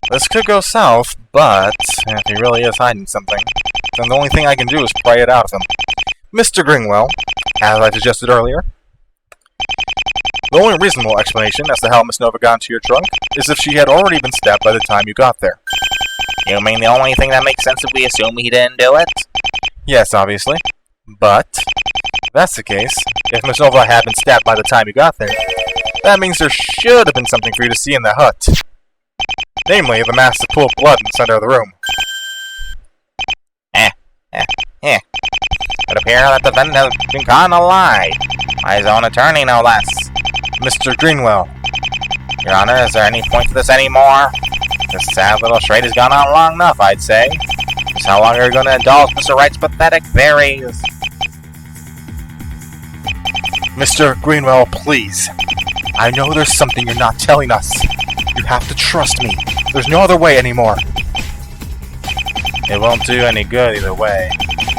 This could go south, but if he really is hiding something, then the only thing I can do is pry it out of him. Mr. Greenwell, as I suggested earlier, the only reasonable explanation as to how Miss Nova got into your trunk is if she had already been stabbed by the time you got there. You mean the only thing that makes sense if we assume he didn't do it? Yes, obviously. But, if that's the case, if Miss Nova had been stabbed by the time you got there, that means there should have been something for you to see in the hut. Namely, the massive pool of blood in the center of the room. It appears that the defendant has been caught in a lie. By his own attorney, no less. Mr. Greenwell. Your Honor, is there any point to this anymore? This sad little charade has gone on long enough, I'd say. Just how long are you going to indulge Mr. Wright's pathetic theories? Mr. Greenwell, please. I know there's something you're not telling us. You have to trust me. There's no other way anymore. It won't do any good either way.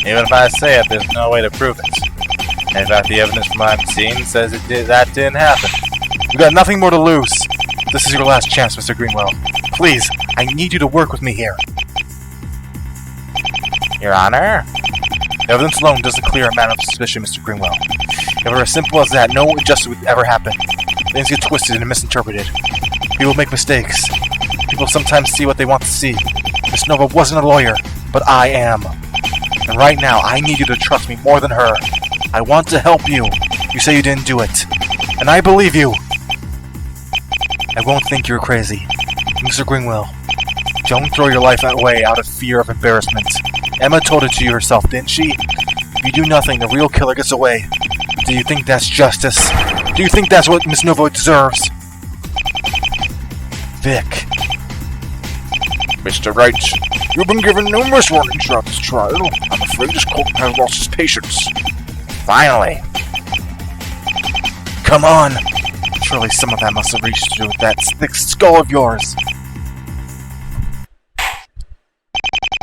Even if I say it, there's no way to prove it. In fact, the evidence from what I've seen says that didn't happen. You've got nothing more to lose. This is your last chance, Mr. Greenwell. Please, I need you to work with me here. Your Honor? Evidence alone doesn't clear a man of suspicion, Mr. Greenwell. If it were as simple as that, no injustice would ever happen. Things get twisted and misinterpreted. People make mistakes. People sometimes see what they want to see. Miss Nova wasn't a lawyer, but I am. And right now, I need you to trust me more than her. I want to help you. You say you didn't do it. And I believe you. I won't think you're crazy. Mr. Greenwell, don't throw your life away out of fear of embarrassment. Emma told it to you herself, didn't she? If you do nothing, the real killer gets away. Do you think that's justice? Do you think that's what Miss Nova deserves? Vic. Mr. Wright, you've been given numerous warnings throughout this trial. I'm afraid this court has lost its patience. Finally. Come on! Surely some of that must have reached you with that thick skull of yours.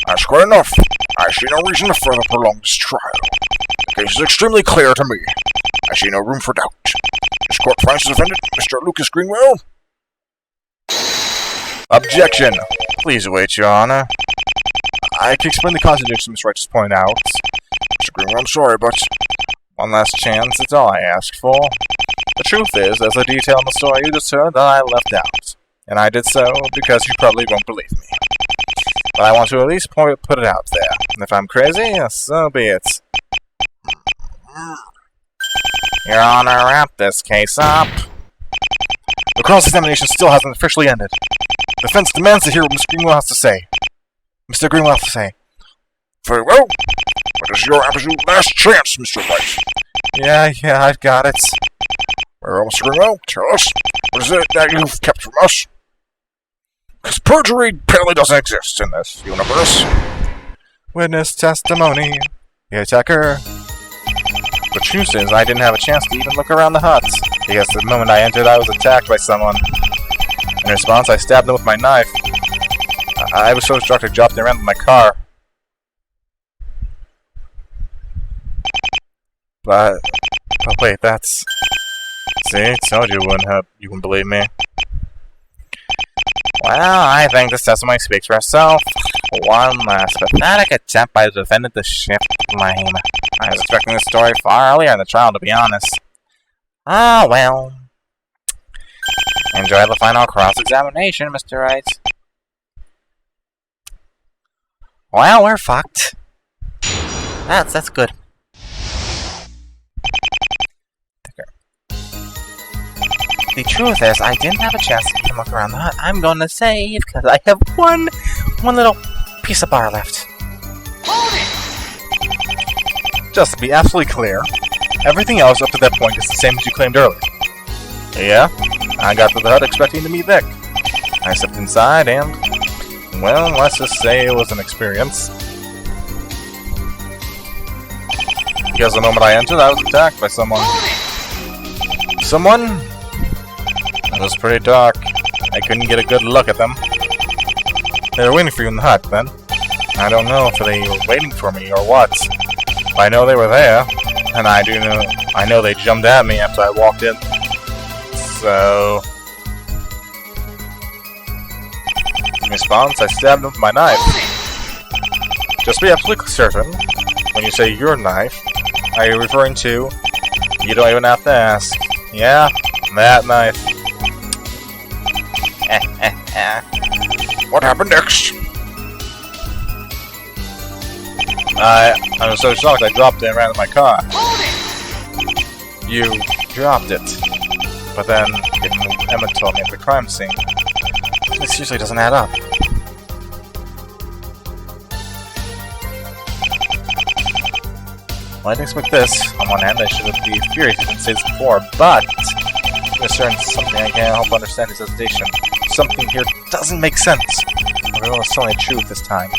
That's quite enough. I see no reason to further prolong this trial. The case is extremely clear to me. I see no room for doubt. This court finds the defendant, Mr. Lucas Greenwell. Objection! Please wait, Your Honor. I can explain the contradiction Miss Wright just pointed out. Mr. Greenwell, I'm sorry, but one last chance, it's all I asked for. The truth is, there's a detail in the story you just heard that I left out. And I did so because you probably won't believe me. But I want to at least put it out there. And if I'm crazy, so be it. Your Honor, wrap this case up. The cross-examination still hasn't officially ended. The defense demands to hear what Mr. Greenwell has to say. Mr. Greenwell has to say. very well. But it's your absolute last chance, Mr. Wright. Yeah, I've got it. Well, Mr. Greenwell, tell us, what is it that you've kept from us? Because perjury apparently doesn't exist in this universe. Witness testimony. The attacker. The truth is, I didn't have a chance to even look around the hut, because the moment I entered, I was attacked by someone. In response, I stabbed them with my knife. I was so shocked I dropped around in my car. But wait, that's... See, told you you wouldn't believe me. Well, I think this testimony speaks for itself. One last pathetic attempt by the defendant to shift blame. I was expecting this story far earlier in the trial, to be honest. Ah, well. Enjoy the final cross-examination, Mr. Wright. Well, we're fucked. That's good. The truth is, I didn't have a chance to even look around the hut. I'm going to save, because I have one little piece of bar left. Just to be absolutely clear, everything else up to that point is the same as you claimed earlier. Yeah, I got to the hut expecting to meet Vic. I stepped inside and, well, let's just say it was an experience. Because the moment I entered, I was attacked by someone. Someone? It was pretty dark. I couldn't get a good look at them. They were waiting for you in the hut, then. I don't know if they were waiting for me or what. But I know they were there, and I know they jumped at me after I walked in. So... in response, I stabbed them with my knife. Just be absolutely certain, when you say your knife, are you referring to... You don't even have to ask. Yeah, that knife. What happened next? I was so shocked I dropped it and ran to my car. You dropped it. But then, Emma told me at the crime scene. This usually doesn't add up. Well, I didn't expect this. On one hand, I should be furious if I didn't say this before, but there's something I can't help understand his hesitation. Something here doesn't make sense. Everyone was telling the truth this time.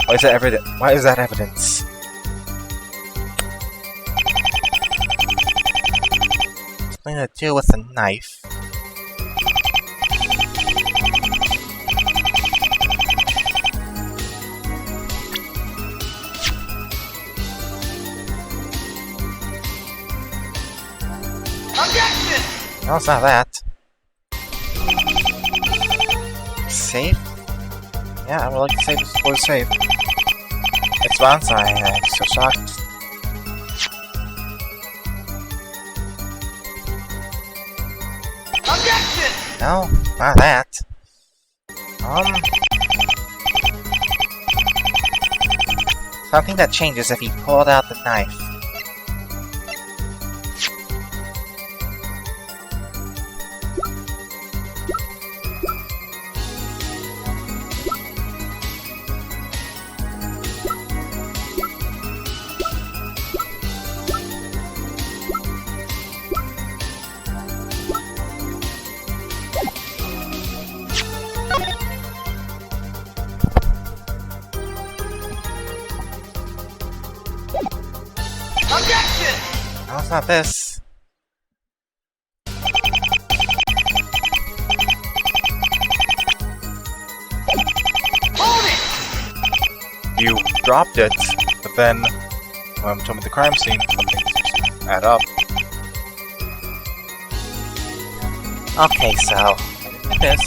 Why is that evidence? Why is that evidence? Something to do with a knife. No, it's not that. Safe? Yeah, I would like to say this was safe. Response, I'm so shocked. No, not that. Something that changes if he pulled out the knife. No, it's not this. You dropped it, but then told me the crime scene. Something doesn't add up. Okay, so this.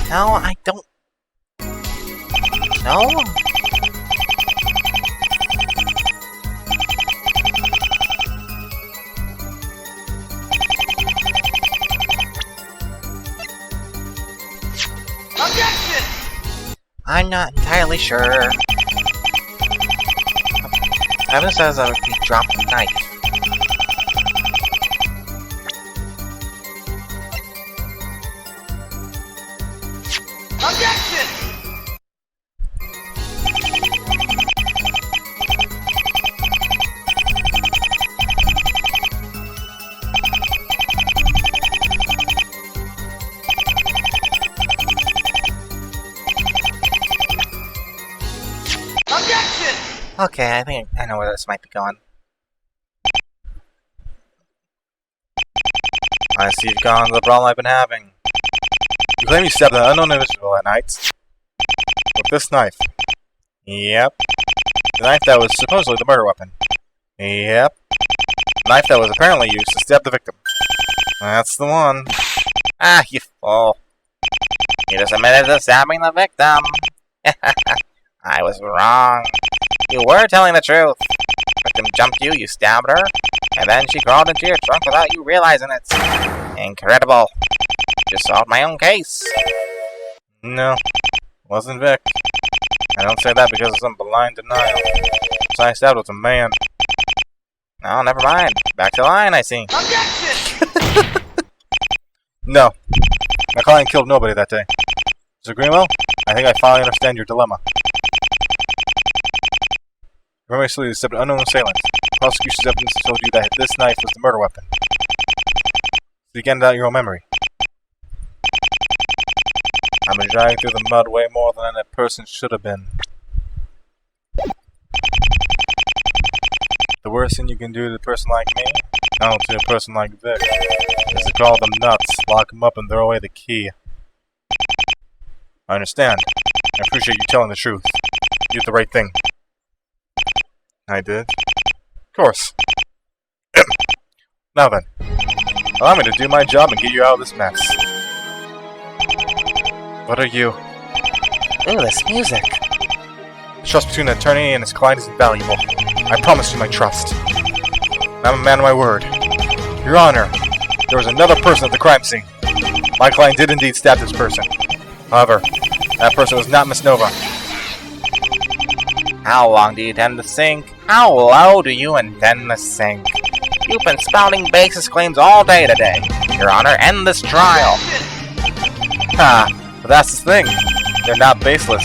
No, I don't. No? I'm not entirely sure. Evidence says he dropped the knife. Okay, I think I know where this might be going. I see you've gone to the problem I've been having. You claim you stabbed an unknown individual at night with this knife. Yep. The knife that was supposedly the murder weapon. Yep. The knife that was apparently used to stab the victim. That's the one. Ah, you fool. You just admitted to stabbing the victim. I was wrong. You were telling the truth. Victim jumped you, you stabbed her, and then she crawled into your trunk without you realizing it. Incredible. Just solved my own case. No. Wasn't Vic. I don't say that because of some blind denial. So I stabbed was a man. Oh, never mind. Back to line, I see. No. My client killed nobody that day. Mr. Greenwell, I think I finally understand your dilemma. Remember, you stabbed an unknown assailant. Prosecution's evidence told you that this knife was the murder weapon. So you get it out your own memory. I've been dragged through the mud way more than a person should have been. worst thing you can do to a person like me, no, to a person like Vic, is to call them nuts, lock them up, and throw away the key. I understand. I appreciate you telling the truth. You did the right thing. I did? Of course. Now then, allow me to do my job and get you out of this mess. What are you? Ooh, this music. The trust between an attorney and his client is invaluable. I promise you my trust. I'm a man of my word. Your Honor, there was another person at the crime scene. My client did indeed stab this person. However, that person was not Miss Nova. How long do you intend to sink? How low do you intend to sink? You've been spouting baseless claims all day today. Your Honor, end this trial. Ha! But that's the thing. They're not baseless.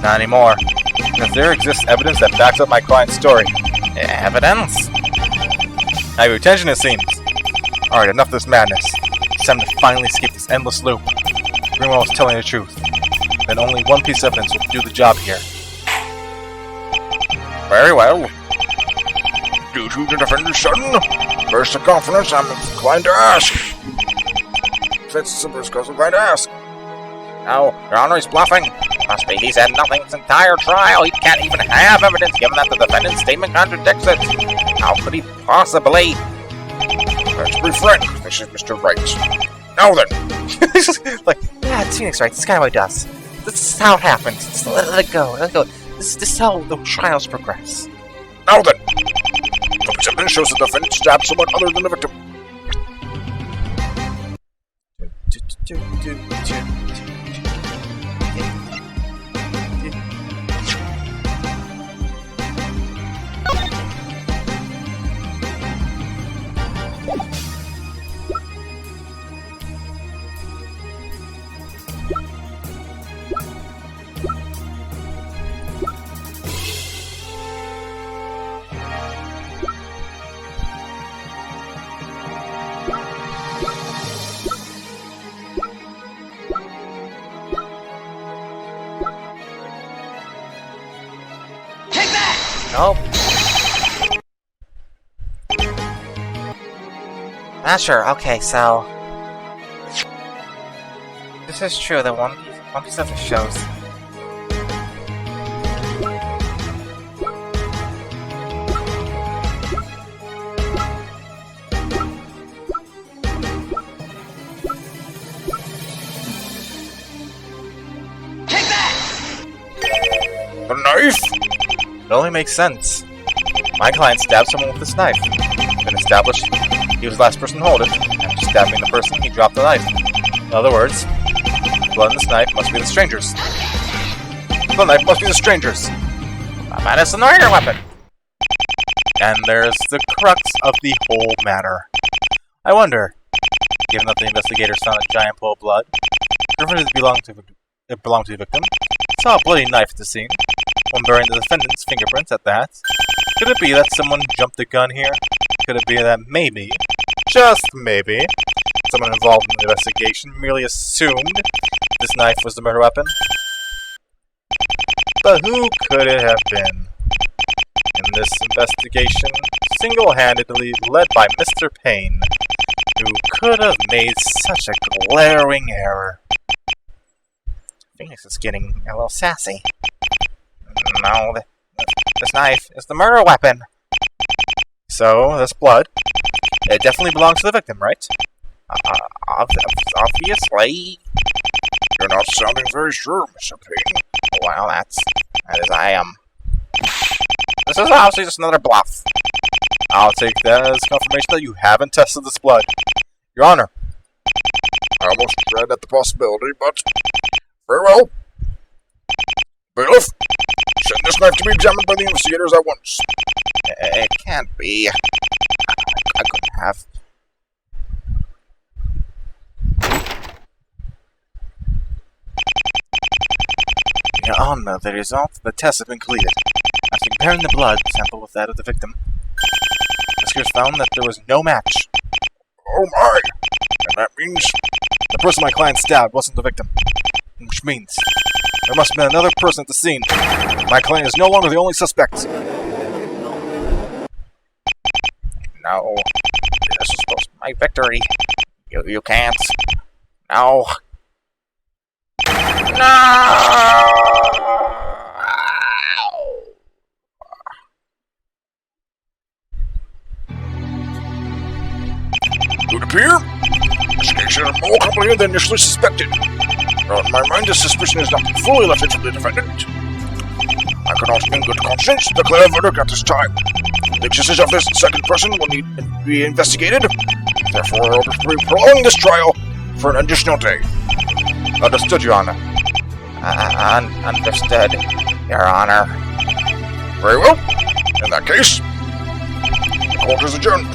Not anymore. Because there exists evidence that backs up my client's story. Evidence? I have your attention, it seems. Alright, enough of this madness. It's time to finally escape this endless loop. Greenwell was telling the truth. Then only one piece of evidence will do the job here. Very well. Due to the defendant's sudden burst of confidence, I'm inclined to ask. That's the burst of confidence I'm inclined to ask. No, Your Honor, he's bluffing. Must be he said nothing this entire trial. He can't even have evidence given that the defendant's statement contradicts it. How could he possibly? Let's be frank, this is Mr. Right. Now then. It's just like, yeah, it's Phoenix Wright. This is kind of what he does. This is how it happens. Just let it go. Let it go. This is how the trials progress. Now then. The evidence shows the defendant stabbed someone other than the victim. Nope. Ah, sure. Okay, so this is true. The one piece of the shows. The knife? It only makes sense. My client stabbed someone with this knife. Been established he was the last person to hold it. After stabbing the person, he dropped the knife. In other words, the blood in this knife must be the stranger's. The knife must be the stranger's. That is the murder weapon. And there's the crux of the whole matter. I wonder, given that the investigators found a giant pool of blood, determined it belonged to the victim, saw a bloody knife at the scene, one bearing the defendant's fingerprints at that. Could it be that someone jumped the gun here? Could it be that maybe, just maybe, someone involved in the investigation merely assumed this knife was the murder weapon? But who could it have been? In this investigation, single-handedly led by Mr. Payne, who could have made such a glaring error. Phoenix is getting a little sassy. No, this knife is the murder weapon. So, this blood, it definitely belongs to the victim, right? Obviously. You're not sounding very sure, Mr. Payne. Well, that is I am. This is obviously just another bluff. I'll take that as confirmation that you haven't tested this blood. Your Honor. I almost dread at the possibility, but very well. Bailiff, send this knife to be examined by the investigators at once. It can't be. I couldn't have. Your Honor, the results of the test have been completed. After comparing the blood sample with that of the victim, investigators found that there was no match. Oh my! And that means The person my client stabbed wasn't the victim. Which means there must have been another person at the scene. My client is no longer the only suspect. no. This is supposed to be my victory. You can't. No. No! It would appear investigations are more complicated than initially suspected. Now, in my mind, this suspicion is not fully left to the defendant. I cannot, in good conscience, declare a verdict at this time. The existence of this second person will need to be investigated. Therefore, I will be prolonging this trial for an additional day. Understood, Your Honor. Understood, Your Honor. Very well. In that case, the court is adjourned.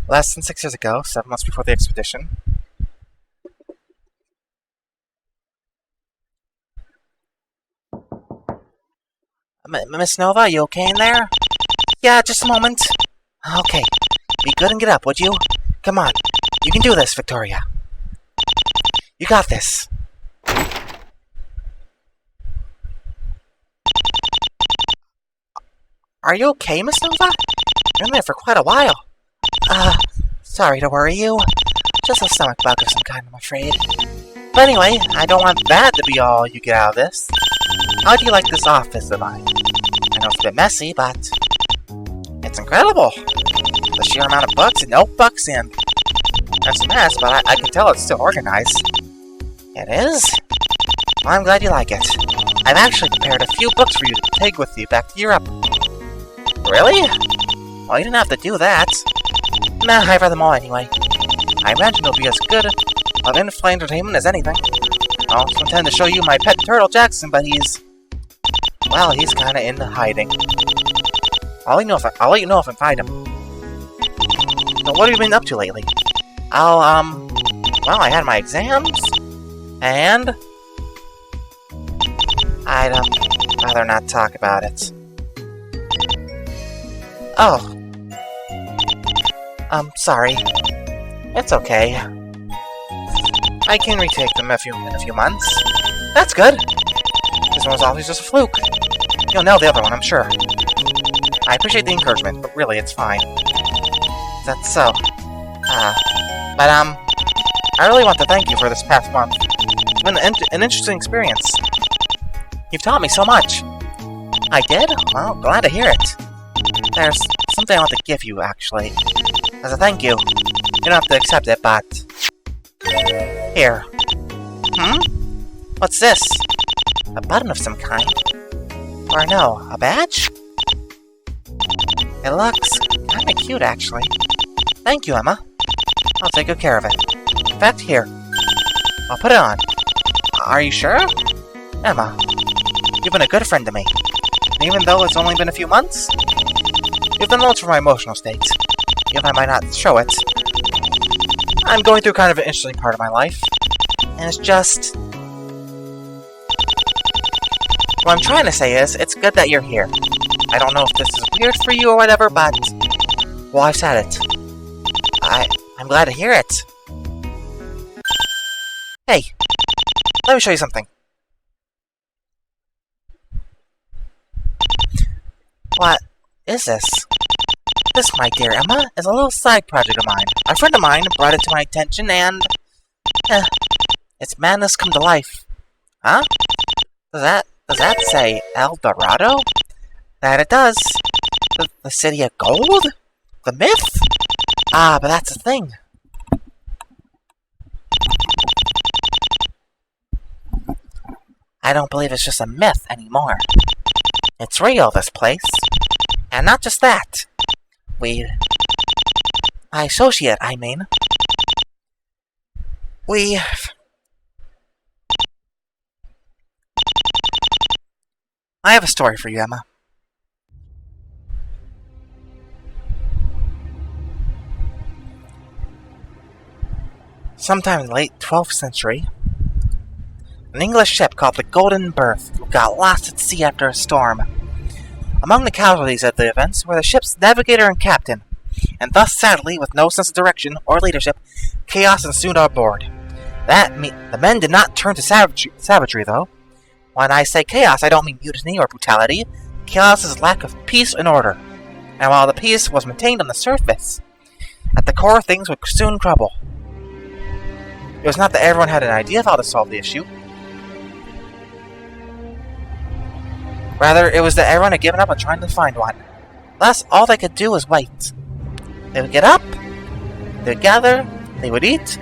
Less than 6 years ago, 7 months before the expedition. Miss Nova, you okay in there? Yeah, just a moment. Okay, be good and get up, would you? Come on, you can do this, Victoria. You got this. Are you okay, Miss Nova? You're in there for quite a while. Sorry to worry you. Just a stomach bug of some kind, I'm afraid. But anyway, I don't want that to be all you get out of this. How do you like this office of mine? I know it's a bit messy, but it's incredible. The sheer amount of books and notebooks and it's a mess, but I can tell it's still organized. It is? Well, I'm glad you like it. I've actually prepared a few books for you to take with you back to Europe. Really? Well, you didn't have to do that. Nah, I've read them all anyway. I imagine it'll be as good of in-flight entertainment as anything. I also intend to show you my pet turtle, Jackson, but he's... well, he's kinda in hiding. I'll let you know if I find him. So what have you been up to lately? Well, I had my exams, and... I'd, rather not talk about it. Oh. Sorry. It's okay. I can retake them in a few months. That's good. This one was always just a fluke. You'll know the other one, I'm sure. I appreciate the encouragement, but really, it's fine. That's so. But I really want to thank you for this past month. It's been an interesting experience. You've taught me so much. I did? Well, glad to hear it. There's something I want to give you, actually. As a thank you. You don't have to accept it, but... Here. What's this? A button of some kind? Or no, a badge? It looks kinda cute, actually. Thank you, Emma. I'll take good care of it. In fact, here. I'll put it on. Are you sure? Emma, you've been a good friend to me. And even though it's only been a few months, you've done loads for my emotional state. Even if I might not show it. I'm going through kind of an interesting part of my life. And it's just... what I'm trying to say is, it's good that you're here. I don't know if this is weird for you or whatever, but... well, I've said it. I'm glad to hear it. Hey, let me show you something. What is this? This, my dear Emma, is a little side project of mine. A friend of mine brought it to my attention and... it's madness come to life. Huh? Does that say El Dorado? That it does. The city of gold? The myth? Ah, but that's the thing. I don't believe it's just a myth anymore. It's real, this place. And not just that. My associate, I mean. I have a story for you, Emma. Sometime in the late 12th century, an English ship called the Golden Birth got lost at sea after a storm. Among the casualties of the events were the ship's navigator and captain, and thus, sadly, with no sense of direction or leadership, chaos ensued on board. The men did not turn to savagery, though. When I say chaos, I don't mean mutiny or brutality. Chaos is lack of peace and order. And while the peace was maintained on the surface, at the core things would soon crumble. It was not that everyone had an idea of how to solve the issue. Rather, it was that everyone had given up on trying to find one. Thus, all they could do was wait. They would get up, they would gather, they would eat,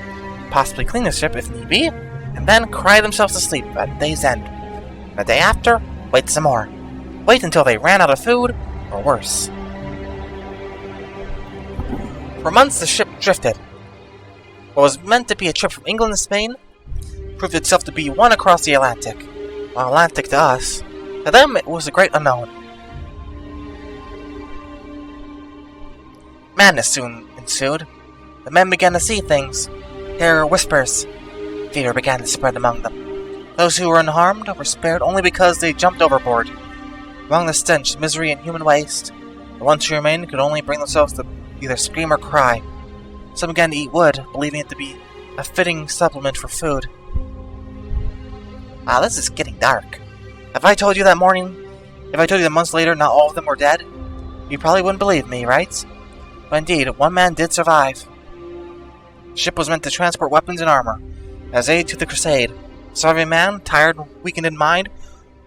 possibly clean the ship if need be, and then cry themselves to sleep at the day's end. And the day after, wait some more. Wait until they ran out of food, or worse. For months the ship drifted. What was meant to be a trip from England to Spain proved itself to be one across the Atlantic. While Atlantic to us, to them it was a great unknown. Madness soon ensued. The men began to see things, hear whispers. Fear began to spread among them. Those who were unharmed were spared only because they jumped overboard. Among the stench, misery, and human waste, the ones who remained could only bring themselves to either scream or cry. Some began to eat wood, believing it to be a fitting supplement for food. Wow, this is getting dark. If I told you that months later not all of them were dead, you probably wouldn't believe me, right? But indeed, one man did survive. The ship was meant to transport weapons and armor, as aid to the crusade. The surviving man, tired and weakened in mind,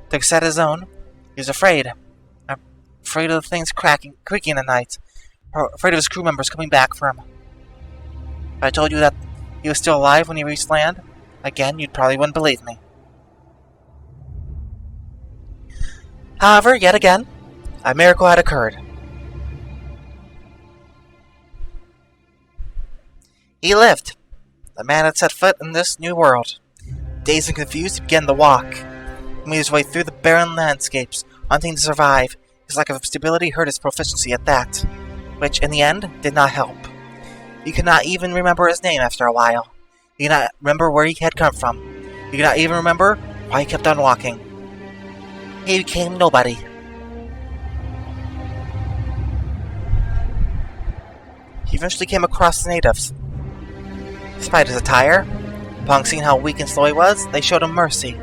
took a set of his own. He was afraid. Afraid of the things creaking in the night. Afraid of his crew members coming back for him. If I told you that he was still alive when he reached land, again, you probably wouldn't believe me. However, yet again, a miracle had occurred. He lived. The man had set foot in this new world. Dazed and confused, he began to walk. He made his way through the barren landscapes, hunting to survive. His lack of stability hurt his proficiency at that, which, in the end, did not help. He could not even remember his name after a while. He could not remember where he had come from. He could not even remember why he kept on walking. He became nobody. He eventually came across the natives. Despite his attire, upon seeing how weak and slow he was, they showed him mercy.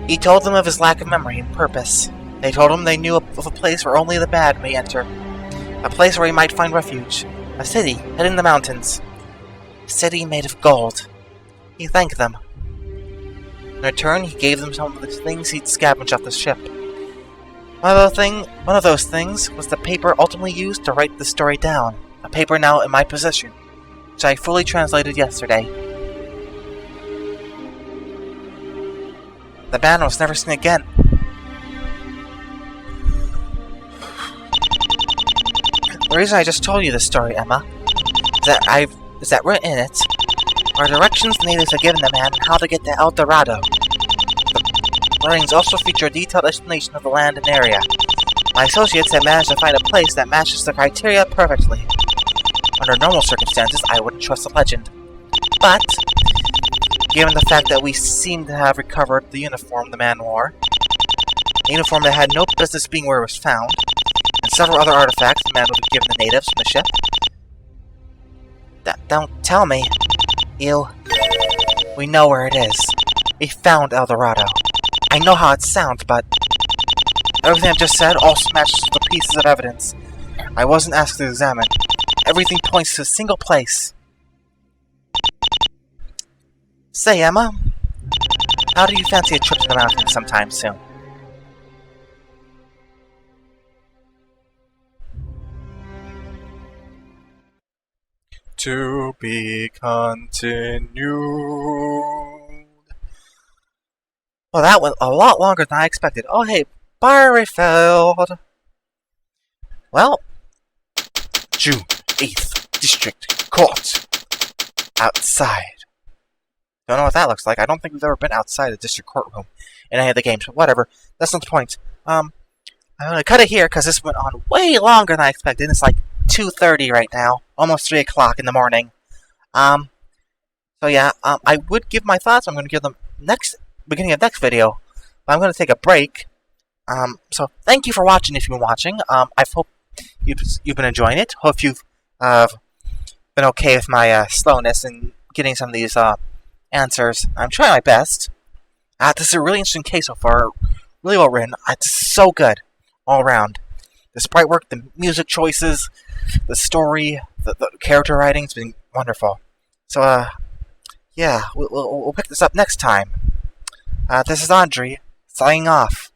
He told them of his lack of memory and purpose. They told him they knew of a place where only the bad may enter. A place where he might find refuge. A city hidden in the mountains. A city made of gold. He thanked them. In return, he gave them some of the things he'd scavenged off the ship. One of those things was the paper ultimately used to write the story down. A paper now in my possession, which I fully translated yesterday. The man was never seen again. The reason I just told you this story, Emma, is that written in it are directions the natives had given the man on how to get to El Dorado. The writings also feature a detailed explanation of the land and area. My associates had managed to find a place that matches the criteria perfectly. Under normal circumstances, I wouldn't trust the legend. But, given the fact that we seem to have recovered the uniform the man wore, a uniform that had no business being where it was found, and several other artifacts the man would have given the natives from the ship. Don't tell me. We know where it is. We found El Dorado. I know how it sounds, but everything I've just said also matches with the pieces of evidence I wasn't asked to examine. Everything points to a single place. Say, Emma, how do you fancy a trip to the mountains sometime soon? To be continued. Well, that was a lot longer than I expected. Oh, hey, bar refilled. Well, June 8th, District Court. outside. Don't know what that looks like. I don't think we've ever been outside a district courtroom in any of the games, but whatever. That's not the point. I'm going to cut it here because this went on way longer than I expected. It's like 2:30 right now, almost 3 o'clock in the morning. So yeah, I would give my thoughts. I'm going to give them beginning of next video. But I'm going to take a break. So thank you for watching if you've been watching. I hope you've been enjoying it. Hope you've been okay with my slowness in getting some of these answers. I'm trying my best. This is a really interesting case so far. Really well written. It's so good all around. The sprite work, the music choices, the story, the character writing's been wonderful. So, yeah, we'll pick this up next time. This is Andre, signing off.